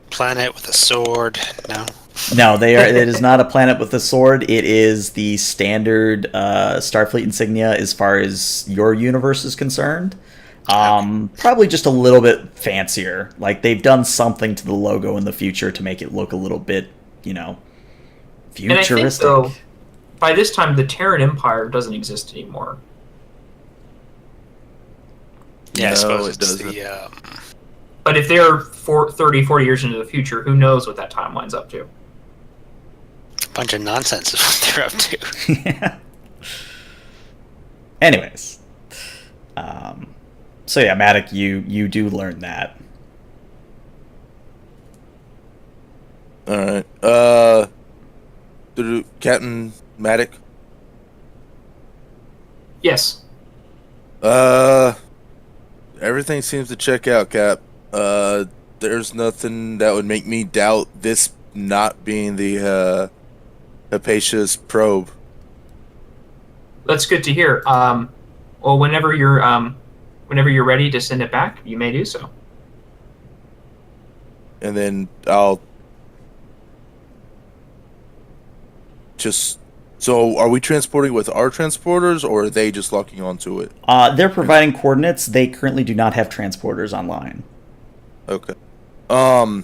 Speaker 3: planet with a sword? No.
Speaker 1: No, they are. It is not a planet with a sword. It is the standard Starfleet insignia as far as your universe is concerned. Probably just a little bit fancier. Like they've done something to the logo in the future to make it look a little bit, futuristic.
Speaker 2: And I think, though, by this time, the Terran Empire doesn't exist anymore.
Speaker 3: Yeah, I suppose
Speaker 4: it
Speaker 3: it's
Speaker 4: doesn't.
Speaker 2: But if they're 30, 40 years into the future, who knows what that timeline's up to?
Speaker 3: bunch of nonsense is what they're up to.
Speaker 1: Yeah. Anyways. So yeah, Matic, you do learn that.
Speaker 4: Alright. Captain Matic?
Speaker 2: Yes.
Speaker 4: Everything seems to check out, Cap. There's nothing that would make me doubt this not being the Hypatia's probe.
Speaker 2: That's good to hear. Well, whenever you're ready to send it back, you may do so.
Speaker 4: And then I'll just... So, are we transporting with our transporters, or are they just locking onto it?
Speaker 1: They're providing coordinates. They currently do not have transporters online.
Speaker 4: Okay. Now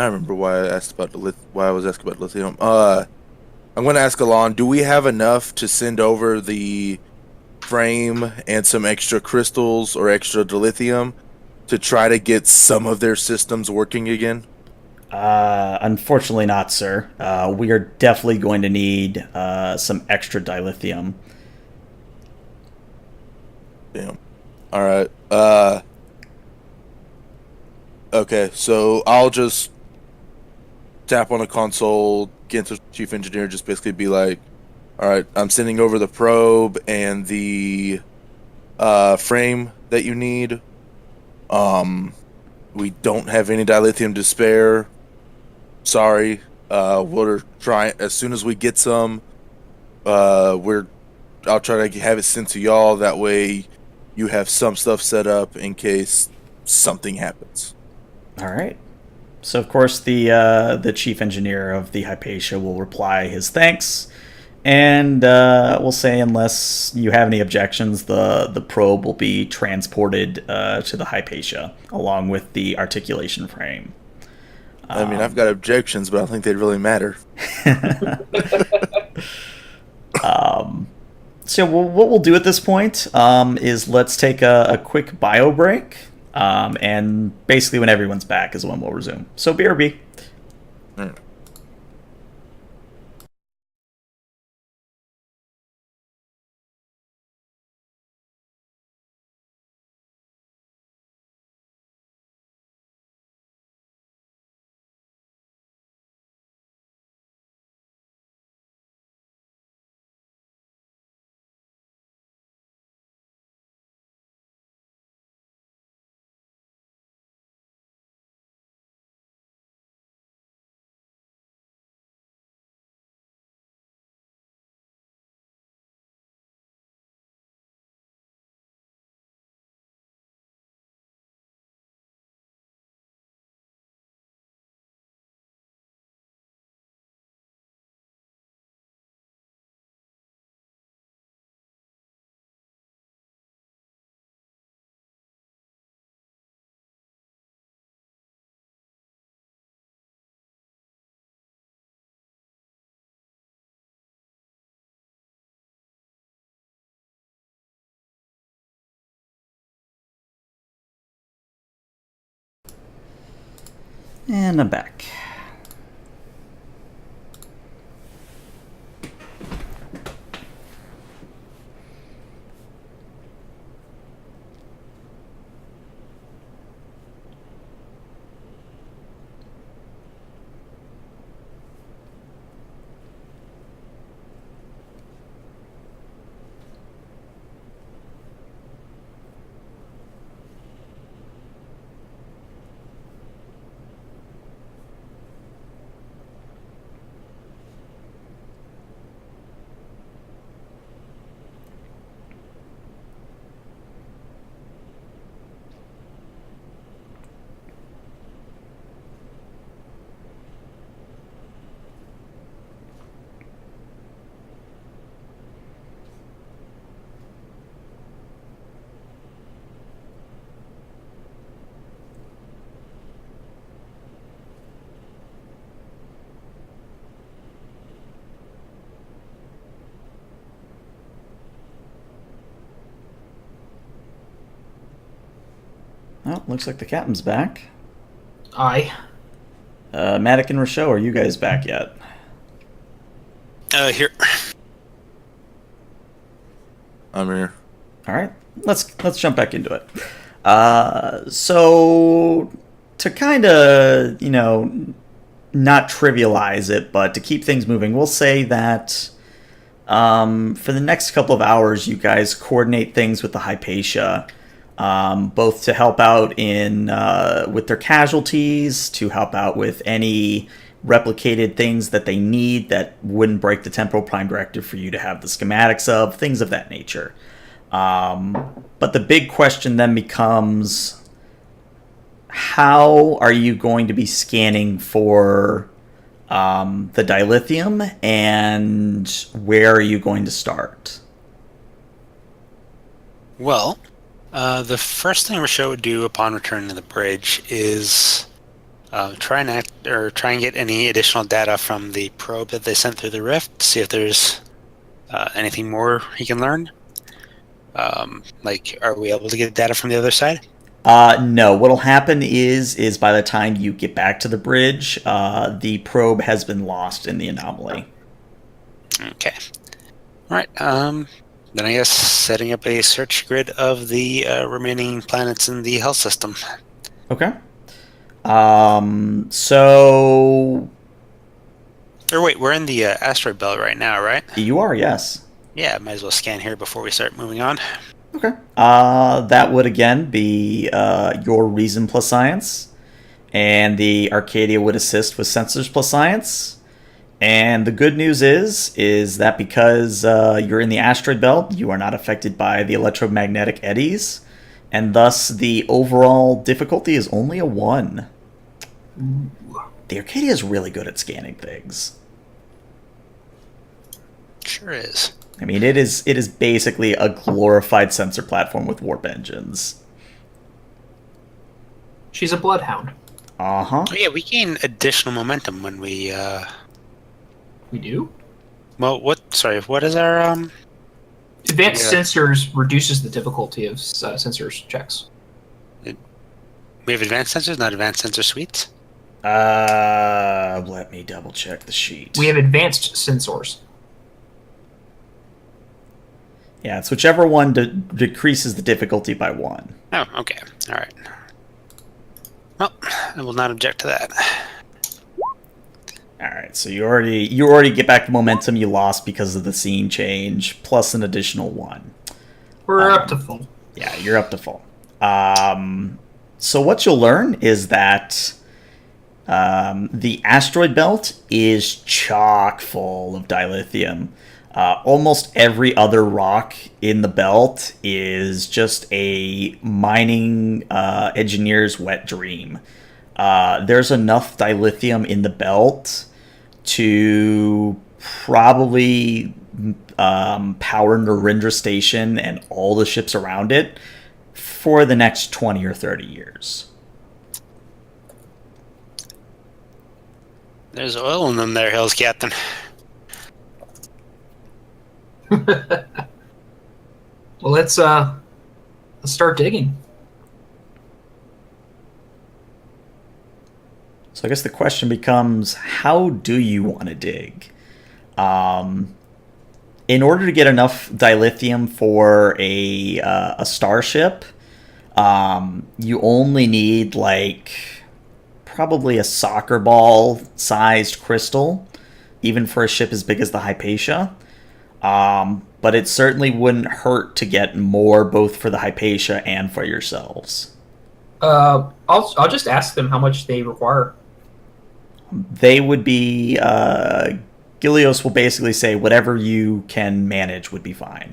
Speaker 4: I remember why I asked about why I was asking about lithium. I'm going to ask Alon, do we have enough to send over the frame and some extra crystals or extra dilithium to try to get some of their systems working again?
Speaker 1: Unfortunately not, sir. We are definitely going to need some extra dilithium.
Speaker 4: Damn. Alright. Okay, so I'll just tap on a console, get to chief engineer, just basically be like, alright, I'm sending over the probe and the frame that you need. We don't have any dilithium to spare. Sorry. We're trying, as soon as we get some, I'll try to have it sent to y'all. That way you have some stuff set up in case something happens.
Speaker 1: All right. So, of course, the chief engineer of the Hypatia will reply his thanks, and we'll say, unless you have any objections, the probe will be transported to the Hypatia along with the articulation frame.
Speaker 4: I mean, I've got objections, but I don't think they'd really matter.
Speaker 1: So what we'll do at this point is let's take a quick bio break, and basically when everyone's back is when we'll resume. So BRB.
Speaker 4: Mm.
Speaker 1: And I'm back. Oh, looks like the captain's back.
Speaker 2: Aye.
Speaker 1: Matic and Rochelle, are you guys back yet?
Speaker 3: Here.
Speaker 4: I'm here.
Speaker 1: All right, let's jump back into it. So to kind of not trivialize it, but to keep things moving, we'll say that for the next couple of hours, you guys coordinate things with the Hypatia, both to help out in with their casualties, to help out with any replicated things that they need that wouldn't break the Temporal Prime Directive for you to have the schematics of, things of that nature. But the big question then becomes, how are you going to be scanning for the dilithium, and where are you going to start?
Speaker 3: Well, the first thing Rochelle would do upon returning to the bridge is try and get any additional data from the probe that they sent through the rift to see if there's anything more he can learn. Are we able to get data from the other side?
Speaker 1: No. What'll happen is by the time you get back to the bridge, the probe has been lost in the anomaly.
Speaker 3: Okay. All right. Then I guess setting up a search grid of the remaining planets in the health system.
Speaker 1: Okay. So...
Speaker 3: Or wait, we're in the asteroid belt right now, right?
Speaker 1: You are, yes.
Speaker 3: Yeah, might as well scan here before we start moving on.
Speaker 1: Okay. That would again be your reason plus science, and the Arcadia would assist with sensors plus science. And the good news is that because you're in the asteroid belt, you are not affected by the electromagnetic eddies, and thus the overall difficulty is only a 1.
Speaker 2: Ooh.
Speaker 1: The Arcadia is really good at scanning things.
Speaker 3: Sure is.
Speaker 1: I mean, it is basically a glorified sensor platform with warp engines.
Speaker 2: She's a bloodhound.
Speaker 1: Uh-huh.
Speaker 3: Oh, yeah, we gain additional momentum when we...
Speaker 2: We do?
Speaker 3: Well, what is our...
Speaker 2: Advanced
Speaker 3: Yeah.
Speaker 2: sensors reduces the difficulty of sensors checks.
Speaker 3: We have advanced sensors, not advanced sensor suites?
Speaker 1: Let me double check the sheet.
Speaker 2: We have advanced sensors.
Speaker 1: Yeah, it's whichever one decreases the difficulty by 1.
Speaker 3: Oh, okay. All right. Well, I will not object to that.
Speaker 1: All right, so you already get back the momentum you lost because of the scene change, plus an additional 1.
Speaker 2: We're up to full.
Speaker 1: Yeah, you're up to full. So what you'll learn is that the asteroid belt is chock full of dilithium. Almost every other rock in the belt is just a mining engineer's wet dream. There's enough dilithium in the belt to probably power Narendra Station and all the ships around it for the next 20 or 30 years.
Speaker 3: There's oil in them there hills, Captain.
Speaker 2: Well, let's start digging.
Speaker 1: So I guess the question becomes, how do you want to dig? In order to get enough dilithium for a starship, you only need probably a soccer ball sized crystal, even for a ship as big as the Hypatia. But it certainly wouldn't hurt to get more, both for the Hypatia and for yourselves.
Speaker 2: I'll just ask them how much they require.
Speaker 1: They would be... Gilios will basically say whatever you can manage would be fine.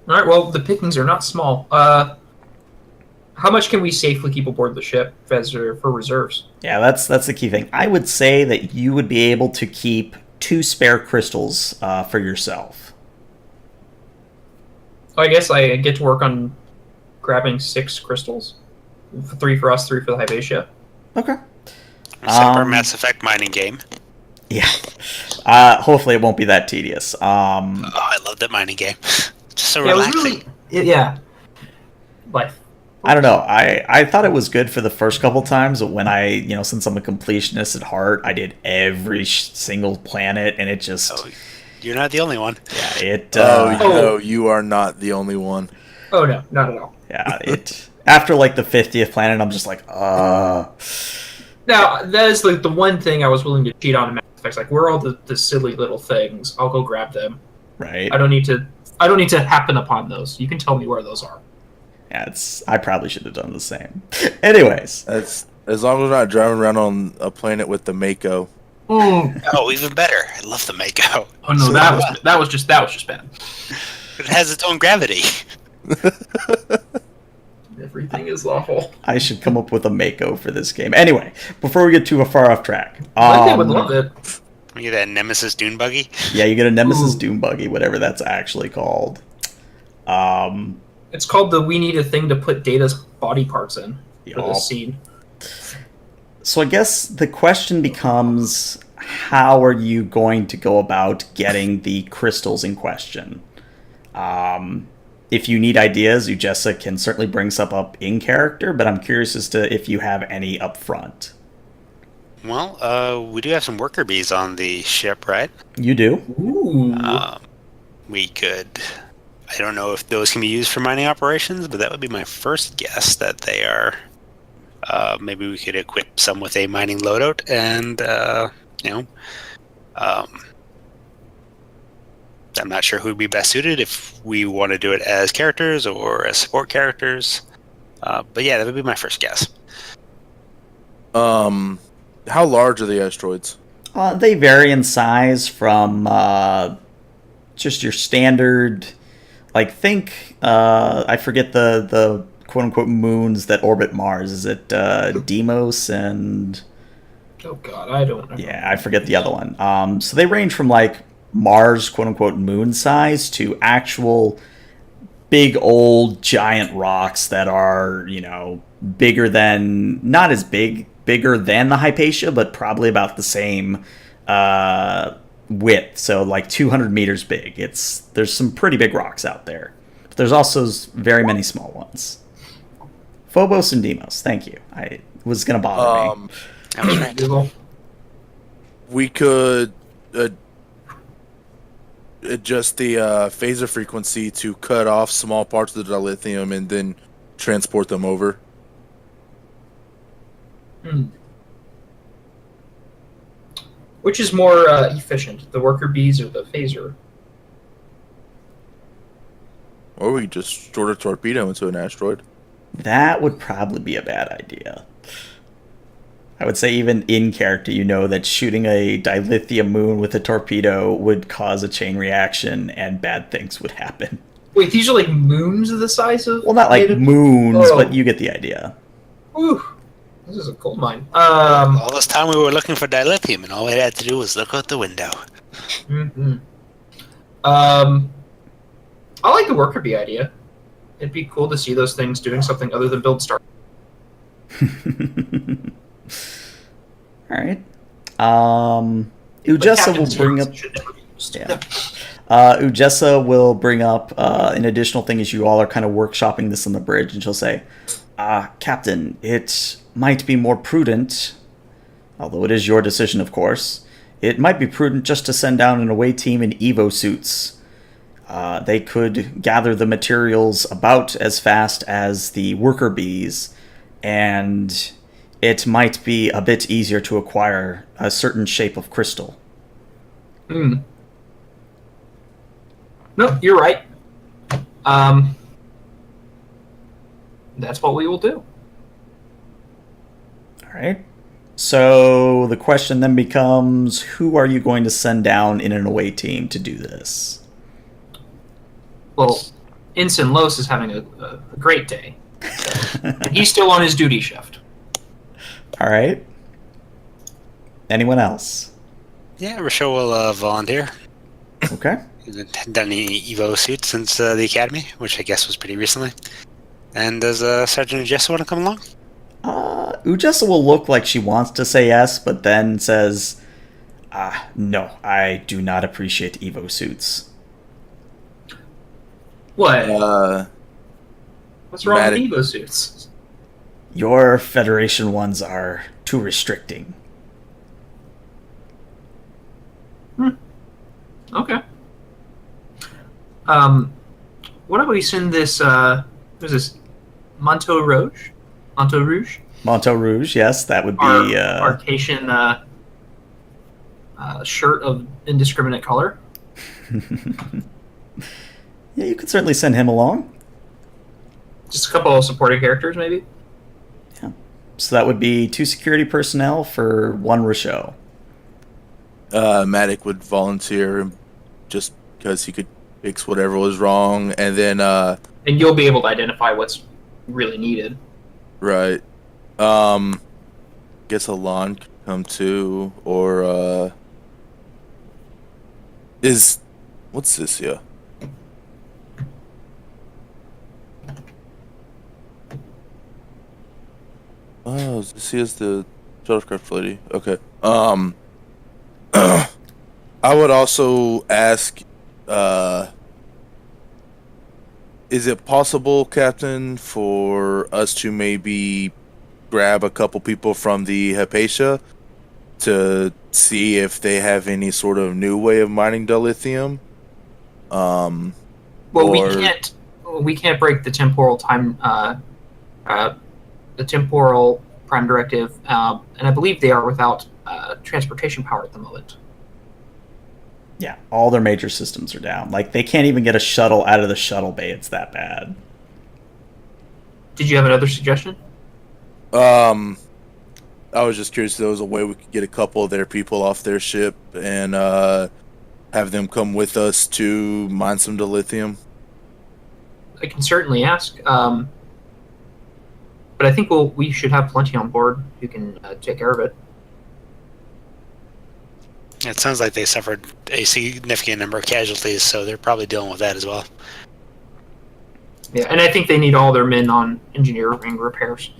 Speaker 2: All right. Well, the pickings are not small. How much can we safely keep aboard the ship for reserves?
Speaker 1: Yeah, that's the key thing. I would say that you would be able to keep 2 spare crystals for yourself.
Speaker 2: I guess I get to work on grabbing 6 crystals. 3 for us, 3 for the Hypatia.
Speaker 1: Okay.
Speaker 3: Set up our Mass Effect mining game.
Speaker 1: Yeah. Hopefully it won't be that tedious.
Speaker 3: Oh, I love that mining game. Just so relaxing.
Speaker 2: Yeah. Life.
Speaker 1: I don't know. I thought it was good for the first couple times, but when since I'm a completionist at heart, I did every single planet, and it just...
Speaker 3: Oh, you're not the only one.
Speaker 1: Yeah, it...
Speaker 4: No, you are not the only one.
Speaker 2: Oh, no, not at all.
Speaker 1: Yeah, it... After, like, the 50th planet, I'm just like,
Speaker 2: Now, that is, like, the one thing I was willing to cheat on in Mass Effect. Like, where are all the silly little things? I'll go grab them.
Speaker 1: Right.
Speaker 2: I don't need to happen upon those. You can tell me where those are.
Speaker 1: Yeah, I probably should have done the same. Anyways.
Speaker 4: That's as long as we're not driving around on a planet with the Mako.
Speaker 3: Oh, even better. I love the Mako.
Speaker 2: Oh no, that was just bad.
Speaker 3: It has its own gravity.
Speaker 2: Everything is awful.
Speaker 1: I should come up with a Mako for this game. Anyway, before we get too far off track.
Speaker 2: I would love it.
Speaker 3: You get that Nemesis Dune buggy?
Speaker 1: Yeah, you get a Nemesis Doom buggy, whatever that's actually called.
Speaker 2: It's called the "We Need a Thing to Put Data's Body Parts in" for
Speaker 1: Yup.
Speaker 2: this scene.
Speaker 1: So I guess the question becomes, how are you going to go about getting the crystals in question? If you need ideas, Ujessa can certainly bring some up in character, but I'm curious as to if you have any up front.
Speaker 3: Well, we do have some worker bees on the ship, right?
Speaker 1: You do?
Speaker 2: Ooh.
Speaker 3: We could... I don't know if those can be used for mining operations, but that would be my first guess that they are. Maybe we could equip some with a mining loadout, and I'm not sure who would be best suited if we want to do it as characters or as support characters. But yeah, that would be my first guess.
Speaker 4: How large are the asteroids?
Speaker 1: They vary in size from just your standard... Like, think, I forget the quote-unquote moons that orbit Mars. Is it Deimos and...
Speaker 2: Oh, God, I don't know.
Speaker 1: Yeah, I forget the other one. So they range from, like, Mars, quote-unquote, moon size to actual big, old, giant rocks that are, bigger than... Not as bigger than the Hypatia, but probably about the same... width, so like 200 meters big. There's some pretty big rocks out there, but there's also very many small ones. Phobos and Deimos, thank you. I was gonna bother me.
Speaker 3: That was right.
Speaker 4: We could adjust the phaser frequency to cut off small parts of the dilithium and then transport them over.
Speaker 2: Which is more efficient, the worker bees or the phaser?
Speaker 4: Or we could just short a torpedo into an asteroid.
Speaker 1: That would probably be a bad idea. I would say even in character, that shooting a dilithium moon with a torpedo would cause a chain reaction and bad things would happen.
Speaker 2: Wait, these are like moons of the size of...
Speaker 1: Well, not like moons, but you get the idea.
Speaker 2: Whew. This is a gold mine.
Speaker 3: All this time we were looking for dilithium, and all we had to do was look out the window.
Speaker 2: Mm-hmm. I like the worker bee idea. It'd be cool to see those things doing something other than build star.
Speaker 1: All right. Ujessa will bring up... Yeah. Ujessa will bring up an additional thing as you all are kind of workshopping this on the bridge, and she'll say, Captain, it might be more prudent, although it is your decision, of course, it might be prudent just to send down an away team in Evo suits. They could gather the materials about as fast as the worker bees, and it might be a bit easier to acquire a certain shape of crystal.
Speaker 2: No, you're right. That's what we will do.
Speaker 1: All right. So the question then becomes, who are you going to send down in an away team to do this?
Speaker 2: Well, Ensign Los is having a great day. And he's still on his duty shift.
Speaker 1: All right. Anyone else?
Speaker 3: Yeah, Rochelle will volunteer.
Speaker 1: Okay.
Speaker 3: He hasn't done any Evo suits since the Academy, which I guess was pretty recently. And does Sergeant Ujessa want to come along?
Speaker 1: Ujessa will look like she wants to say yes, but then says, no, I do not appreciate Evo suits.
Speaker 2: What? What's wrong
Speaker 4: Matic.
Speaker 2: with Evo suits?
Speaker 1: Your Federation ones are too restricting.
Speaker 2: Okay. What if we send this, who's this? Manteau Rouge?
Speaker 1: Manteau Rouge, yes, that would be...
Speaker 2: Our Arcatian shirt of indiscriminate color.
Speaker 1: Yeah, you could certainly send him along.
Speaker 2: Just a couple of supporting characters, maybe?
Speaker 1: Yeah. So that would be 2 security personnel for 1 Rochelle.
Speaker 4: Matic would volunteer just because he could fix whatever was wrong, and then
Speaker 2: And you'll be able to identify what's really needed.
Speaker 4: right. Guess Alon could come too, or what's this here? Oh, this is the shuttlecraft lady. Okay. I would also ask, is it possible, Captain, for us to maybe grab a couple people from the Hypatia to see if they have any sort of new way of mining dilithium?
Speaker 2: Well,
Speaker 4: or-
Speaker 2: we can't break the temporal time, the temporal prime directive, and I believe they are without transportation power at the moment.
Speaker 1: Yeah, all their major systems are down. Like, they can't even get a shuttle out of the shuttle bay. It's that bad.
Speaker 2: Did you have another suggestion?
Speaker 4: I was just curious if there was a way we could get a couple of their people off their ship and have them come with us to mine some dilithium.
Speaker 2: I can certainly ask, but I think we should have plenty on board who can take care of it.
Speaker 3: It sounds like they suffered a significant number of casualties, so they're probably dealing with that as well.
Speaker 2: Yeah, and I think they need all their men on engineering repairs.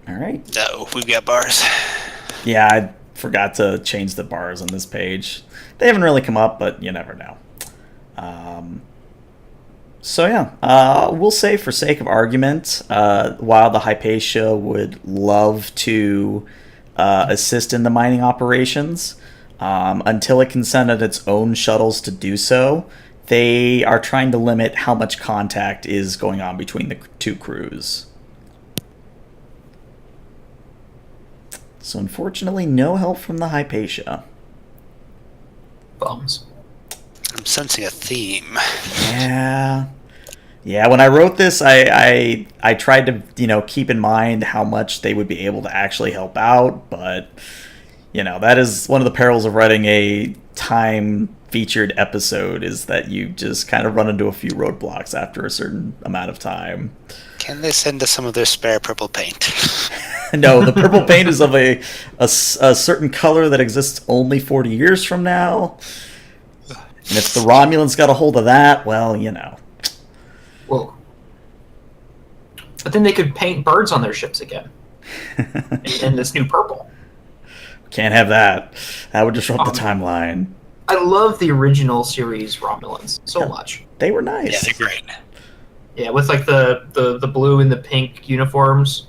Speaker 1: All right.
Speaker 3: No, we've got bars.
Speaker 1: Yeah, I forgot to change the bars on this page. They haven't really come up, but you never know. So yeah, we'll say for sake of argument, while the Hypatia would love to assist in the mining operations, until it can send out its own shuttles to do so, they are trying to limit how much contact is going on between the 2 crews. So unfortunately, no help from the Hypatia.
Speaker 2: Bums.
Speaker 3: I'm sensing a theme.
Speaker 1: Yeah, when I wrote this, I tried to, keep in mind how much they would be able to actually help out, but, that is one of the perils of writing a time-featured episode, is that you just kind of run into a few roadblocks after a certain amount of time.
Speaker 3: Can they send us some of their spare purple paint?
Speaker 1: No, the purple paint is of a certain color that exists only 40 years from now. And if the Romulans got a hold of that, well,
Speaker 2: Whoa. But then they could paint birds on their ships again. in this new purple.
Speaker 1: Can't have that. That would disrupt the timeline.
Speaker 2: I love the original series Romulans so much.
Speaker 1: They were nice.
Speaker 3: Yeah, they're great.
Speaker 2: Yeah, with like the blue and the pink uniforms.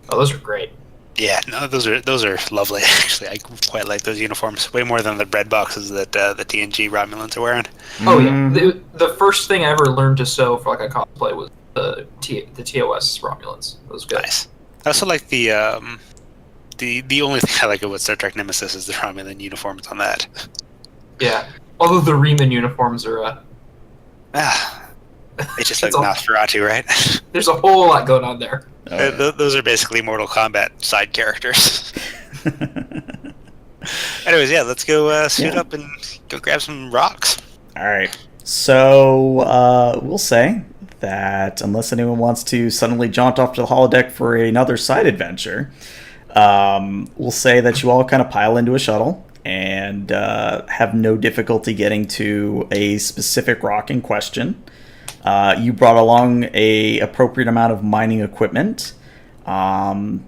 Speaker 2: Oh, those are great.
Speaker 3: Yeah, no, those are lovely. Actually, I quite like those uniforms way more than the bread boxes that the TNG Romulans are wearing.
Speaker 2: Oh yeah, the first thing I ever learned to sew for like a cosplay was the TOS Romulans. It was good.
Speaker 3: Nice. I also like the only thing I like about Star Trek Nemesis is the Romulan uniforms on that.
Speaker 2: Yeah, although the Riemann uniforms are
Speaker 3: They just look Nosferatu, right?
Speaker 2: there's a whole lot going on there.
Speaker 1: Oh, yeah.
Speaker 3: Those are basically Mortal Kombat side characters. Anyways, yeah, let's go suit up and go grab some rocks.
Speaker 1: All right. So we'll say that unless anyone wants to suddenly jaunt off to the holodeck for another side adventure, we'll say that you all kind of pile into a shuttle and have no difficulty getting to a specific rock in question. You brought along a appropriate amount of mining equipment. So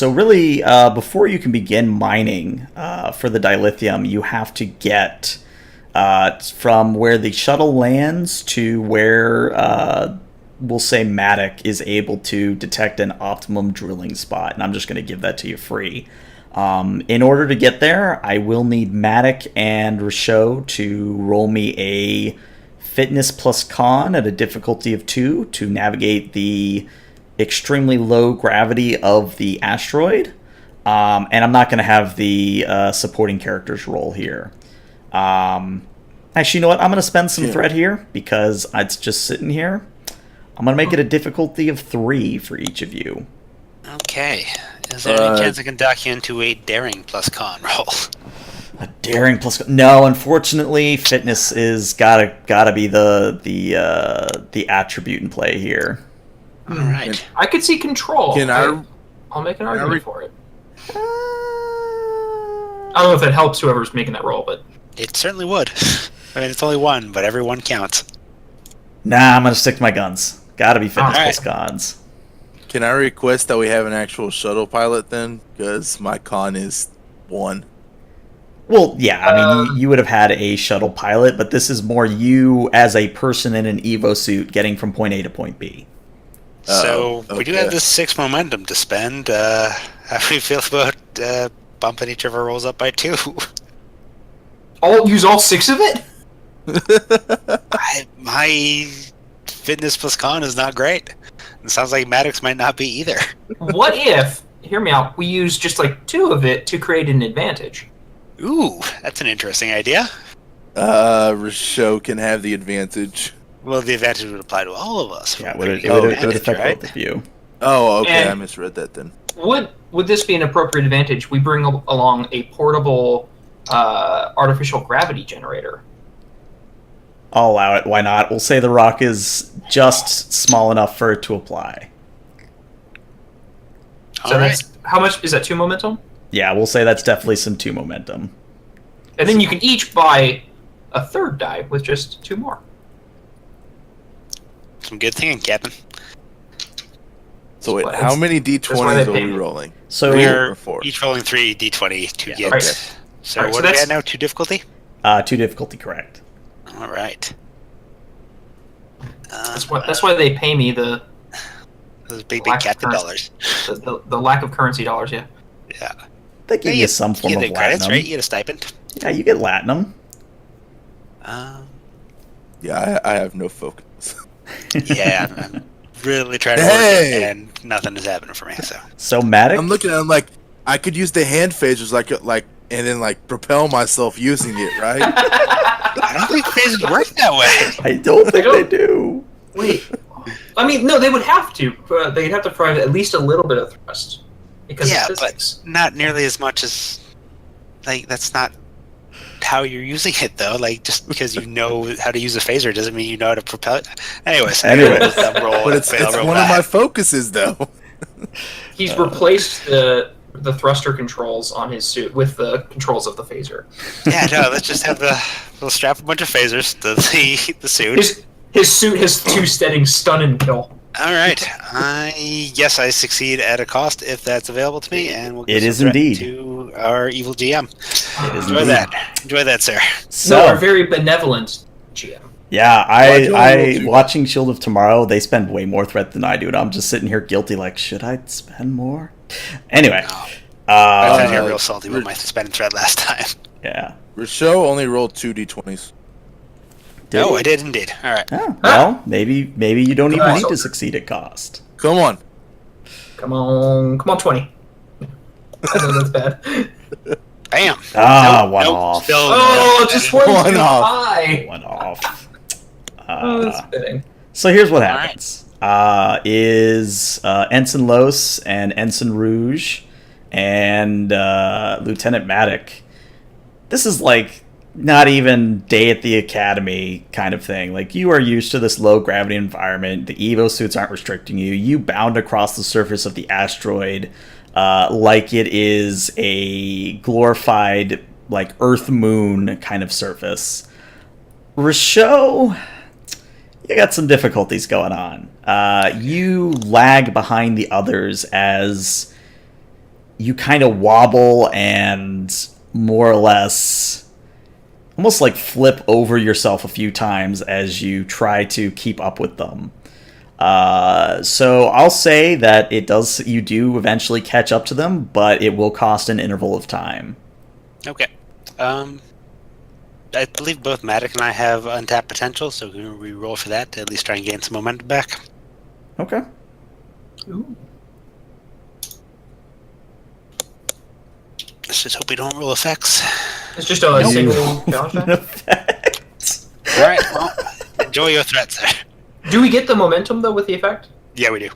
Speaker 1: really, before you can begin mining for the dilithium, you have to get from where the shuttle lands to where we'll say Matic is able to detect an optimum drilling spot, and I'm just going to give that to you free. In order to get there, I will need Matic and Richaud to roll me a fitness plus con at a difficulty of 2 to navigate the extremely low gravity of the asteroid. And I'm not going to have the supporting characters roll here. Actually, you know what? I'm going to spend some threat here because it's just sitting here. I'm going to make it a difficulty of 3 for each of you.
Speaker 3: Okay. Is there any chance I can dock you into a daring plus con roll?
Speaker 1: A daring plus con? No, unfortunately, fitness is gotta be the attribute in play here.
Speaker 3: All right.
Speaker 2: I could see control. I'll make an argument
Speaker 4: read
Speaker 2: for it. I don't know if that helps whoever's making that roll, but
Speaker 3: It certainly would. I mean, it's only 1, but every 1 counts.
Speaker 1: Nah, I'm gonna stick to my guns. Gotta be fitness
Speaker 3: Alright.
Speaker 1: plus cons.
Speaker 4: Can I request that we have an actual shuttle pilot then? Because my con is 1.
Speaker 1: Well, yeah, I mean, you would have had a shuttle pilot, but this is more you as a person in an Evo suit getting from point A to point B.
Speaker 3: So we do have
Speaker 4: okay.
Speaker 3: this 6 momentum to spend. How do you feel about bumping each of our rolls up by 2?
Speaker 2: I'll use all 6 of it?
Speaker 3: My fitness plus con is not great. It sounds like Maddox might not be either.
Speaker 2: What if, hear me out, we use just like 2 of it to create an advantage?
Speaker 3: Ooh, that's an interesting idea.
Speaker 4: Richaud can have the advantage.
Speaker 3: Well, the advantage would apply to all of us.
Speaker 1: Yeah, it
Speaker 3: Would
Speaker 1: would
Speaker 3: be
Speaker 1: have
Speaker 3: an advantage,
Speaker 1: affected
Speaker 3: right?
Speaker 1: both of you.
Speaker 4: Oh, okay,
Speaker 2: And-
Speaker 4: I misread that then.
Speaker 2: Would this be an appropriate advantage? We bring along a portable artificial gravity generator.
Speaker 1: I'll allow it. Why not? We'll say the rock is just small enough for it to apply.
Speaker 2: So
Speaker 3: All right.
Speaker 2: that's how much is that? 2 momentum,
Speaker 1: Yeah, we'll say that's definitely some 2 momentum.
Speaker 2: and then you can each buy a 3rd die with just 2 more.
Speaker 3: Some good thinking, Captain.
Speaker 4: So wait,
Speaker 2: That's
Speaker 4: how
Speaker 2: why-
Speaker 4: many
Speaker 2: why
Speaker 4: d20s
Speaker 2: they
Speaker 4: are
Speaker 2: pay
Speaker 4: we
Speaker 2: me.
Speaker 4: rolling?
Speaker 1: So
Speaker 3: We
Speaker 4: 3
Speaker 3: are
Speaker 4: or 4?
Speaker 3: each rolling 3 d20 to
Speaker 1: Yeah,
Speaker 3: get.
Speaker 2: okay.
Speaker 3: So
Speaker 2: Alright,
Speaker 3: what
Speaker 2: so
Speaker 3: are we
Speaker 2: that's-
Speaker 3: at now? 2 difficulty?
Speaker 1: 2 difficulty, correct.
Speaker 3: All right.
Speaker 2: That's why they pay me the
Speaker 3: Those big
Speaker 2: Black
Speaker 3: captain
Speaker 2: currency.
Speaker 3: dollars.
Speaker 2: the lack of currency dollars. Yeah.
Speaker 3: Yeah.
Speaker 1: They give you some form
Speaker 3: you
Speaker 1: of
Speaker 3: get the credits,
Speaker 1: latinum.
Speaker 3: right? You get a stipend.
Speaker 1: Yeah, you get latinum.
Speaker 4: Yeah, I have no focus.
Speaker 3: Yeah, I'm really trying to work
Speaker 4: Hey!
Speaker 3: it, and nothing is happening for me. So
Speaker 1: So Matic,
Speaker 4: I'm looking at him like, I could use the hand phasers and then propel myself using it, right?
Speaker 3: I don't think phases work that way.
Speaker 1: I don't think
Speaker 2: don't-
Speaker 1: they do.
Speaker 2: Wait. I mean, no, they would have to. They'd have to provide at least a little bit of thrust because
Speaker 3: Yeah,
Speaker 2: of physics.
Speaker 3: Not nearly as much as that's not how you're using it though. Like just because you know how to use a phaser doesn't mean you know how to propel it. Anyways, dumb roll
Speaker 4: But
Speaker 3: and
Speaker 4: it's
Speaker 3: fail real
Speaker 4: one of
Speaker 3: bad.
Speaker 4: my focuses, though.
Speaker 2: He's replaced the thruster controls on his suit with the controls of the phaser.
Speaker 3: Yeah, no, let's just have we'll strap a bunch of phasers to the suit.
Speaker 2: His suit has 2 steading stun and kill.
Speaker 3: All right. Yes, I succeed at a cost if that's available to me, and we'll give
Speaker 1: It
Speaker 3: some
Speaker 1: is
Speaker 3: threat
Speaker 1: indeed.
Speaker 3: to our evil GM.
Speaker 1: It is
Speaker 3: Enjoy
Speaker 1: indeed.
Speaker 3: that. Enjoy that, sir.
Speaker 1: So
Speaker 2: No, a very benevolent GM.
Speaker 1: yeah,
Speaker 4: Why'd you
Speaker 1: I
Speaker 4: roll 2?
Speaker 1: watching Shield of Tomorrow. They spend way more threat than I do, and I'm just sitting here guilty. Like, should I spend more? Anyway,
Speaker 3: No. I was
Speaker 1: uh,
Speaker 3: real salty with my spending threat last time.
Speaker 1: yeah.
Speaker 4: Richaud only rolled 2 d20s.
Speaker 1: Did
Speaker 3: Oh,
Speaker 1: he?
Speaker 3: I did indeed. All right.
Speaker 1: Oh, well, maybe you don't even
Speaker 2: Nice.
Speaker 1: need to succeed at cost.
Speaker 4: Come on.
Speaker 2: Come on, 20. I know that's bad.
Speaker 3: Bam.
Speaker 1: One off.
Speaker 3: Still,
Speaker 2: Oh, just one
Speaker 4: One
Speaker 2: too
Speaker 4: off.
Speaker 2: high.
Speaker 1: One off.
Speaker 2: Oh, that's fitting.
Speaker 1: So here's what
Speaker 3: All
Speaker 1: happens. Is Ensign Los and Ensign Rouge and Lieutenant Matic. This is like not even day at the academy kind of thing. Like, you are used to this low gravity environment. The Evo suits aren't restricting you. You bound across the surface of the asteroid like it is a glorified like Earth Moon kind of surface. Richaud, you got some difficulties going on. You lag behind the others as you kind of wobble and more or less almost like flip over yourself a few times as you try to keep up with them. So I'll say that you do eventually catch up to them, but it will cost an interval of time.
Speaker 3: Okay. I believe both Matic and I have untapped potential, so we can re-roll for that to at least try and gain some momentum back.
Speaker 1: Okay.
Speaker 2: Ooh.
Speaker 3: Let's just hope we don't roll effects.
Speaker 2: It's just a single challenge die?
Speaker 1: Effect.
Speaker 3: Alright, well, enjoy your threats there.
Speaker 2: Do we get the momentum, though, with the effect?
Speaker 3: Yeah, we do.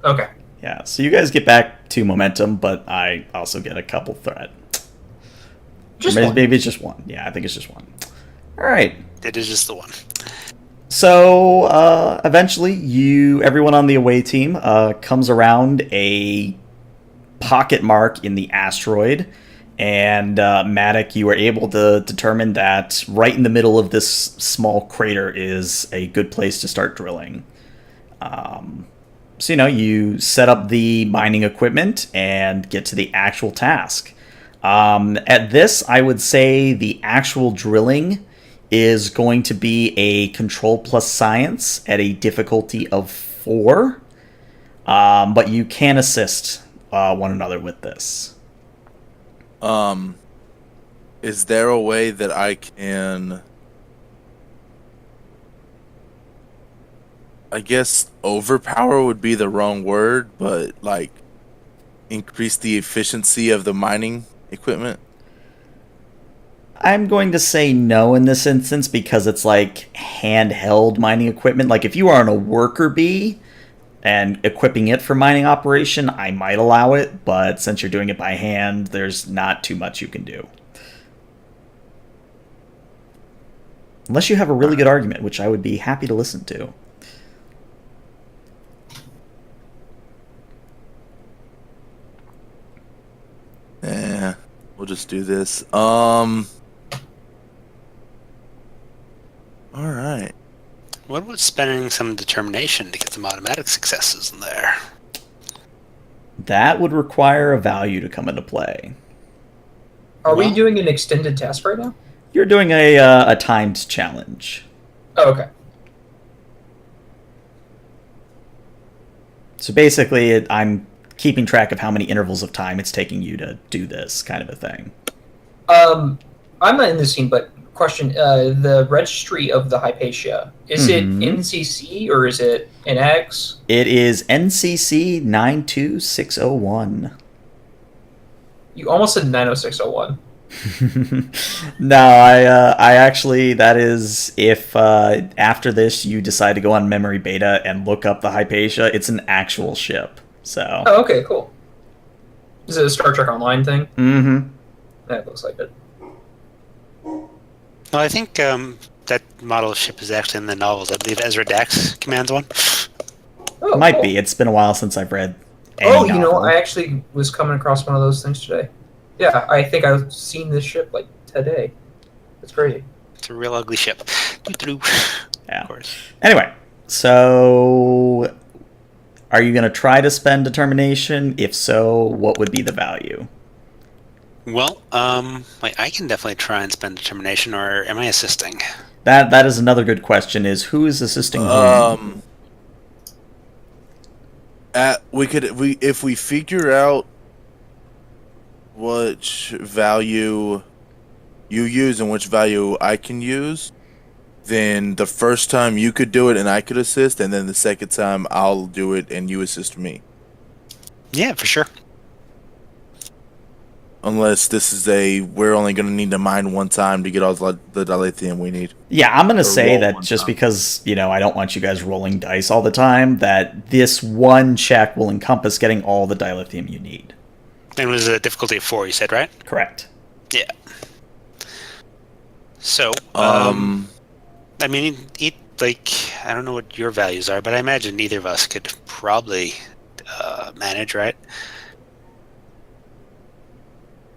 Speaker 2: Okay.
Speaker 1: Yeah, so you guys get back 2 momentum, but I also get a couple threat.
Speaker 2: Just
Speaker 1: Maybe it's just 1. Yeah, I think it's just 1. All right.
Speaker 3: It is just the one.
Speaker 1: So eventually, everyone on the away team comes around a pocket mark in the asteroid, and Matic, you are able to determine that right in the middle of this small crater is a good place to start drilling. So you set up the mining equipment and get to the actual task. At this, I would say the actual drilling is going to be a control plus science at a difficulty of 4. But you can assist one another with this.
Speaker 4: Is there a way that I can, I guess overpower would be the wrong word, but like increase the efficiency of the mining equipment?
Speaker 1: I'm going to say no in this instance because it's like handheld mining equipment. Like if you are on a worker bee and equipping it for mining operation, I might allow it, but since you're doing it by hand, there's not too much you can do. Unless you have a really good argument, which I would be happy to listen to.
Speaker 4: Yeah, we'll just do this. All right.
Speaker 3: What about spending some determination to get some automatic successes in there?
Speaker 1: That would require a value to come into play.
Speaker 2: Are we doing an extended task right now?
Speaker 1: You're doing a timed challenge.
Speaker 2: Oh, okay.
Speaker 1: So basically, I'm keeping track of how many intervals of time it's taking you to do this kind of a thing.
Speaker 2: I'm not in this scene, but question: the registry of the Hypatia, is it NCC or is it NX?
Speaker 1: It is NCC 92601.
Speaker 2: You almost said 90601.
Speaker 1: No, I actually, that is if after this you decide to go on memory beta and look up the Hypatia, it's an actual ship. So.
Speaker 2: Oh, okay, cool. Is it a Star Trek Online thing?
Speaker 1: Mm-hmm.
Speaker 2: That looks like it.
Speaker 3: Well, I think that model ship is actually in the novels. I believe Ezra Dax commands one.
Speaker 2: Oh,
Speaker 1: Might
Speaker 2: cool.
Speaker 1: be. It's been a while since I've read any
Speaker 2: Oh, you know,
Speaker 1: novel.
Speaker 2: I actually was coming across one of those things today. Yeah, I think I've seen this ship like today. That's crazy.
Speaker 3: It's a real ugly ship.
Speaker 1: Yeah.
Speaker 3: Of course.
Speaker 1: Anyway, so are you going to try to spend determination? If so, what would be the value?
Speaker 3: Well, I can definitely try and spend determination, or am I assisting?
Speaker 1: That is another good question. Is who is assisting whom?
Speaker 4: If we figure out which value you use and which value I can use, then the first time you could do it and I could assist, and then the second time I'll do it and you assist me.
Speaker 3: Yeah, for sure.
Speaker 4: Unless this is we're only going to need to mine one time to get all the dilithium we need.
Speaker 1: Yeah, I'm going to
Speaker 4: Or
Speaker 1: say
Speaker 4: roll
Speaker 1: that
Speaker 4: one
Speaker 1: just
Speaker 4: time.
Speaker 1: because, I don't want you guys rolling dice all the time, that this one check will encompass getting all the dilithium you need.
Speaker 3: And it was a difficulty of 4, you said, right?
Speaker 1: Correct.
Speaker 3: Yeah. So, I mean, I don't know what your values are, but I imagine neither of us could probably manage, right?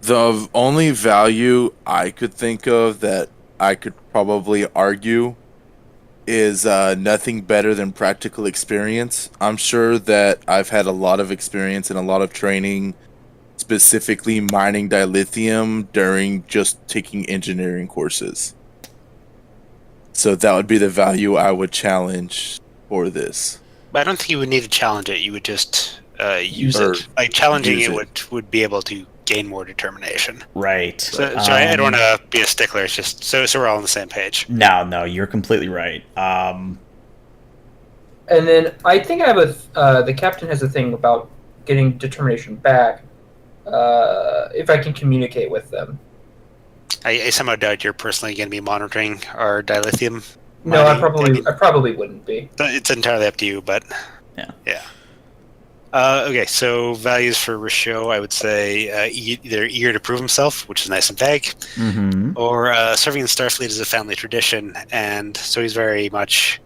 Speaker 4: The only value I could think of that I could probably argue is nothing better than practical experience. I'm sure that I've had a lot of experience and a lot of training, specifically mining dilithium during just taking engineering courses. So that would be the value I would challenge for this.
Speaker 3: But I don't think you would need to challenge it. You would just use
Speaker 4: Or
Speaker 3: it. Like challenging
Speaker 4: use
Speaker 3: it
Speaker 4: it.
Speaker 3: would be able to gain more determination.
Speaker 1: Right.
Speaker 3: So I don't want to be a stickler. It's just so we're all on the same page.
Speaker 1: No, you're completely right.
Speaker 2: And then I think I have the captain has a thing about getting determination back if I can communicate with them.
Speaker 3: I somehow doubt you're personally going to be monitoring our dilithium.
Speaker 2: No, I
Speaker 3: mining.
Speaker 2: probably wouldn't be.
Speaker 3: It's entirely up to you, but yeah. Okay, so values for Risho, I would say either eager to prove himself, which is nice and vague,
Speaker 1: Mm-hmm.
Speaker 3: or serving in Starfleet is a family tradition, and so he's very much,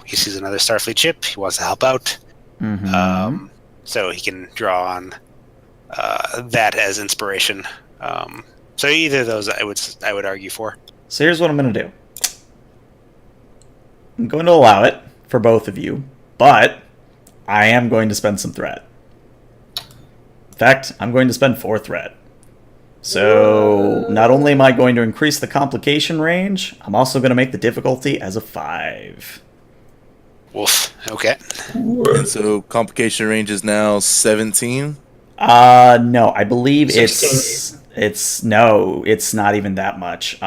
Speaker 3: he sees another Starfleet ship, he wants to help out,
Speaker 1: Mm-hmm.
Speaker 3: so he can draw on that as inspiration. So either of those, I would argue for.
Speaker 1: So here's what I'm going to do. I'm going to allow it for both of you, but I am going to spend some threat. In fact, I'm going to spend 4 threat. So not only am I going to increase the complication range, I'm also going to make the difficulty as a 5.
Speaker 3: Woof. Okay.
Speaker 4: And so complication range is now 17.
Speaker 1: No, I believe
Speaker 2: 16.
Speaker 1: it's not even that much.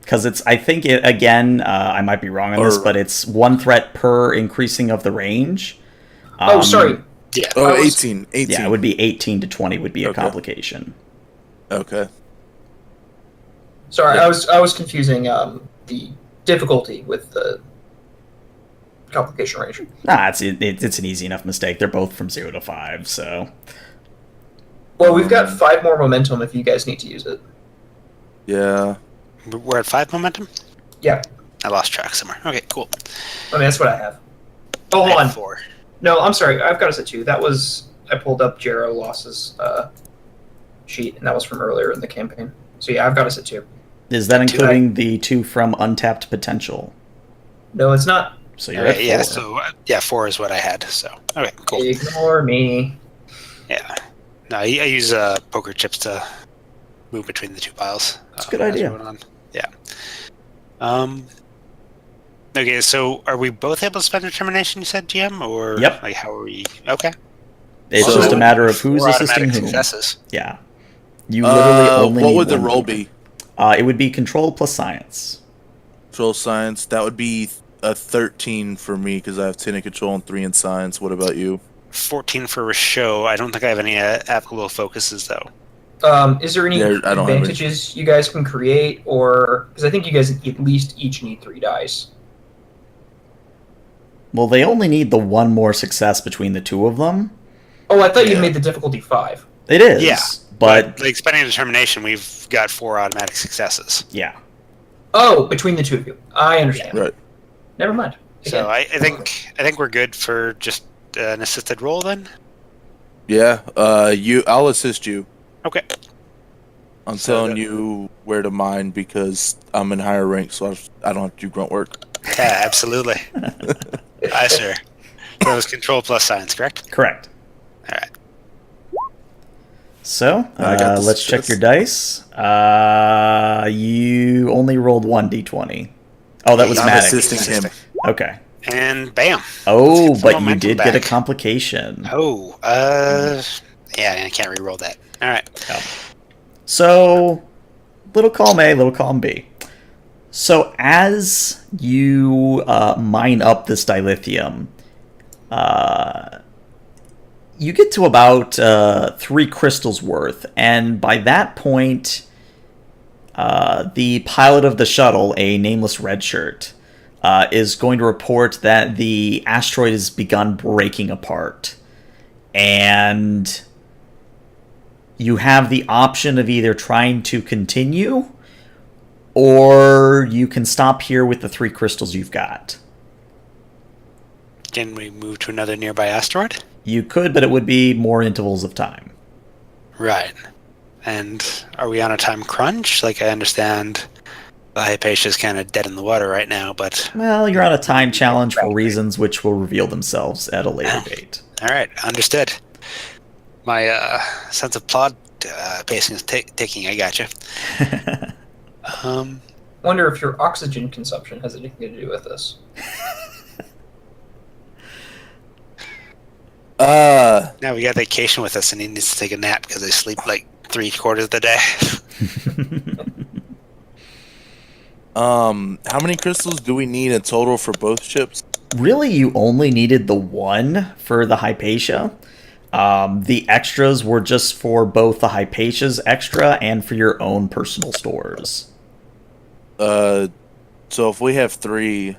Speaker 1: Because I think it, again, I might be wrong on this, but it's 1 threat per increasing of the range.
Speaker 2: Sorry.
Speaker 3: Yeah.
Speaker 4: Oh, 18.
Speaker 1: Yeah, it would be 18 to 20 would be a
Speaker 4: Okay.
Speaker 1: complication.
Speaker 4: Okay.
Speaker 2: Sorry,
Speaker 4: Yeah.
Speaker 2: I was confusing the difficulty with the complication range.
Speaker 1: Nah, it's an easy enough mistake. They're both from 0 to 5, so...
Speaker 2: Well, we've got 5 more momentum if you guys need to use it.
Speaker 4: Yeah.
Speaker 3: We're at 5 momentum?
Speaker 2: Yeah,
Speaker 3: I lost track somewhere. Okay, cool.
Speaker 2: I mean that's what I have. Oh,
Speaker 3: I
Speaker 2: hold
Speaker 3: have
Speaker 2: on.
Speaker 3: 4.
Speaker 2: No, I'm sorry. I've got us at 2. That was I pulled up Jero Loss's sheet, and that was from earlier in the campaign. So yeah, I've got us at 2.
Speaker 1: Is that including the 2 from Untapped Potential?
Speaker 2: No, it's not.
Speaker 1: So you're at 4.
Speaker 3: Yeah, so 4 is what I had. So okay, cool.
Speaker 2: Ignore me.
Speaker 3: Yeah. No, I use poker chips to move between the 2 piles.
Speaker 1: That's a good
Speaker 3: as
Speaker 1: idea.
Speaker 3: we're going on. Yeah. Okay, so are we both able to spend determination? You said, GM, or
Speaker 1: Yep.
Speaker 3: Like how are we? Okay.
Speaker 1: It's
Speaker 4: So-
Speaker 1: just a matter of who's
Speaker 3: 4
Speaker 1: assisting
Speaker 3: automatic
Speaker 1: whom.
Speaker 3: successes.
Speaker 1: Yeah. You literally only
Speaker 4: what
Speaker 1: need
Speaker 4: would the
Speaker 1: one
Speaker 4: roll
Speaker 1: thing.
Speaker 4: be?
Speaker 1: It would be control plus science.
Speaker 4: Control science. That would be a 13 for me because I have 10 in control and 3 in science. What about you?
Speaker 3: 14 for Risho. I don't think I have any applicable focuses though.
Speaker 2: Is there any
Speaker 4: Yeah, I don't have
Speaker 2: advantages you guys can create, or because I think you guys at least each need 3 dice.
Speaker 1: Well, they only need the 1 more success between the 2 of them.
Speaker 2: Oh, I thought you
Speaker 4: Yeah.
Speaker 2: made the difficulty 5.
Speaker 1: It is.
Speaker 3: Yeah,
Speaker 1: But,
Speaker 3: like spending determination, we've got 4 automatic successes.
Speaker 1: yeah.
Speaker 2: Oh, between the 2 of you. I understand.
Speaker 4: Right.
Speaker 2: Never mind.
Speaker 3: So
Speaker 2: Again.
Speaker 3: I think we're good for just an assisted roll then.
Speaker 4: Yeah. I'll assist you.
Speaker 3: Okay.
Speaker 4: I'm
Speaker 3: So
Speaker 4: telling
Speaker 3: the-
Speaker 4: you where to mine because I'm in higher rank, so I don't have to do grunt work.
Speaker 3: Yeah, absolutely. Aye, sir. That was control plus science, correct?
Speaker 1: Correct.
Speaker 3: All right.
Speaker 1: So,
Speaker 4: I got the
Speaker 1: let's check
Speaker 4: success.
Speaker 1: your dice. You only rolled 1 d20. Oh, that was
Speaker 4: I'm
Speaker 1: Maddox.
Speaker 4: assisting him.
Speaker 1: Okay.
Speaker 3: And bam.
Speaker 1: Oh,
Speaker 3: Let's get some
Speaker 1: but you
Speaker 3: momentum
Speaker 1: did get a
Speaker 3: back.
Speaker 1: complication.
Speaker 3: Oh, yeah, I can't re-roll that. All right.
Speaker 1: So, little column A, little column B. So, as you mine up this dilithium, you get to about 3 crystals worth, and by that point, the pilot of the shuttle, a nameless redshirt, is going to report that the asteroid has begun breaking apart. And you have the option of either trying to continue, or you can stop here with the 3 crystals you've got.
Speaker 3: Can we move to another nearby asteroid?
Speaker 1: You could, but it would be more intervals of time.
Speaker 3: Right. And are we on a time crunch? Like, I understand the Hypatia is kind of dead in the water right now, but...
Speaker 1: Well, you're on a time challenge for reasons which will reveal themselves at a later date.
Speaker 3: All right, understood. My sense of plot pacing is taking, I gotcha.
Speaker 2: Wonder if your oxygen consumption has anything to do with this.
Speaker 3: Now we got vacation with us, and he needs to take a nap because I sleep like 3/4 of the day.
Speaker 4: How many crystals do we need in total for both ships?
Speaker 1: Really, you only needed the one for the Hypatia. The extras were just for both the Hypatia's extra and for your own personal stores.
Speaker 4: So if we have 3,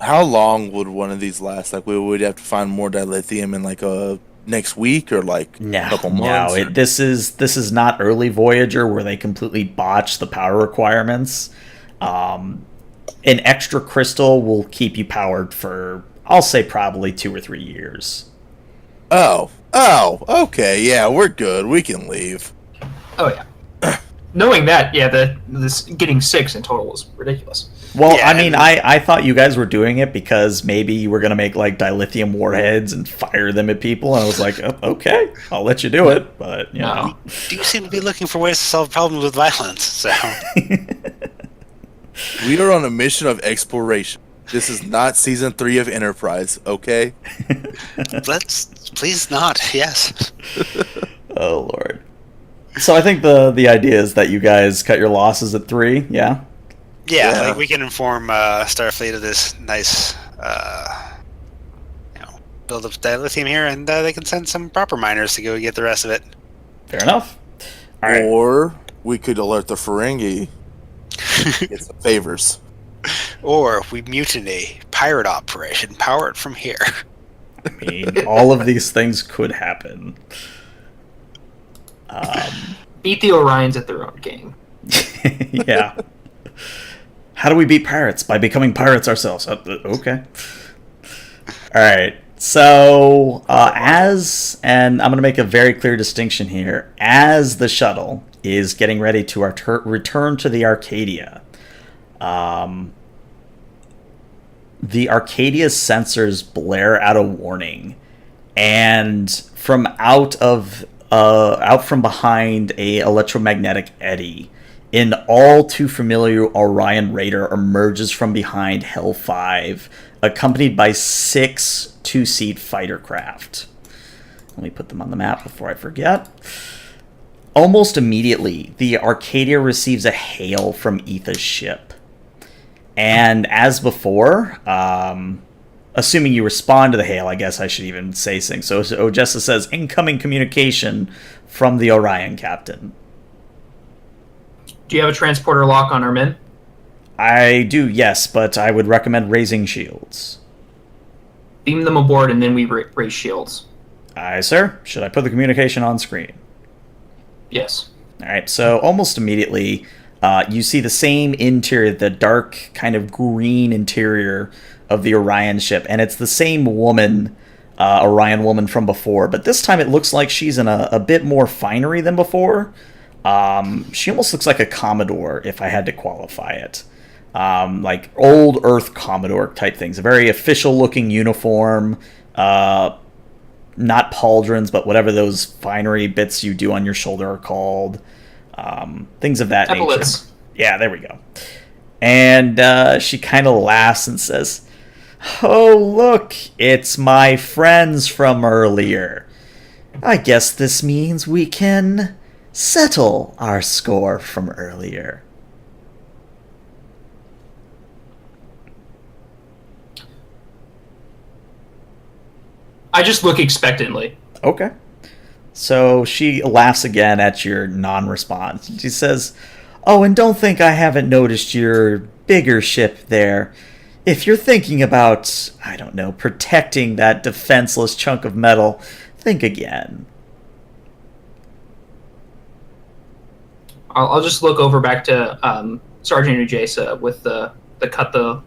Speaker 4: how long would one of these last? Like, we would have to find more dilithium in like a next week or like a couple months?
Speaker 1: No. This is not early Voyager where they completely botch the power requirements. An extra crystal will keep you powered for, I'll say, probably 2 or 3 years.
Speaker 4: Oh, okay, yeah, we're good. We can leave.
Speaker 2: Oh yeah. Knowing that, yeah, this getting 6 in total was ridiculous.
Speaker 1: Well,
Speaker 3: Yeah,
Speaker 1: I mean, I thought you guys were doing it because maybe you were going to make, like, dilithium warheads and fire them at people, and I was like, oh, okay, I'll let you do it, but, you know.
Speaker 3: Do you seem to be looking for ways to solve problems with violence? So
Speaker 4: We are on a mission of exploration. This is not season 3 of Enterprise, okay?
Speaker 3: let's please not. Yes.
Speaker 1: Oh, Lord. So I think the idea is that you guys cut your losses at 3, yeah?
Speaker 3: Yeah, like we can inform Starfleet of this nice, build of dilithium here, and they can send some proper miners to go get the rest of it.
Speaker 1: Fair enough. All right.
Speaker 4: Or we could alert the Ferengi. Get some favors.
Speaker 3: Or we mutiny, pirate operation, power it from here.
Speaker 1: I mean, all of these things could happen.
Speaker 2: Beat the Orions at their own game.
Speaker 1: Yeah. How do we beat pirates? By becoming pirates ourselves. Okay. All right. So, and I'm going to make a very clear distinction here, as the shuttle is getting ready to return to the Arcadia, the Arcadia's sensors blare out a warning, and from out from behind a electromagnetic eddy, an all too familiar Orion Raider emerges from behind Hell 5, accompanied by 6 2-seat fighter craft. Let me put them on the map before I forget. Almost immediately, the Arcadia receives a hail from Etha's ship. And as before, assuming you respond to the hail, I guess I should even say things. So Ojessa says, incoming communication from the Orion captain.
Speaker 2: Do you have a transporter lock on our men?
Speaker 1: I do, yes, but I would recommend raising shields.
Speaker 2: Beam them aboard, and then we raise shields.
Speaker 1: Aye, sir. Should I put the communication on screen?
Speaker 2: Yes.
Speaker 1: All right, so almost immediately, you see the same interior, the dark kind of green interior of the Orion ship, and it's the same woman, Orion woman from before, but this time it looks like she's in a bit more finery than before. She almost looks like a Commodore, if I had to qualify it. Like old Earth Commodore type things. A very official-looking uniform, not pauldrons, but whatever those finery bits you do on your shoulder are called. Things of that
Speaker 2: Epaulets.
Speaker 1: nature. Yeah, there we go. And she kind of laughs and says, "Oh, look, it's my friends from earlier. I guess this means we can settle our score from earlier."
Speaker 2: I just look expectantly.
Speaker 1: Okay. So she laughs again at your non-response. She says, "Oh, and don't think I haven't noticed your bigger ship there. If you're thinking about, I don't know, protecting that defenseless chunk of metal, think again."
Speaker 2: I'll just look over back to Sergeant Ujesa with the cut the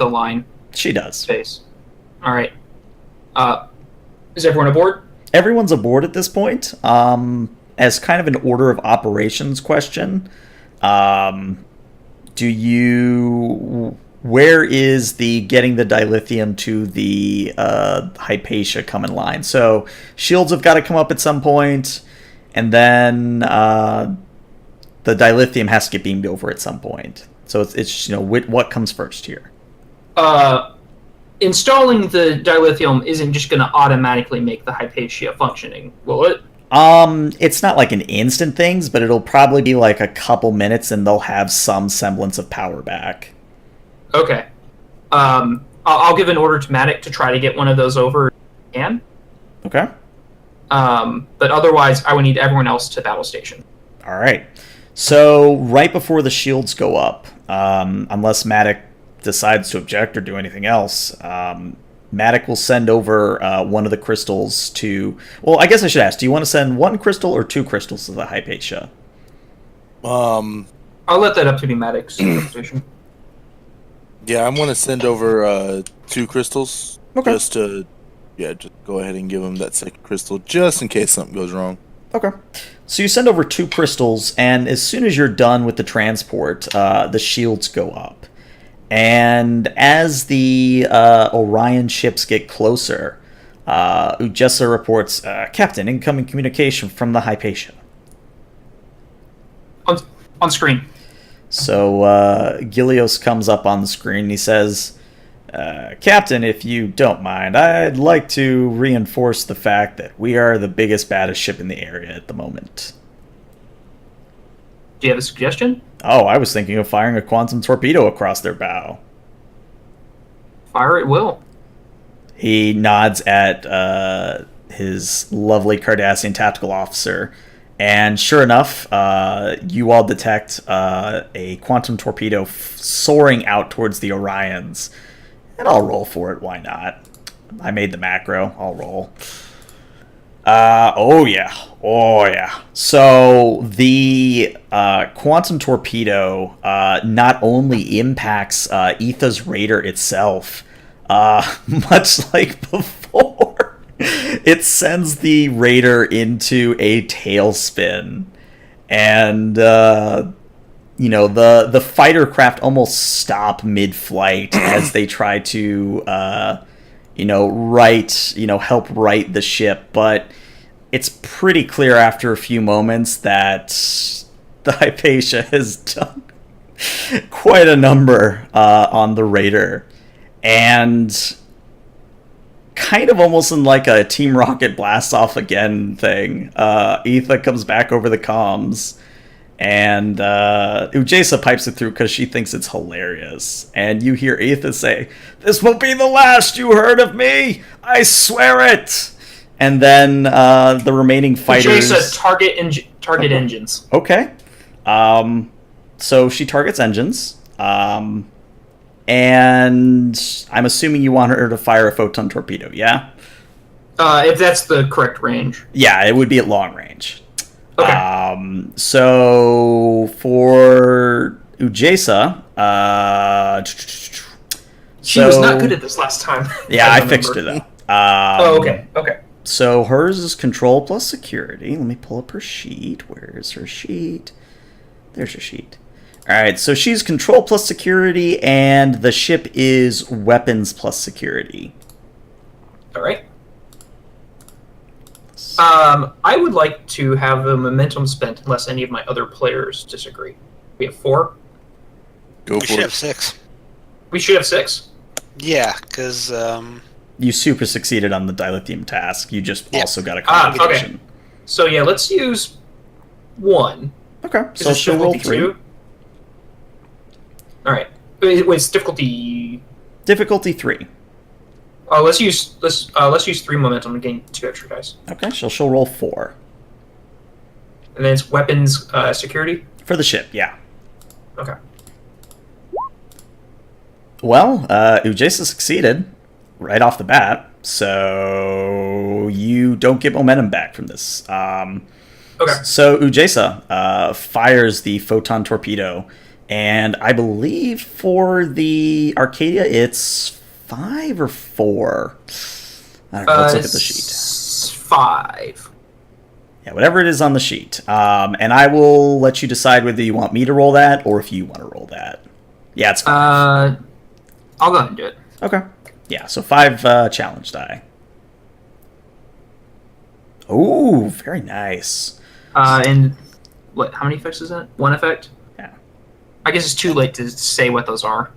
Speaker 2: line
Speaker 1: She does.
Speaker 2: face. All right. Is everyone aboard?
Speaker 1: Everyone's aboard at this point. As kind of an order of operations question, where is the getting the dilithium to the Hypatia come in line? So shields have got to come up at some point, and then the dilithium has to get beamed over at some point. So it's what comes first here.
Speaker 2: Installing the dilithium isn't just going to automatically make the Hypatia functioning, will it?
Speaker 1: It's not like an instant things, but it'll probably be like a couple minutes, and they'll have some semblance of power back.
Speaker 2: Okay. I'll give an order to Matic to try to get one of those over. Can.
Speaker 1: Okay.
Speaker 2: But otherwise, I would need everyone else to battle station.
Speaker 1: All right. So right before the shields go up, unless Matic decides to object or do anything else, Matic will send over one of the crystals to... Well, I guess I should ask, do you want to send one crystal or two crystals to the Hypatia?
Speaker 2: I'll let that up to be Matic's station.
Speaker 4: Yeah, I'm going to send over 2 crystals.
Speaker 1: Okay.
Speaker 4: Just go ahead and give him that second crystal, just in case something goes wrong.
Speaker 1: Okay. So you send over 2 crystals, and as soon as you're done with the transport, the shields go up. And as the Orion ships get closer, Ujesa reports, Captain, incoming communication from the Hypatia.
Speaker 2: On screen.
Speaker 1: So Gilios comes up on the screen and he says, Captain, if you don't mind, I'd like to reinforce the fact that we are the biggest, baddest ship in the area at the moment.
Speaker 2: Do you have a suggestion?
Speaker 1: Oh, I was thinking of firing a quantum torpedo across their bow.
Speaker 2: Fire it will.
Speaker 1: He nods at his lovely Cardassian tactical officer, and sure enough, you all detect a quantum torpedo soaring out towards the Orions. And I'll roll for it, why not? I made the macro, I'll roll. Oh yeah. So the quantum torpedo not only impacts Etha's Raider itself, much like before, it sends the Raider into a tailspin, and the fighter craft almost stop mid-flight as they try to help right the ship, but it's pretty clear after a few moments that the Hypatia has done quite a number on the Raider. And kind of almost in like a Team Rocket blast off again thing, Etha comes back over the comms, and Ujesa pipes it through because she thinks it's hilarious. And you hear Etha say, "This will be the last you heard of me! I swear it!" And then the remaining fighters...
Speaker 2: Ujesa, target engines.
Speaker 1: Okay. So she targets engines. And I'm assuming you want her to fire a photon torpedo, yeah?
Speaker 2: If that's the correct range.
Speaker 1: Yeah, it would be at long range.
Speaker 2: Okay.
Speaker 1: So for Ujesa,
Speaker 2: she was not good at this last time.
Speaker 1: Yeah, I fixed her though.
Speaker 2: Okay.
Speaker 1: So hers is control plus security. Let me pull up her sheet. Where's her sheet? There's her sheet. All right, so she's control plus security, and the ship is weapons plus security.
Speaker 2: All right. I would like to have the momentum spent unless any of my other players disagree. We have 4.
Speaker 4: Go
Speaker 3: We
Speaker 4: for
Speaker 3: should
Speaker 4: it.
Speaker 3: have 6.
Speaker 2: We should have 6.
Speaker 3: Yeah, because
Speaker 1: You super succeeded on the dilithium task. You just also got a
Speaker 2: Okay.
Speaker 1: competition.
Speaker 2: So yeah, let's use 1.
Speaker 1: Okay.
Speaker 2: Is
Speaker 1: So
Speaker 2: this
Speaker 1: she'll roll
Speaker 2: difficulty
Speaker 1: 3.
Speaker 2: 2? All right. Wait, it's difficulty.
Speaker 1: Difficulty 3.
Speaker 2: Let's use 3 momentum and gain 2 extra dice.
Speaker 1: Okay, so she'll roll 4.
Speaker 2: And then it's weapons security.
Speaker 1: For the ship, yeah.
Speaker 2: Okay.
Speaker 1: Well, Ujesa succeeded right off the bat, so you don't get momentum back from this.
Speaker 2: Okay.
Speaker 1: So Ujesa fires the photon torpedo, and I believe for the Arcadia it's 5 or 4. I don't know. Let's look at the sheet.
Speaker 2: 5.
Speaker 1: Yeah, whatever it is on the sheet. And I will let you decide whether you want me to roll that or if you want to roll that. Yeah, it's 5.
Speaker 2: I'll go ahead and do it.
Speaker 1: Okay. Yeah, so 5 challenge die. Oh, very nice.
Speaker 2: And how many effects is that? One effect?
Speaker 1: Yeah.
Speaker 2: I guess it's too late to say what those are.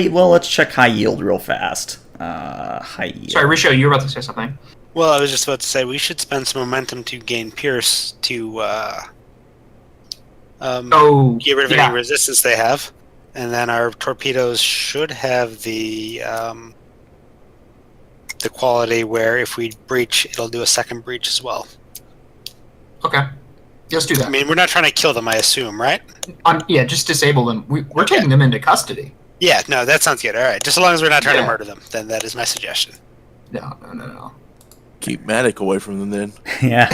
Speaker 1: Let's check high yield real fast. High yield.
Speaker 2: Sorry, Risho, you were about to say something.
Speaker 3: Well, I was just about to say we should spend some momentum to gain Pierce to get rid of any resistance they have, and then our torpedoes should have the quality where if we breach, it'll do a second breach as well.
Speaker 2: Okay, let's do that.
Speaker 3: I mean, we're not trying to kill them, I assume, right?
Speaker 2: Yeah, just disable them. We're taking them into custody.
Speaker 3: Yeah, no, that sounds good. All right, just as long as we're not trying to murder them, then that is my suggestion.
Speaker 2: No.
Speaker 4: Keep Matic away from them then.
Speaker 1: Yeah.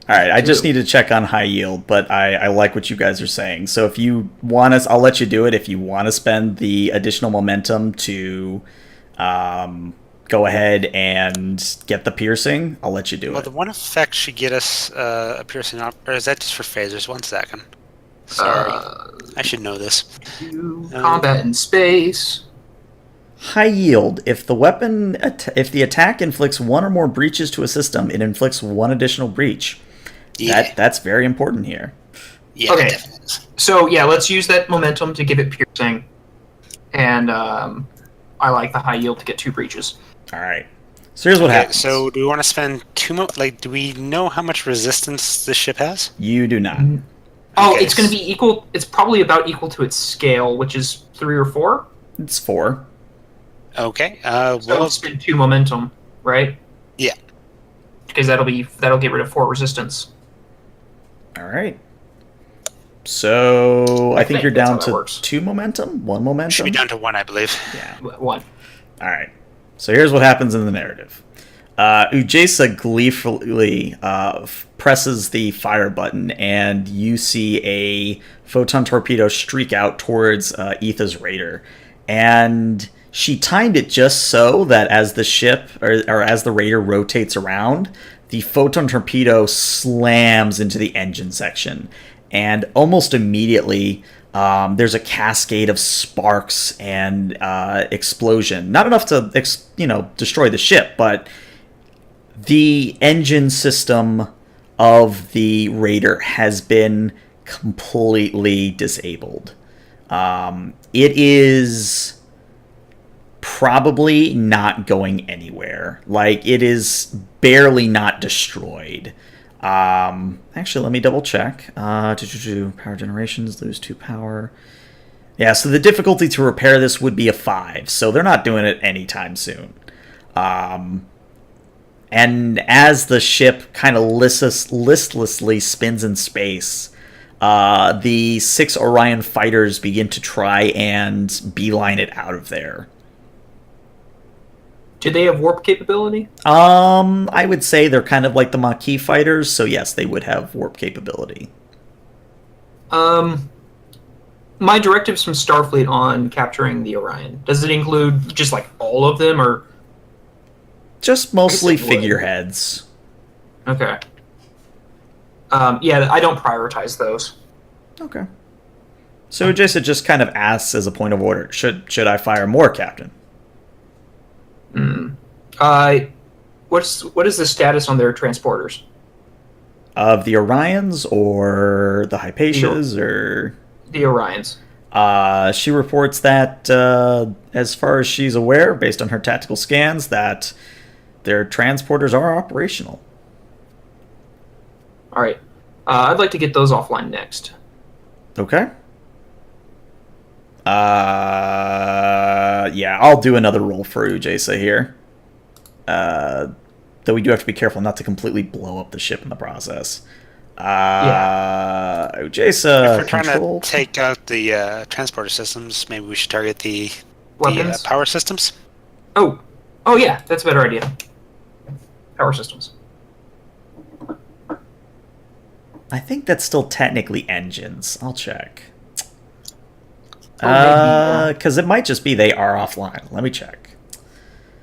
Speaker 1: All right, I just need to check on high yield, but I like what you guys are saying. So if you want us, I'll let you do it. If you want to spend the additional momentum to go ahead and get the piercing, I'll let you do it.
Speaker 3: Well, the one effect should get us a piercing, or is that just for phasers? 1 second. Sorry, I should know this.
Speaker 2: Combat in space.
Speaker 1: High yield. If the attack inflicts one or more breaches to a system, it inflicts one additional breach.
Speaker 3: Yeah.
Speaker 1: That's very important here.
Speaker 3: Yeah,
Speaker 2: okay.
Speaker 3: It definitely is.
Speaker 2: So yeah, let's use that momentum to give it piercing, and I like the high yield to get 2 breaches.
Speaker 1: All right. So here's what happens.
Speaker 3: So do we want to spend 2 do we know how much resistance this ship has?
Speaker 1: You do not.
Speaker 2: Oh, it's going to be equal. It's probably about equal to its scale, which is 3 or 4.
Speaker 1: It's 4.
Speaker 3: Okay.
Speaker 2: So we'll spend 2 momentum, right?
Speaker 3: Yeah.
Speaker 2: Because that'll get rid of 4 resistance.
Speaker 1: All right. So I think you're down to
Speaker 2: works.
Speaker 1: 2 momentum, 1 momentum.
Speaker 3: Should be down to 1, I believe.
Speaker 1: Yeah.
Speaker 2: 1.
Speaker 1: All right. So here's what happens in the narrative. Ujesa gleefully presses the fire button, and you see a photon torpedo streak out towards Etha's raider. And she timed it just so that as the ship, or as the raider rotates around, the photon torpedo slams into the engine section. And almost immediately, there's a cascade of sparks and explosion. Not enough to, destroy the ship, but the engine system of the Raider has been completely disabled. It is probably not going anywhere. Like, it is barely not destroyed. Actually, let me double check. Power generations, lose 2 power. Yeah, so the difficulty to repair this would be a 5, so they're not doing it anytime soon. And as the ship kind of listlessly spins in space, the 6 Orion fighters begin to try and beeline it out of there.
Speaker 2: Do they have warp capability?
Speaker 1: I would say they're kind of like the Maquis fighters, so yes, they would have warp capability.
Speaker 2: My directives from Starfleet on capturing the Orion, does it include just like all of them, or
Speaker 1: just mostly figureheads?
Speaker 2: Okay. Yeah, I don't prioritize those. Okay.
Speaker 1: So Jason just kind of asks as a point of order, should I fire more, Captain?
Speaker 2: What is the status on their transporters?
Speaker 1: Of the Orions or the Hypatias or
Speaker 2: the Orions?
Speaker 1: She reports that, as far as she's aware, based on her tactical scans, that their transporters are operational.
Speaker 2: All right. I'd like to get those offline next.
Speaker 1: Okay. Yeah, I'll do another roll for Ujesa here. Though we do have to be careful not to completely blow up the ship in the process. Ujesa,
Speaker 3: if we're trying to take out the transporter systems, maybe we should target the power systems.
Speaker 2: Oh yeah, that's a better idea. Power systems.
Speaker 1: I think that's still technically engines. I'll check. Because it might just be they are offline. Let me check.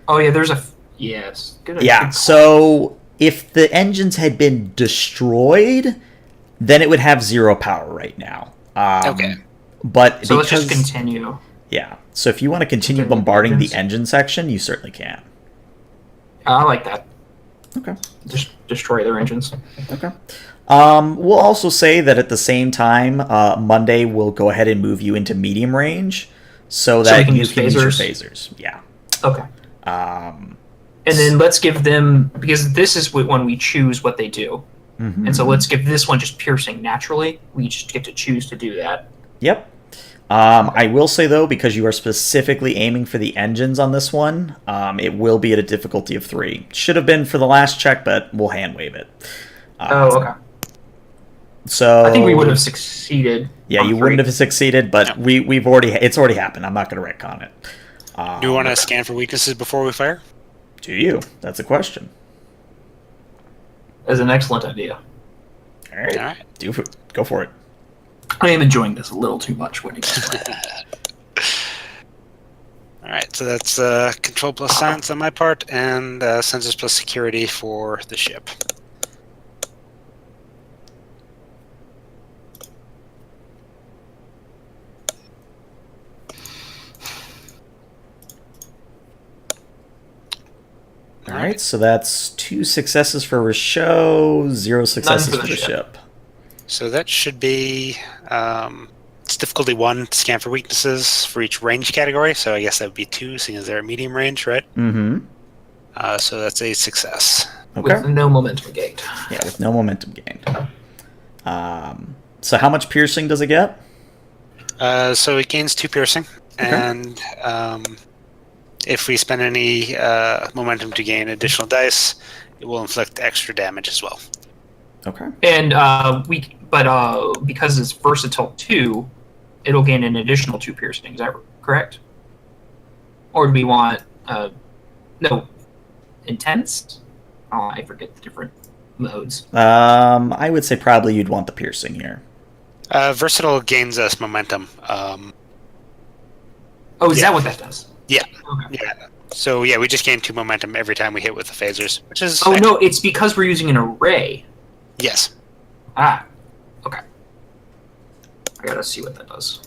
Speaker 2: Oh yeah, there's a yes. Good.
Speaker 1: Yeah. So if the engines had been destroyed, then it would have 0 power right now.
Speaker 2: Okay.
Speaker 1: But
Speaker 2: so let's just continue.
Speaker 1: Yeah. So if you want to continue bombarding the engine section, you certainly can.
Speaker 2: I like that.
Speaker 1: Okay.
Speaker 2: Just destroy their engines.
Speaker 1: Okay. We'll also say that at the same time, Monday will go ahead and move you into medium range, so that
Speaker 2: we can
Speaker 1: you
Speaker 2: use
Speaker 1: can use your
Speaker 2: phasers?
Speaker 1: phasers. Yeah.
Speaker 2: Okay.
Speaker 1: Um,
Speaker 2: And then let's give them, because this is when we choose what they do.
Speaker 1: mhm.
Speaker 2: And so let's give this one just piercing naturally. We just get to choose to do that.
Speaker 1: Yep. I will say, though, because you are specifically aiming for the engines on this one, it will be at a difficulty of 3. Should have been for the last check, but we'll hand wave it.
Speaker 2: Okay.
Speaker 1: So
Speaker 2: I think we would have succeeded.
Speaker 1: Yeah,
Speaker 2: on
Speaker 1: you
Speaker 2: 3.
Speaker 1: wouldn't have succeeded, but
Speaker 3: No.
Speaker 1: it's already happened. I'm not going to retcon it.
Speaker 3: Do you want to scan for weaknesses before we fire?
Speaker 1: Do you? That's a question.
Speaker 2: As an excellent idea.
Speaker 1: All right.
Speaker 3: All right.
Speaker 1: Go for it.
Speaker 2: I am enjoying this a little too much. When
Speaker 3: All right, so that's control plus science on my part, and sensors plus security for the ship.
Speaker 1: All right, so that's 2 successes for Rochelle, 0 successes for the ship.
Speaker 3: So that should be it's difficulty 1 to scan for weaknesses for each range category. So I guess that would be 2, seeing as they're at medium range, right?
Speaker 1: Mm-hmm.
Speaker 3: So that's a success.
Speaker 1: Okay.
Speaker 2: With no momentum gained.
Speaker 1: Yeah, with no momentum gained. So how much piercing does it get?
Speaker 3: So it gains 2 piercing, and if we spend any momentum to gain additional dice, it will inflict extra damage as well.
Speaker 1: Okay.
Speaker 2: And because it's versatile 2, it'll gain an additional 2 piercing. Is that correct? Or do we want intense? Oh, I forget the different modes.
Speaker 1: I would say probably you'd want the piercing here.
Speaker 3: Versatile gains us momentum.
Speaker 2: Is that what that does?
Speaker 3: Yeah.
Speaker 2: Okay.
Speaker 3: Yeah. So yeah, we just gain 2 momentum every time we hit with the phasers, which is
Speaker 2: No, it's because we're using an array.
Speaker 3: Yes.
Speaker 2: Ah, okay. I gotta see what that does.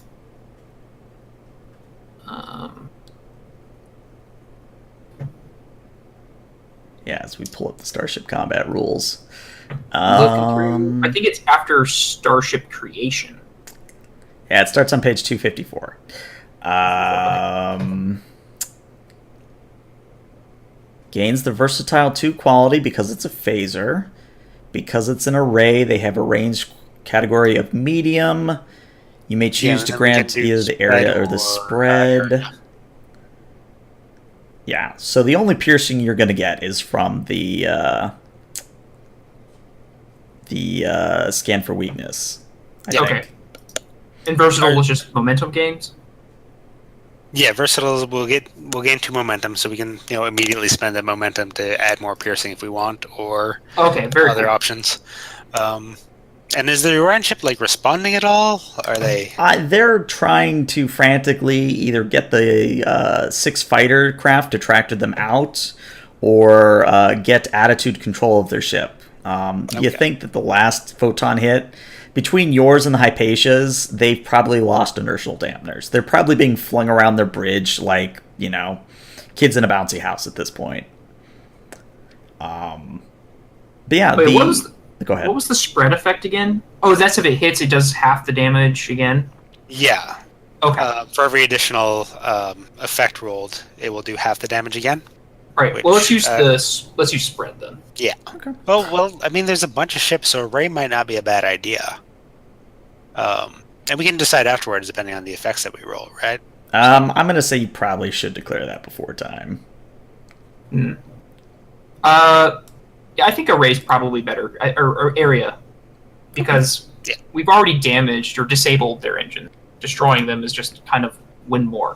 Speaker 1: Yeah, as we pull up the Starship Combat rules.
Speaker 2: Looking through, I think it's after Starship Creation.
Speaker 1: Yeah, it starts on page 254. Gains the Versatile 2 quality because it's a phaser. Because it's an array, they have a range category of medium. You may choose to grant either the area or the spread. Yeah, so the only piercing you're going to get is from the scan for weakness. I think.
Speaker 2: Okay. And versatile was just momentum gains?
Speaker 3: Yeah, versatile we'll gain 2 momentum, so we can immediately spend that momentum to add more piercing if we want, or other options. And is the Orion ship responding at all? Are they?
Speaker 1: They're trying to frantically either get the 6 fighter craft to tractor them out, or get attitude control of their ship. You think that the last photon hit, between yours and the Hypatias, they've probably lost inertial dampeners. They're probably being flung around their bridge like, kids in a bouncy house at this point. But yeah,
Speaker 2: Wait,
Speaker 1: go ahead.
Speaker 2: What was the spread effect again? Oh, that's if it hits, it does half the damage again?
Speaker 3: Yeah.
Speaker 2: Okay.
Speaker 3: For every additional effect rolled, it will do half the damage again.
Speaker 2: All right. Well, let's use spread then.
Speaker 3: Yeah.
Speaker 1: Okay.
Speaker 3: Well, I mean, there's a bunch of ships, so array might not be a bad idea. And we can decide afterwards, depending on the effects that we roll, right?
Speaker 1: I'm going to say you probably should declare that before time.
Speaker 2: Yeah, I think array's probably better, or area, because we've already damaged or disabled their engine. Destroying them is just kind of win more.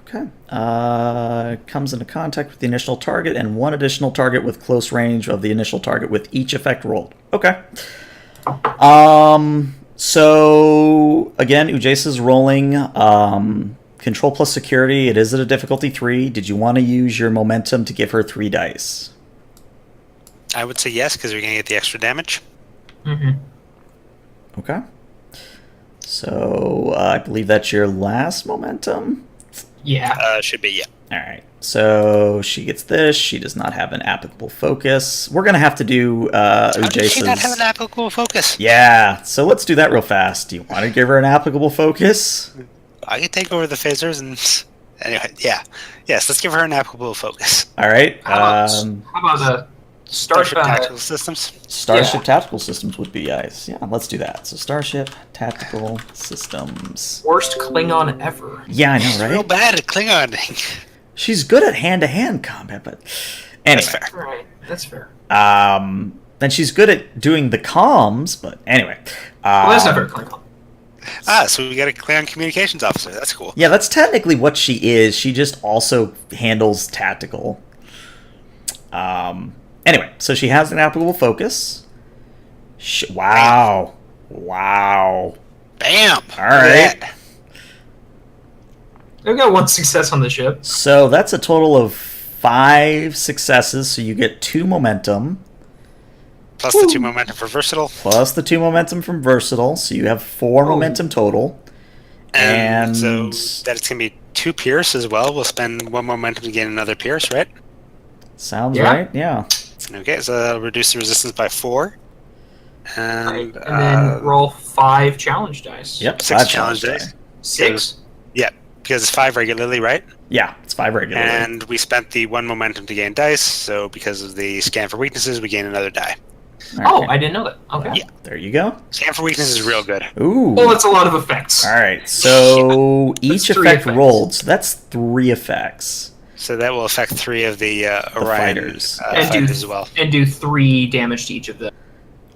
Speaker 1: Okay. Comes into contact with the initial target and 1 additional target with close range of the initial target with each effect rolled. Okay. So again, Ujasa's rolling control plus security. It is at a difficulty 3. Did you want to use your momentum to give her 3 dice?
Speaker 3: I would say yes, because you're going to get the extra damage.
Speaker 2: Mm-hmm.
Speaker 1: Okay. So I believe that's your last momentum.
Speaker 2: Yeah.
Speaker 3: Should be, yeah.
Speaker 1: All right. So she gets this. She does not have an applicable focus. We're gonna have to do
Speaker 3: How does she not
Speaker 1: Ujace's.
Speaker 3: have an applicable focus?
Speaker 1: Yeah. So let's do that real fast. Do you want to give her an applicable focus?
Speaker 3: I can take over the phasers and anyway, yeah, yes. Let's give her an applicable focus.
Speaker 1: All right.
Speaker 2: How about the
Speaker 3: Starship tactical systems.
Speaker 1: Starship
Speaker 2: Yeah.
Speaker 1: Tactical Systems would be nice. Yeah, let's do that. So Starship Tactical Systems.
Speaker 2: worst Klingon ever?
Speaker 1: Yeah, I know,
Speaker 3: She's real
Speaker 1: right?
Speaker 3: bad at Klingoning.
Speaker 1: She's good at hand-to-hand combat, but anyway.
Speaker 3: That's fair.
Speaker 2: Right, that's fair.
Speaker 1: Then she's good at doing the comms, but anyway.
Speaker 2: Well, that's not very Klingon.
Speaker 3: So we got a Klingon communications officer. That's cool.
Speaker 1: Yeah, that's technically what she is. She just also handles tactical. Anyway, so she has an applicable focus. Wow. Wow.
Speaker 3: Bam.
Speaker 1: All right.
Speaker 2: They've got one success on the ship.
Speaker 1: So that's a total of 5 successes, so you get 2 momentum.
Speaker 3: Plus the 2 momentum for versatile.
Speaker 1: Plus the 2 momentum from versatile, so you have 4 momentum total.
Speaker 3: And so
Speaker 1: And-
Speaker 3: that it's going to be 2 pierce as well. We'll spend 1 momentum to gain another pierce, right?
Speaker 1: Sounds
Speaker 2: Yeah.
Speaker 1: right, yeah.
Speaker 3: Okay, so that'll reduce the resistance by 4.
Speaker 2: Right,
Speaker 3: And,
Speaker 2: and then roll 5 challenge dice.
Speaker 1: Yep,
Speaker 3: 6
Speaker 1: 5
Speaker 3: challenge
Speaker 1: die.
Speaker 3: dice.
Speaker 2: 6?
Speaker 3: Yeah, because it's 5 regularly, right?
Speaker 1: Yeah, it's 5 regularly.
Speaker 3: And we spent the 1 momentum to gain dice, so because of the scan for weaknesses, we gain another die.
Speaker 2: Oh,
Speaker 1: Alright.
Speaker 2: I didn't know that. Okay.
Speaker 3: Yeah.
Speaker 1: There you go.
Speaker 3: Scan for weaknesses is real good.
Speaker 1: Ooh.
Speaker 2: Well, that's a lot of effects.
Speaker 1: All right, so each
Speaker 2: That's 3
Speaker 1: effect
Speaker 2: effects.
Speaker 1: rolled. So that's 3 effects.
Speaker 3: So that will affect 3 of the Orion
Speaker 1: fighters.
Speaker 2: And do-
Speaker 3: fighters as well.
Speaker 2: And do 3 damage to each of them.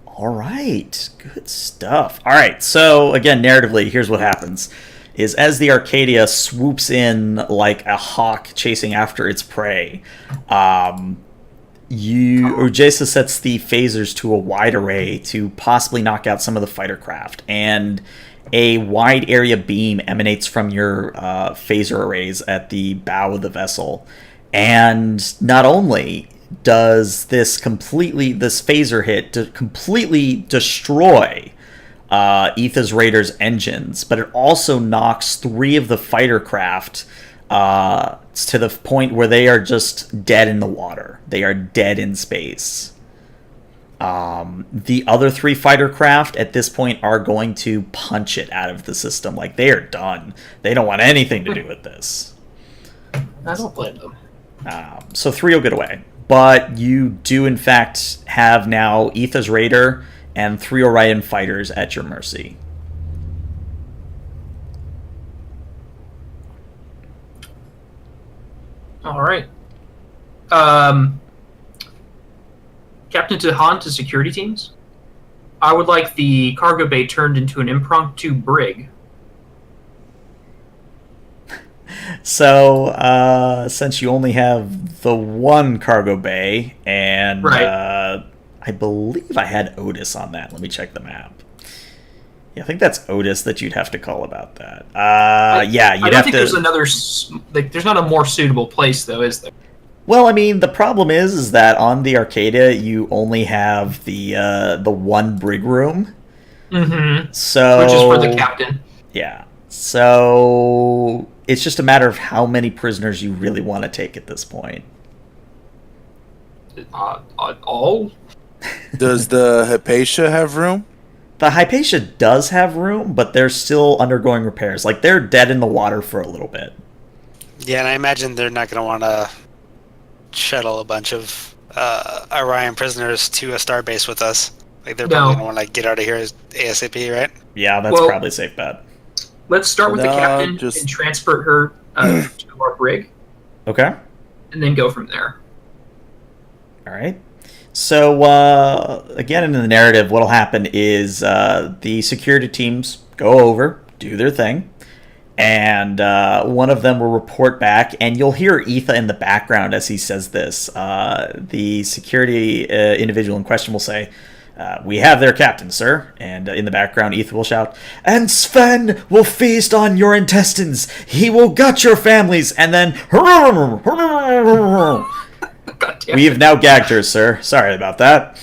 Speaker 1: All right, good stuff. All right, so again, narratively, here's what happens: is as the Arcadia swoops in like a hawk chasing after its prey, Urjasa sets the phasers to a wide array to possibly knock out some of the fighter craft, and a wide area beam emanates from your phaser arrays at the bow of the vessel. And not only does this phaser hit to completely destroy Etha's Raider's engines, but it also knocks 3 of the fighter craft to the point where they are just dead in the water. They are dead in space. The other 3 fighter craft at this point are going to punch it out of the system. Like, they are done. They don't want anything to do with this.
Speaker 2: I don't blame them.
Speaker 1: So 3 will get away. But you do, in fact, have now Etha's Raider and 3 Orion fighters at your mercy.
Speaker 2: All right. Captain Tahan to security teams. I would like the cargo bay turned into an impromptu brig.
Speaker 1: So, since you only have the 1 cargo bay, and
Speaker 2: Right.
Speaker 1: I believe I had Otis on that. Let me check the map. Yeah, I think that's Otis that you'd have to call about that. Yeah,
Speaker 2: I
Speaker 1: you'd
Speaker 2: don't
Speaker 1: have
Speaker 2: think
Speaker 1: to.
Speaker 2: there's another. There's not a more suitable place, though, is there?
Speaker 1: Well, I mean, the problem is that on the Arcadia you only have the 1 brig room.
Speaker 2: Mm-hmm.
Speaker 1: So
Speaker 2: Which is for the captain.
Speaker 1: Yeah. So it's just a matter of how many prisoners you really want to take at this point.
Speaker 2: All.
Speaker 4: Does the Hypatia have room?
Speaker 1: The Hypatia does have room, but they're still undergoing repairs. Like, they're dead in the water for a little bit.
Speaker 3: Yeah, and I imagine they're not going to want to shuttle a bunch of Orion prisoners to a starbase with us. Like, they're probably going to want to get out of here ASAP, right?
Speaker 1: Yeah, that's
Speaker 2: Well-
Speaker 1: probably a safe bet.
Speaker 2: Let's start with the
Speaker 4: No,
Speaker 2: captain
Speaker 4: just-
Speaker 2: and transport her to our brig,
Speaker 1: Okay.
Speaker 2: and then go from there.
Speaker 1: All right. So, again, in the narrative, what'll happen is the security teams go over, do their thing, and one of them will report back, and you'll hear Etha in the background as he says this. The security individual in question will say, "We have their captain, sir." And in the background, Etha will shout, "And Sven will feast on your intestines. He will gut your families, and then..."
Speaker 2: God damn.
Speaker 1: We have now gagged her, sir. Sorry about that.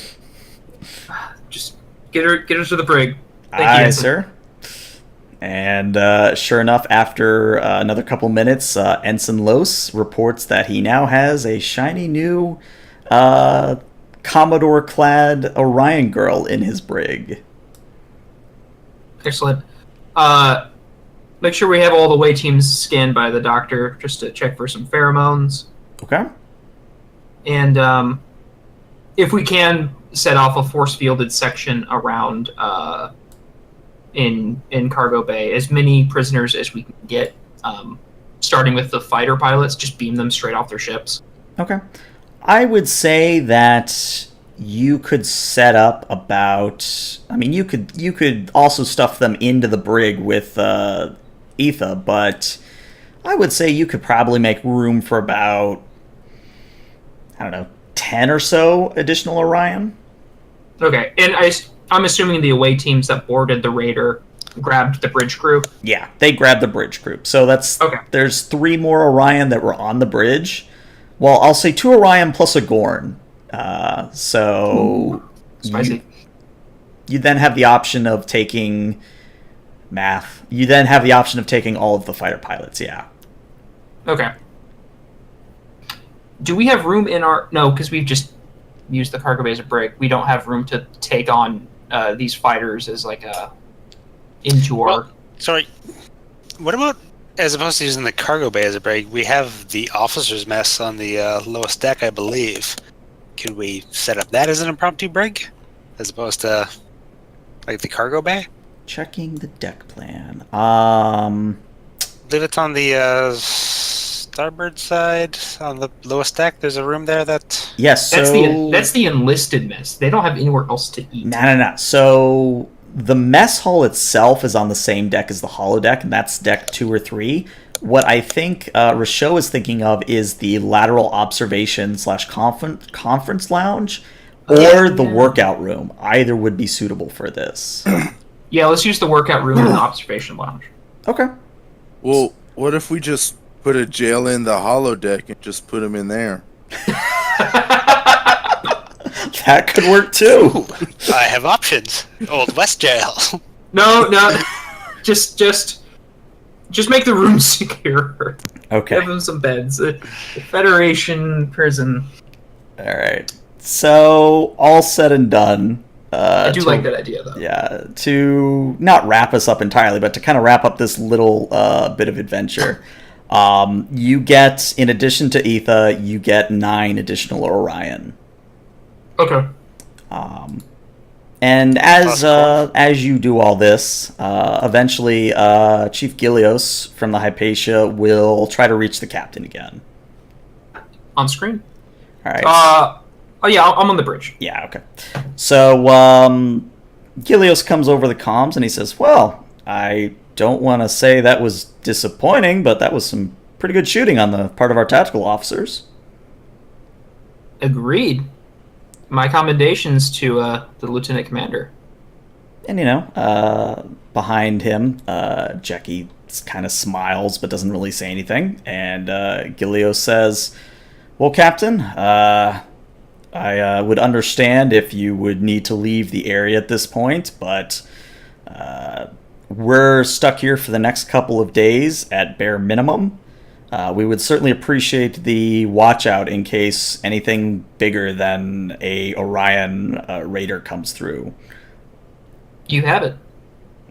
Speaker 2: Just get her to the brig. Thank you,
Speaker 1: Aye,
Speaker 2: Ensign.
Speaker 1: sir. And sure enough, after another couple minutes, Ensign Los reports that he now has a shiny new Commodore-clad Orion girl in his brig.
Speaker 2: Excellent. Make sure we have all the way teams scanned by the doctor just to check for some pheromones.
Speaker 1: Okay.
Speaker 2: And if we can, set off a force-fielded section around in cargo bay. As many prisoners as we can get, starting with the fighter pilots, just beam them straight off their ships.
Speaker 1: Okay. I would say that you could set up about... I mean, you could also stuff them into the brig with Etha, but I would say you could probably make room for about, I don't know, 10 or so additional Orion.
Speaker 2: Okay, and I'm assuming the away teams that boarded the Raider grabbed the bridge crew?
Speaker 1: Yeah, they grabbed the bridge group. So that's...
Speaker 2: Okay.
Speaker 1: There's 3 more Orion that were on the bridge. Well, I'll say 2 Orion plus a Gorn.
Speaker 2: Spicy.
Speaker 1: You then have the option of taking... Math. You then have the option of taking all of the fighter pilots, yeah.
Speaker 2: Okay. Do we have room in our... No, because we've just used the cargo bay as a brig. We don't have room to take on these fighters as like a... into our...
Speaker 3: Well, sorry. What about, as opposed to using the cargo bay as a brig, we have the officers' mess on the lowest deck, I believe. Could we set up that as an impromptu brig? As opposed to, like, the cargo bay?
Speaker 1: Checking the deck plan.
Speaker 3: Leave it on the starboard side, on the lowest deck. There's a room there that...
Speaker 1: Yes, so...
Speaker 2: That's the enlisted mess. They don't have anywhere else to eat.
Speaker 1: No. So the mess hall itself is on the same deck as the holodeck, and that's deck 2 or 3. What I think Rasho is thinking of is the lateral observation / conference lounge or the workout room. Either would be suitable for this.
Speaker 2: Yeah, let's use the workout room and the observation lounge.
Speaker 1: Okay.
Speaker 4: Well, what if we just put a jail in the holodeck and just put him in there?
Speaker 1: That could work too.
Speaker 3: I have options. Old West Jail.
Speaker 2: No. just make the room secure.
Speaker 1: Okay.
Speaker 2: Give them some beds. The Federation prison.
Speaker 1: All right. So, all said and done.
Speaker 2: I do like that idea, though.
Speaker 1: Yeah, to not wrap us up entirely, but to kind of wrap up this little bit of adventure, you get, in addition to Etha, you get 9 additional Orion.
Speaker 2: Okay.
Speaker 1: And as you do all this, eventually Chief Gilios from the Hypatia will try to reach the captain again.
Speaker 2: On screen?
Speaker 1: All right.
Speaker 2: Oh yeah, I'm on the bridge.
Speaker 1: Yeah, okay. So, Gilios comes over the comms and he says, well, I don't want to say that was disappointing, but that was some pretty good shooting on the part of our tactical officers.
Speaker 2: Agreed. My commendations to the lieutenant commander.
Speaker 1: And, behind him, Jackie kind of smiles but doesn't really say anything. And Gilios says, well, Captain, I would understand if you would need to leave the area at this point, but we're stuck here for the next couple of days at bare minimum. We would certainly appreciate the watch out in case anything bigger than a Orion Raider comes through.
Speaker 2: You have it.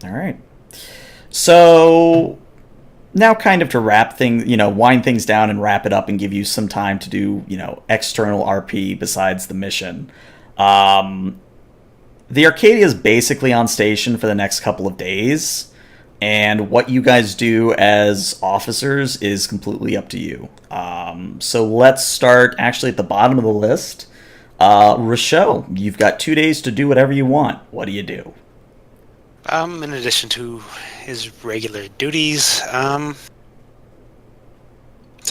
Speaker 1: All right. So now kind of to wrap things, wind things down and wrap it up and give you some time to do, external RP besides the mission. The Arcadia is basically on station for the next couple of days, and what you guys do as officers is completely up to you. So let's start actually at the bottom of the list. Rasho, you've got 2 days to do whatever you want. What do you do?
Speaker 3: In addition to his regular duties, so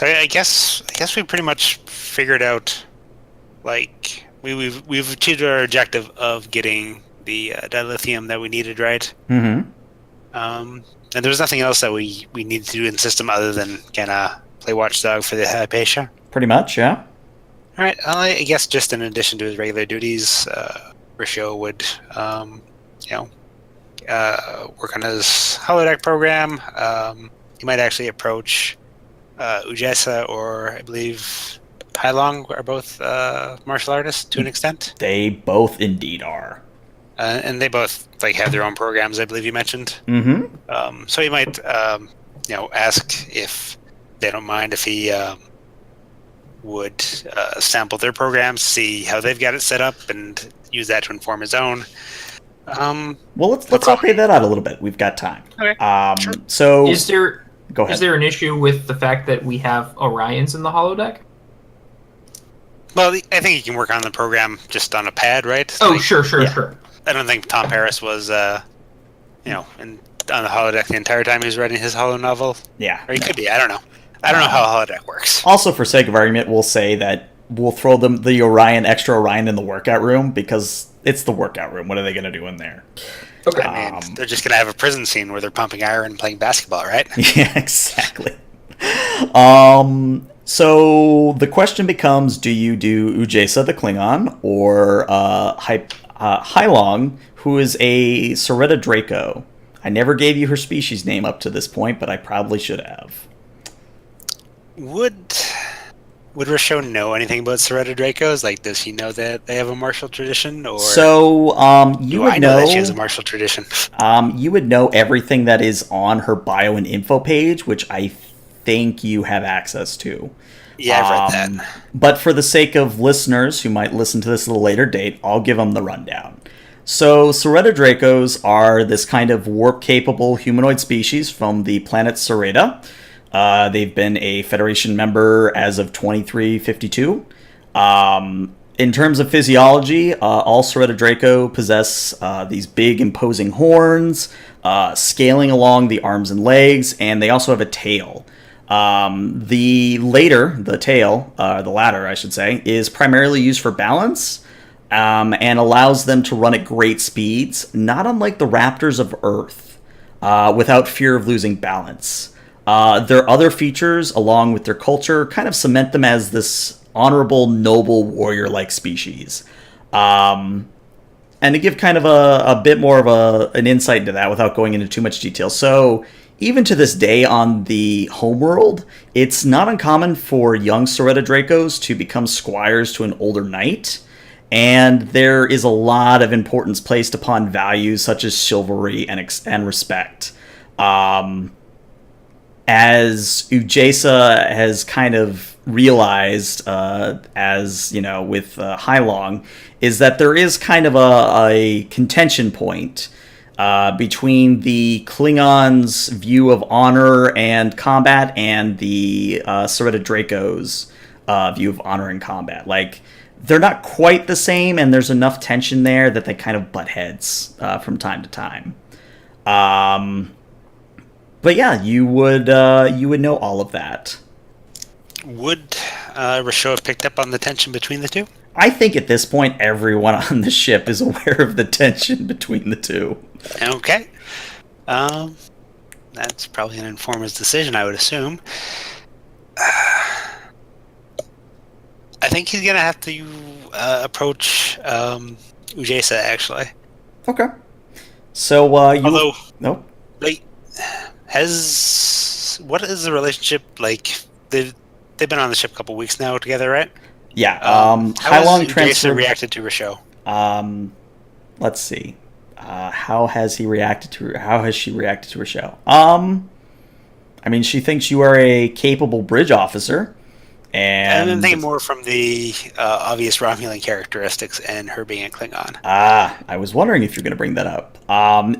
Speaker 3: I guess we pretty much figured out, like, we've achieved our objective of getting the dilithium that we needed, right?
Speaker 1: Mm-hmm.
Speaker 3: And there was nothing else that we needed to do in the system other than kind of play watchdog for the Hypatia.
Speaker 1: Pretty much, yeah.
Speaker 3: All right. I guess just in addition to his regular duties, Rasho would, work on his holodeck program. He might actually approach Ujesa or I believe Pailong are both martial artists to an extent.
Speaker 1: They both indeed are.
Speaker 3: And they both have their own programs, I believe you mentioned.
Speaker 1: Mm-hmm.
Speaker 3: So he might ask if they don't mind if he would sample their programs, see how they've got it set up, and use that to inform his own.
Speaker 1: Well, let's update that out a little bit. We've got time.
Speaker 3: Okay.
Speaker 1: Sure. So go ahead.
Speaker 2: Is there an issue with the fact that we have Orions in the holodeck?
Speaker 3: Well, I think he can work on the program just on a pad, right?
Speaker 2: Sure.
Speaker 3: I don't think Tom Paris was, on the holodeck the entire time he was writing his holo novel.
Speaker 1: Yeah.
Speaker 3: Or he could be. I don't know. I don't know how a holodeck works.
Speaker 1: Also, for sake of argument, we'll say that we'll throw them the extra Orion in the workout room because it's the workout room. What are they going to do in there?
Speaker 2: Okay.
Speaker 3: I mean, they're just going to have a prison scene where they're pumping iron and playing basketball, right?
Speaker 1: Yeah, exactly. So the question becomes, do you do Ujesa the Klingon or Hylong, who is a Soretta Draco? I never gave you her species name up to this point, but I probably should have.
Speaker 3: Would Rasho know anything about Soretta Dracos? Does he know that they have a martial tradition? Or
Speaker 1: you
Speaker 3: do
Speaker 1: would
Speaker 3: I know that she has a martial tradition?
Speaker 1: You would know everything that is on her bio and info page, which I think you have access to.
Speaker 3: Yeah, I've read that.
Speaker 1: But for the sake of listeners who might listen to this at a later date, I'll give them the rundown. So, Soretta Dracos are this kind of warp-capable humanoid species from the planet Soretta. They've been a Federation member as of 2352. In terms of physiology, all Soretta Draco possess these big, imposing horns, scaling along the arms and legs, and they also have a tail. The latter, I should say, is primarily used for balance, and allows them to run at great speeds, not unlike the raptors of Earth, without fear of losing balance. Their other features, along with their culture, kind of cement them as this honorable, noble, warrior-like species. And to give kind of a bit more of an insight into that without going into too much detail. So, even to this day on the homeworld, it's not uncommon for young Soretta Dracos to become squires to an older knight, and there is a lot of importance placed upon values such as chivalry and respect. As Ujesa has kind of realized, with Hylong, is that there is kind of a contention point between the Klingons' view of honor and combat and the Soretta Draco's view of honor and combat. They're not quite the same, and there's enough tension there that they kind of butt heads from time to time. But yeah, you would know all of that.
Speaker 3: Would Rasho have picked up on the tension between the two?
Speaker 1: I think at this point, everyone on the ship is aware of the tension between the two.
Speaker 3: Okay. That's probably an informer's decision, I would assume. I think he's going to have to approach Ujesa, actually.
Speaker 1: Okay. So,
Speaker 3: Although,
Speaker 1: nope.
Speaker 3: What is the relationship like? They've been on the ship a couple weeks now together, right?
Speaker 1: Yeah.
Speaker 3: How long Ujesa reacted to Rasho?
Speaker 1: Let's see. How has she reacted to Rasho? I mean, she thinks you are a capable bridge officer, and
Speaker 3: I'm thinking more from the obvious Romulan characteristics and her being a Klingon.
Speaker 1: I was wondering if you're going to bring that up.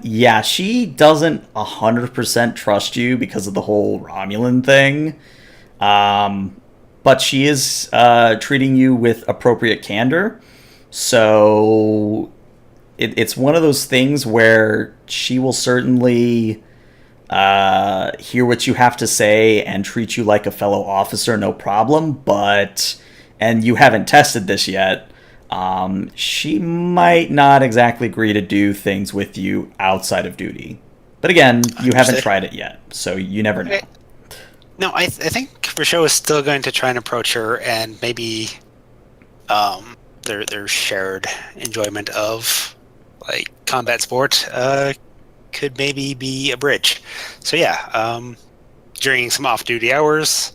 Speaker 1: Yeah, she doesn't 100% trust you because of the whole Romulan thing. But she is treating you with appropriate candor. So it's one of those things where she will certainly hear what you have to say and treat you like a fellow officer, no problem. And you haven't tested this yet, she might not exactly agree to do things with you outside of duty. But again, you haven't tried it yet, so you never know.
Speaker 3: No, I think Rasho is still going to try and approach her, and maybe their shared enjoyment of combat sport could maybe be a bridge. So yeah, during some off-duty hours,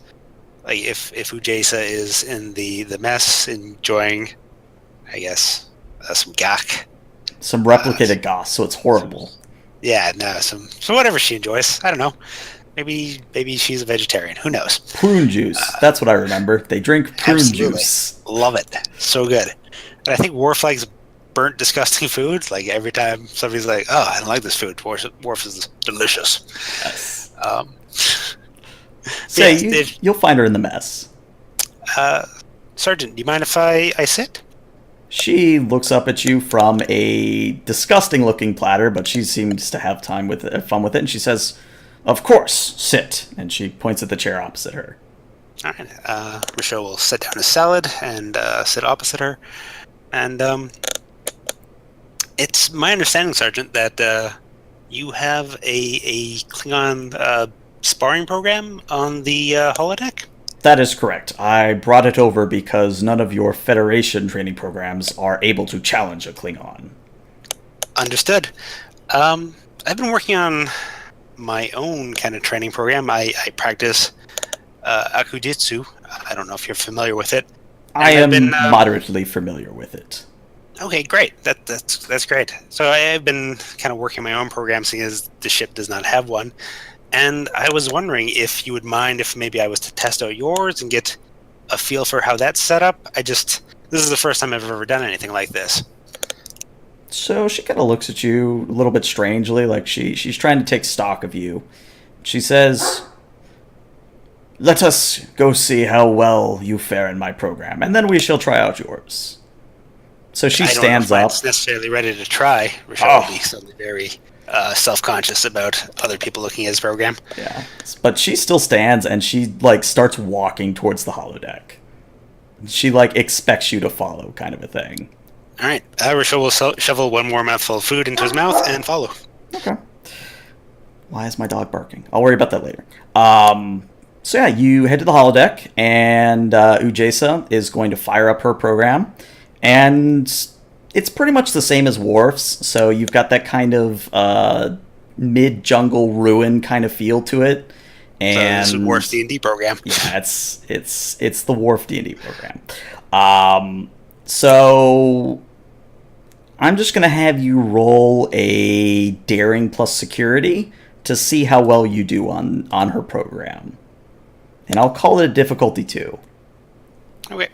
Speaker 3: like if Ujesa is in the mess enjoying, I guess, some gak.
Speaker 1: Some replicated goss, so it's horrible.
Speaker 3: Yeah, no, some whatever she enjoys. I don't know. Maybe she's a vegetarian. Who knows?
Speaker 1: Prune juice. That's what I remember. They drink prune
Speaker 3: Absolutely.
Speaker 1: juice.
Speaker 3: Love it. So good. And I think Worf likes burnt, disgusting food. Like every time somebody's like, "Oh, I don't like this food," Worf is delicious.
Speaker 1: Yes.
Speaker 3: So
Speaker 1: You'll find her in the mess.
Speaker 3: Sergeant, do you mind if I sit?
Speaker 1: She looks up at you from a disgusting-looking platter, but she seems to have fun with it, and she says, "Of course, sit." And she points at the chair opposite her.
Speaker 3: All right. Rochelle will set down his salad and sit opposite her. And it's my understanding, Sergeant, that you have a Klingon sparring program on the holodeck?
Speaker 1: That is correct. I brought it over because none of your Federation training programs are able to challenge a Klingon.
Speaker 3: Understood. I've been working on my own kind of training program. I practice Akujitsu. I don't know if you're familiar with it.
Speaker 1: I am moderately familiar with it.
Speaker 3: Okay, great. That's great. So I've been kind of working my own program, seeing as the ship does not have one. And I was wondering if you would mind if maybe I was to test out yours and get a feel for how that's set up. This is the first time I've ever done anything like this.
Speaker 1: So she kind of looks at you a little bit strangely, like she's trying to take stock of you. She says, "Let us go see how well you fare in my program, and then we shall try out yours." So she stands up.
Speaker 3: It's necessarily ready to try. Rochelle will be suddenly very self-conscious about other people looking at his program.
Speaker 1: Yeah, but she still stands, and she starts walking towards the holodeck. She expects you to follow, kind of a thing.
Speaker 3: All right, Rochelle will shovel one more mouthful of food into his mouth and follow.
Speaker 1: Okay. Why is my dog barking? I'll worry about that later. So yeah, you head to the holodeck, and Ujesa is going to fire up her program, and it's pretty much the same as Worf's. So you've got that kind of mid-jungle ruin kind of feel to it. And
Speaker 3: so this is Worf's D&D program.
Speaker 1: Yeah, it's the Worf D&D program. So I'm just gonna have you roll a daring plus security to see how well you do on her program. And I'll call it a difficulty 2.
Speaker 3: Okay.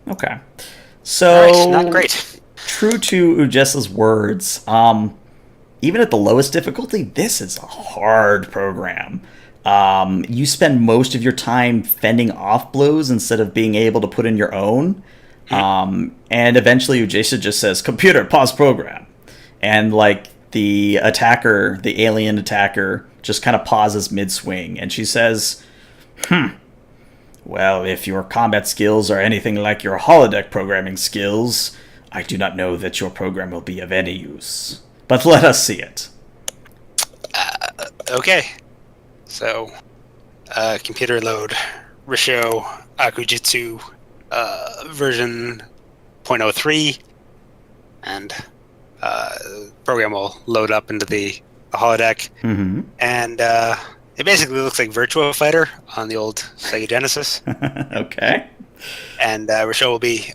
Speaker 1: Okay. So
Speaker 3: Nice, not great.
Speaker 1: True to Ujesa's words, even at the lowest difficulty, this is a hard program. You spend most of your time fending off blows instead of being able to put in your own. And eventually Ujesa just says, "Computer, pause program." And the attacker, the alien attacker, just kind of pauses mid-swing. And she says, "Well, if your combat skills are anything like your holodeck programming skills, I do not know that your program will be of any use. But let us see it."
Speaker 3: Okay. So, computer load, Risho, Akujitsu, version 0.03, and program will load up into the holodeck.
Speaker 1: Mm-hmm.
Speaker 3: And it basically looks like Virtua Fighter on the old Sega Genesis.
Speaker 1: Okay.
Speaker 3: And Risho will be...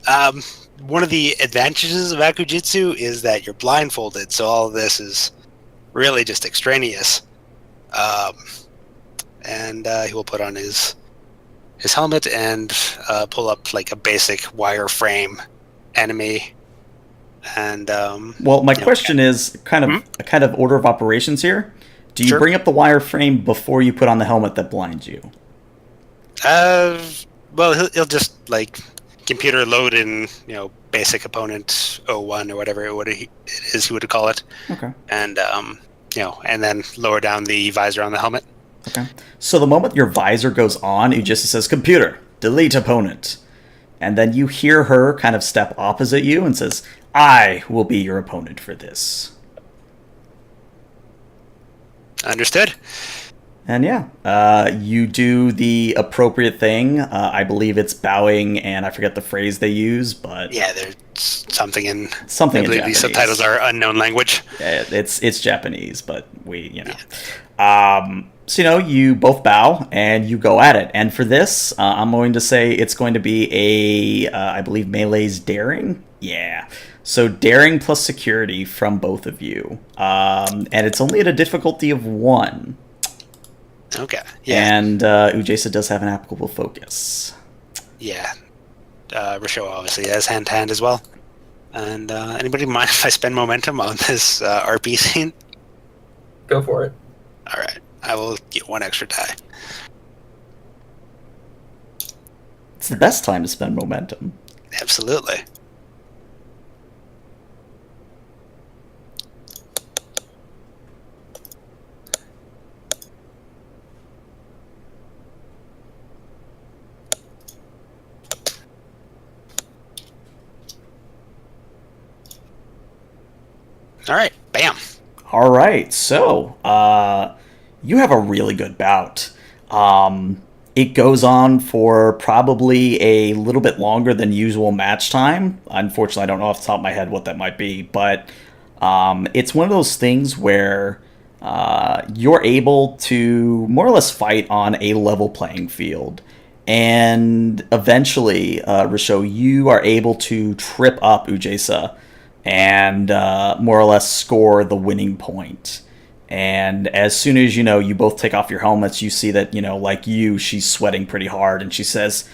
Speaker 3: one of the advantages of Akujitsu is that you're blindfolded, so all of this is really just extraneous. And he will put on his helmet and pull up a basic wireframe enemy. And
Speaker 1: well, my question is kind of order of operations here. Do you bring up the wireframe before you put on the helmet that blinds you?
Speaker 3: Well, he'll just computer load in basic opponent 01 or whatever it is he would call it.
Speaker 1: Okay.
Speaker 3: And and then lower down the visor on the helmet.
Speaker 1: Okay. So the moment your visor goes on, it just says, "Computer, delete opponent." And then you hear her kind of step opposite you and says, "I will be your opponent for this."
Speaker 3: Understood.
Speaker 1: And yeah, you do the appropriate thing. I believe it's bowing, and I forget the phrase they use, but
Speaker 3: Yeah, there's something in.
Speaker 1: something
Speaker 3: I believe
Speaker 1: in
Speaker 3: these
Speaker 1: Japanese.
Speaker 3: subtitles are unknown language.
Speaker 1: It's Japanese, but so you both bow and you go at it. And for this, I'm going to say it's going to be I believe melee's daring. Yeah. So daring plus security from both of you, and it's only at a difficulty of 1.
Speaker 3: Okay. Yeah.
Speaker 1: And Ujesa does have an applicable focus.
Speaker 3: Yeah. Risho obviously has hand-to-hand as well. And anybody mind if I spend momentum on this RP scene?
Speaker 2: Go for it.
Speaker 3: All right. I will get 1 extra die.
Speaker 1: It's the best time to spend momentum.
Speaker 3: Absolutely. All right. Bam.
Speaker 1: All right, so you have a really good bout. It goes on for probably a little bit longer than usual match time. Unfortunately, I don't know off the top of my head what that might be, but it's one of those things where you're able to more or less fight on a level playing field. And eventually, Risho, you are able to trip up Ujesa and more or less score the winning point. And as soon as you both take off your helmets, you see that like she's sweating pretty hard, and she says,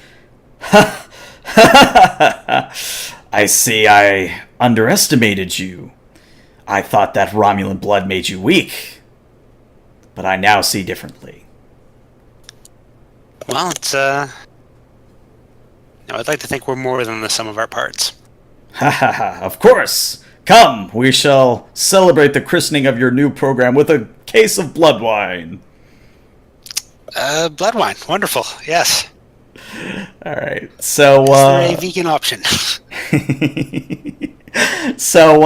Speaker 1: "I see I underestimated you. I thought that Romulan blood made you weak, but I now see differently."
Speaker 3: Well, it's I'd like to think we're more than the sum of our parts.
Speaker 1: Ha ha ha, of course! Come, we shall celebrate the christening of your new program with a case of blood wine.
Speaker 3: Blood wine. Wonderful. Yes.
Speaker 1: Alright, so,
Speaker 3: Is there a vegan option?
Speaker 1: So,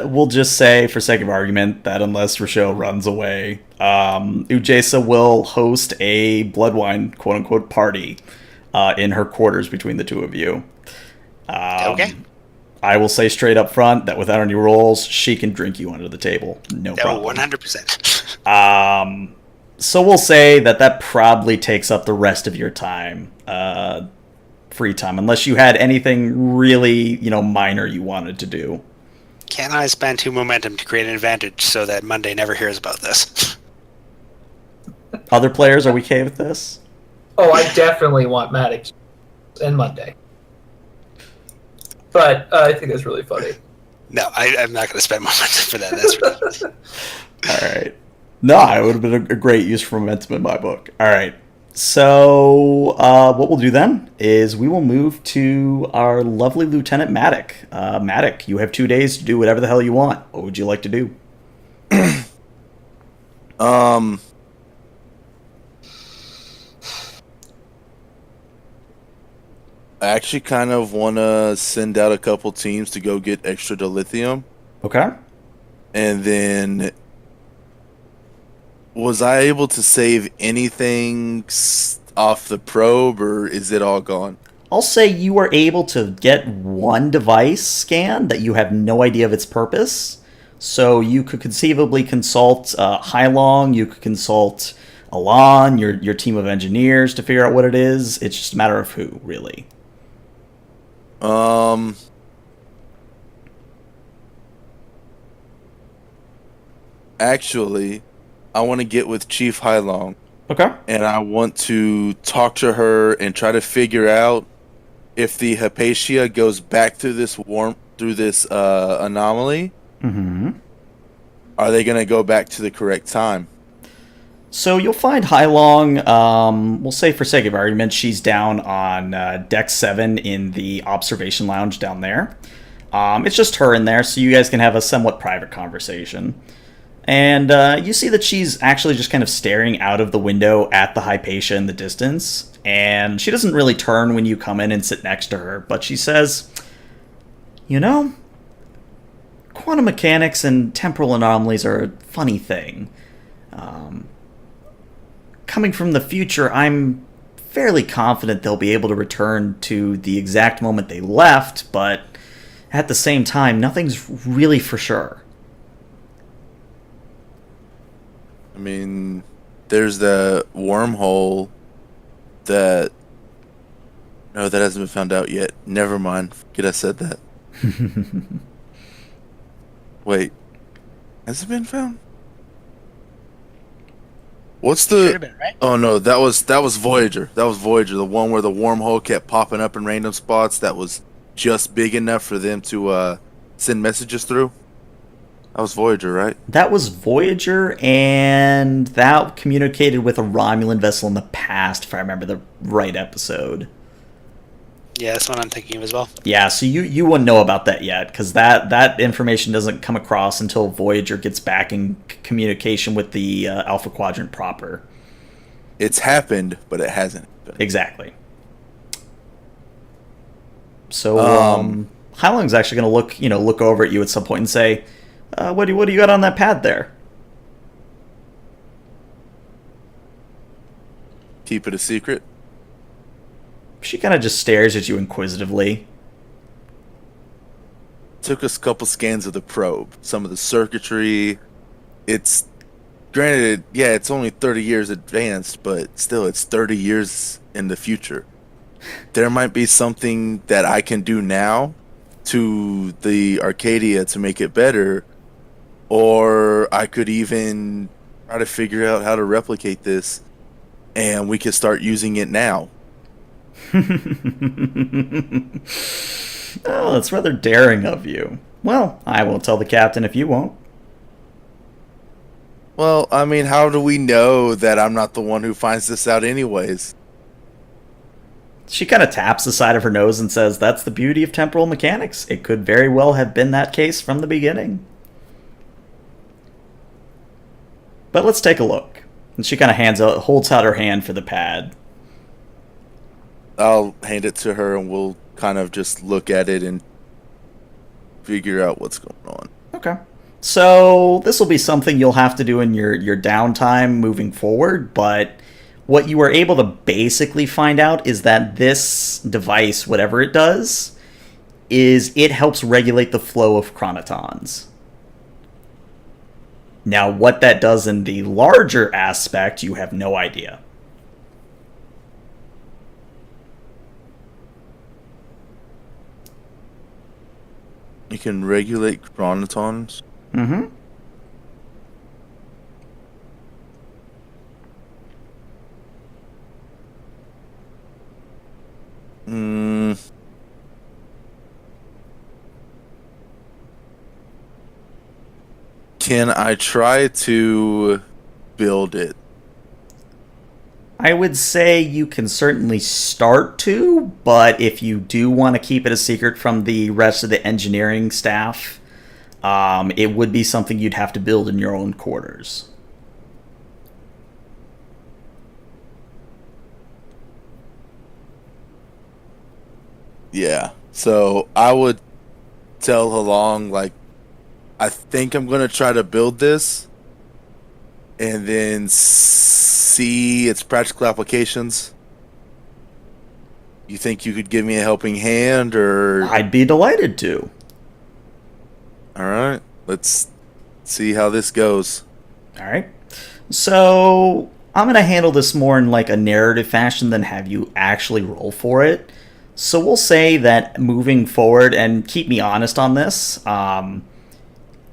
Speaker 1: we'll just say, for sake of argument, that unless Risho runs away, Ujesa will host a blood wine, quote-unquote, party in her quarters between the two of you.
Speaker 3: Okay.
Speaker 1: I will say straight up front that without any rolls, she can drink you under the table. No problem.
Speaker 3: 100%.
Speaker 1: So we'll say that probably takes up the rest of your time, free time, unless you had anything really, minor you wanted to do.
Speaker 3: Can I spend 2 momentum to create an advantage so that Monday never hears about this?
Speaker 1: Other players, are we okay with this?
Speaker 2: Oh, I definitely want Maddox and Monday. But I think that's really funny.
Speaker 3: No, I'm not going to spend momentum for that. That's ridiculous.
Speaker 1: All right. No, it would have been a great use for momentum in my book. All right. So what we'll do then is we will move to our lovely Lieutenant Maddox. Maddox, you have 2 days to do whatever the hell you want. What would you like to do?
Speaker 4: I actually kind of want to send out a couple teams to go get extra dilithium.
Speaker 1: Okay.
Speaker 4: And then, was I able to save anything off the probe, or is it all gone?
Speaker 1: I'll say you were able to get one device scanned that you have no idea of its purpose. So you could conceivably consult Hylong, you could consult Alon, your team of engineers to figure out what it is. It's just a matter of who, really.
Speaker 4: Actually, I want to get with Chief Hylong.
Speaker 1: Okay.
Speaker 4: And I want to talk to her and try to figure out if the Hypatia goes back through this anomaly.
Speaker 1: Mm-hmm.
Speaker 4: Are they going to go back to the correct time?
Speaker 1: So you'll find Hylong, we'll say for sake of argument, she's down on deck 7 in the observation lounge down there. It's just her in there, so you guys can have a somewhat private conversation. And you see that she's actually just kind of staring out of the window at the Hypatia in the distance. And she doesn't really turn when you come in and sit next to her, but she says, quantum mechanics and temporal anomalies are a funny thing. Coming from the future, I'm fairly confident they'll be able to return to the exact moment they left, but at the same time, nothing's really for sure.
Speaker 4: I mean, there's the wormhole that... No, that hasn't been found out yet. Never mind. Forget I said that. Wait. Has it been found? What's the...
Speaker 3: Should have been, right?
Speaker 4: Oh no, that was Voyager. That was Voyager, the one where the wormhole kept popping up in random spots that was just big enough for them to send messages through. That was Voyager, right?
Speaker 1: That was Voyager, and that communicated with a Romulan vessel in the past, if I remember the right episode.
Speaker 3: Yeah, that's what I'm thinking of as well.
Speaker 1: Yeah, so you wouldn't know about that yet, because that information doesn't come across until Voyager gets back in communication with the Alpha Quadrant proper.
Speaker 4: It's happened, but it hasn't happened.
Speaker 1: Exactly. So, Hylong's actually going to look over at you at some point and say, what do you got on that pad there?
Speaker 4: Keep it a secret.
Speaker 1: She kind of just stares at you inquisitively.
Speaker 4: Took us a couple scans of the probe. Some of the circuitry. It's... Granted, yeah, it's only 30 years advanced, but still, it's 30 years in the future. There might be something that I can do now to the Arcadia to make it better, or I could even try to figure out how to replicate this, and we could start using it now.
Speaker 1: Oh, that's rather daring of you. Well, I won't tell the captain if you won't.
Speaker 4: Well, I mean, how do we know that I'm not the one who finds this out anyways?
Speaker 1: She kind of taps the side of her nose and says, that's the beauty of temporal mechanics. It could very well have been that case from the beginning. But let's take a look. And she kind of holds out her hand for the pad.
Speaker 4: I'll hand it to her and we'll kind of just look at it and figure out what's going on.
Speaker 1: Okay. So this will be something you'll have to do in your downtime moving forward, but what you are able to basically find out is that this device, whatever it does, is it helps regulate the flow of chronotons. Now, what that does in the larger aspect, you have no idea.
Speaker 4: You can regulate chronotons.
Speaker 1: Mm-hmm.
Speaker 4: Can I try to build it?
Speaker 1: I would say you can certainly start to, but if you do want to keep it a secret from the rest of the engineering staff, it would be something you'd have to build in your own quarters.
Speaker 4: Yeah. So I would tell Halong, like, I think I'm going to try to build this and then see its practical applications. You think you could give me a helping hand, or...
Speaker 1: I'd be delighted to.
Speaker 4: All right. Let's see how this goes.
Speaker 1: All right. So I'm going to handle this more in like a narrative fashion than have you actually roll for it. So we'll say that moving forward, and keep me honest on this,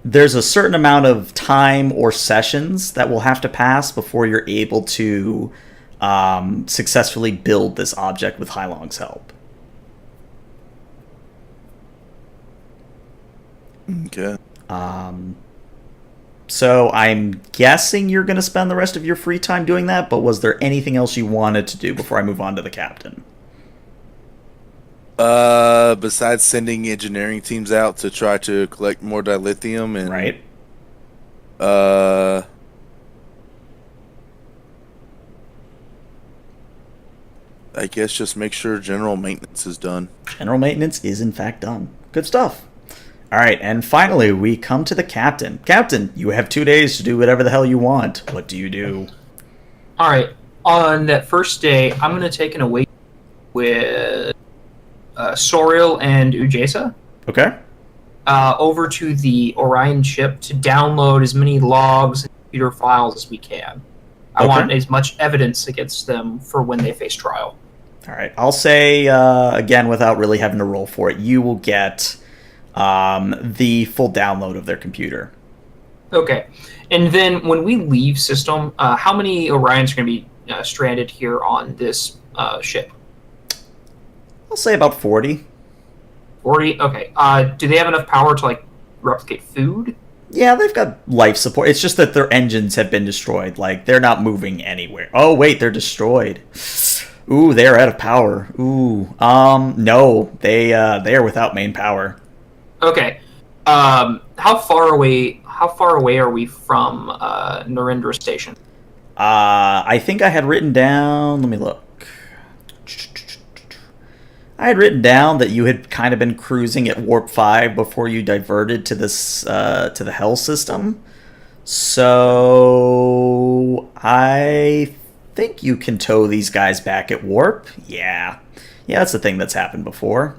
Speaker 1: there's a certain amount of time or sessions that will have to pass before you're able to successfully build this object with Hylong's help.
Speaker 4: Okay.
Speaker 1: So I'm guessing you're going to spend the rest of your free time doing that, but was there anything else you wanted to do before I move on to the captain?
Speaker 4: Besides sending engineering teams out to try to collect more dilithium and...
Speaker 1: Right.
Speaker 4: I guess just make sure general maintenance is done.
Speaker 1: General maintenance is in fact done. Good stuff. All right, and finally, we come to the captain. Captain, you have 2 days to do whatever the hell you want. What do you do?
Speaker 2: All right. On that first day, I'm going to take an away with Soriel and Ujesa
Speaker 1: Okay.
Speaker 2: over to the Orion ship to download as many logs and computer files as we can. I
Speaker 1: Okay.
Speaker 2: want as much evidence against them for when they face trial.
Speaker 1: All right. I'll say, again, without really having to roll for it, you will get the full download of their computer.
Speaker 2: Okay. And then when we leave system, how many Orions are going to be stranded here on this ship?
Speaker 1: I'll say about 40.
Speaker 2: 40? Okay. Do they have enough power to, like, replicate food?
Speaker 1: Yeah, they've got life support. It's just that their engines have been destroyed. Like, they're not moving anywhere. Oh, wait, they're destroyed. Ooh, they're out of power. Ooh. No. They are without main power.
Speaker 2: Okay. How far away are we from Narendra Station?
Speaker 1: I think I had written down... Let me look. I had written down that you had kind of been cruising at Warp 5 before you diverted to this to the Hell system. So I think you can tow these guys back at Warp. Yeah, that's the thing that's happened before.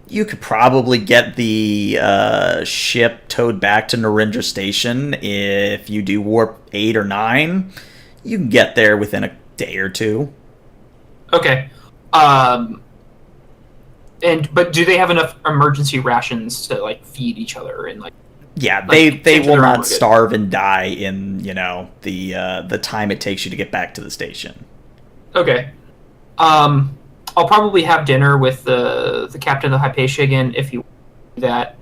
Speaker 1: You could probably get the ship towed back to Narendra Station if you do Warp 8 or 9. You can get there within a day or two.
Speaker 2: Okay. But do they have enough emergency rations to, like, feed each other and, like?
Speaker 1: Yeah,
Speaker 2: like,
Speaker 1: they will not
Speaker 2: good.
Speaker 1: starve and die in the time it takes you to get back to the station.
Speaker 2: Okay. I'll probably have dinner with the captain of the Hypatia again if you do that.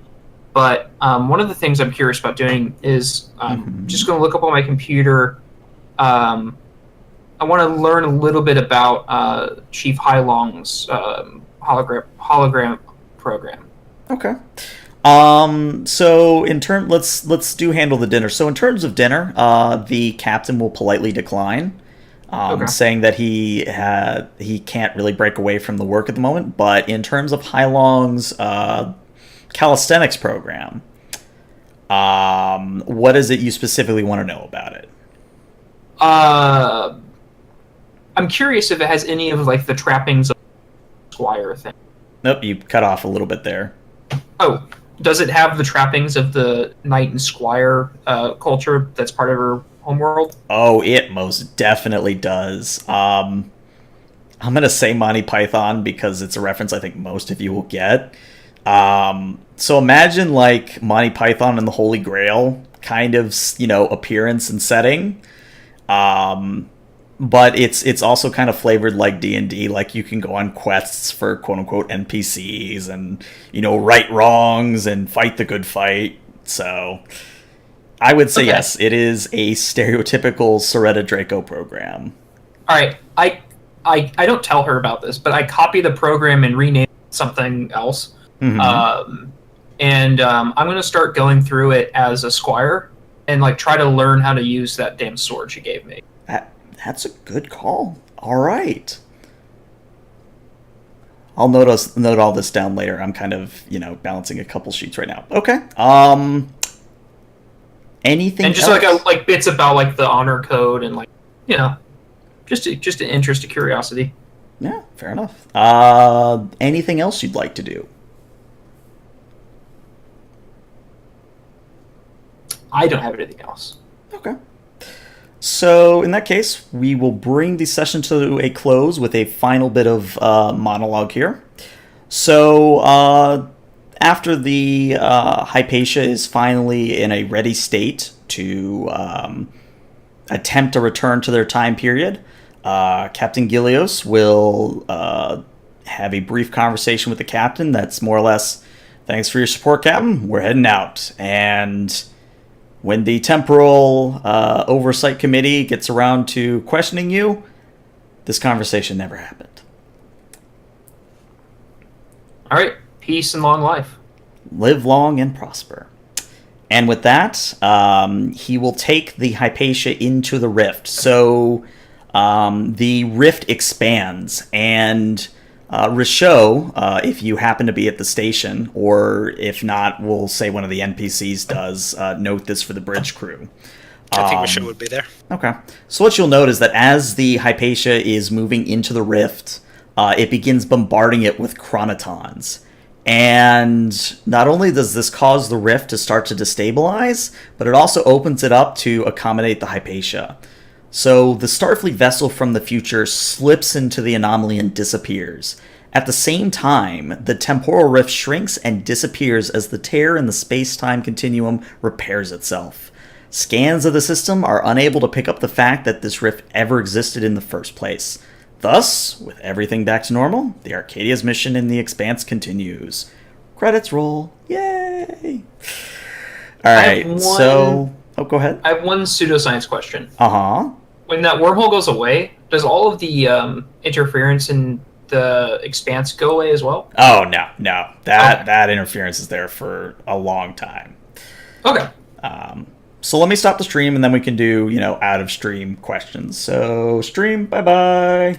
Speaker 2: But one of the things I'm curious about doing is just going to look up on my computer. I want to learn a little bit about Chief Hailong's hologram program.
Speaker 1: Okay. So let's handle the dinner. So in terms of dinner, the captain will politely decline. Saying that he can't really break away from the work at the moment. But in terms of Hailong's calisthenics program, what is it you specifically want to know about it?
Speaker 2: I'm curious if it has any of, like, the trappings of the Squire thing.
Speaker 1: Nope, you cut off a little bit there.
Speaker 2: Oh, does it have the trappings of the Knight and Squire culture that's part of her homeworld?
Speaker 1: Oh, it most definitely does. I'm going to say Monty Python because it's a reference I think most of you will get. So imagine, like, Monty Python and the Holy Grail kind of, appearance and setting. But it's also kind of flavored like D&D. Like, you can go on quests for quote-unquote NPCs and, right wrongs and fight the good fight. So I would say yes, it is a stereotypical Soretta Draco program.
Speaker 2: All right. I don't tell her about this, but I copy the program and rename it something else. Mm-hmm. I'm going to start going through it as a Squire and, like, try to learn how to use that damn sword she gave me.
Speaker 1: That's a good call. All right. I'll note all this down later. I'm kind of, balancing a couple sheets right now. Okay. Anything
Speaker 2: and just
Speaker 1: else?
Speaker 2: like bits about, like, the honor code and, like, just an interest, a curiosity.
Speaker 1: Yeah, fair enough. Anything else you'd like to do?
Speaker 2: I don't have anything else.
Speaker 1: Okay. So, in that case, we will bring the session to a close with a final bit of monologue here. So, after the Hypatia is finally in a ready state to attempt a return to their time period, Captain Gilios will have a brief conversation with the captain that's more or less, "Thanks for your support, Captain. We're heading out." And when the Temporal Oversight Committee gets around to questioning you, this conversation never happened.
Speaker 2: All right. Peace and long life.
Speaker 1: Live long and prosper. And with that, he will take the Hypatia into the rift. So the rift expands, and Richaud, if you happen to be at the station, or if not, we'll say one of the NPCs does, note this for the bridge crew.
Speaker 3: I think Richaud would be there.
Speaker 1: Okay. So what you'll note is that as the Hypatia is moving into the rift, it begins bombarding it with chronotons. And not only does this cause the rift to start to destabilize, but it also opens it up to accommodate the Hypatia. So the Starfleet vessel from the future slips into the anomaly and disappears. At the same time, the temporal rift shrinks and disappears as the tear in the space-time continuum repairs itself. Scans of the system are unable to pick up the fact that this rift ever existed in the first place. Thus, with everything back to normal, the Arcadia's mission in the Expanse continues. Credits roll. Yay! Alright, so... Oh, go ahead.
Speaker 2: I have one pseudoscience question.
Speaker 1: Uh-huh.
Speaker 2: When that wormhole goes away, does all of the interference in the Expanse go away as well?
Speaker 1: Oh, no. That interference is there for a long time.
Speaker 2: Okay.
Speaker 1: So let me stop the stream, and then we can do, out of stream questions. So, stream, bye-bye.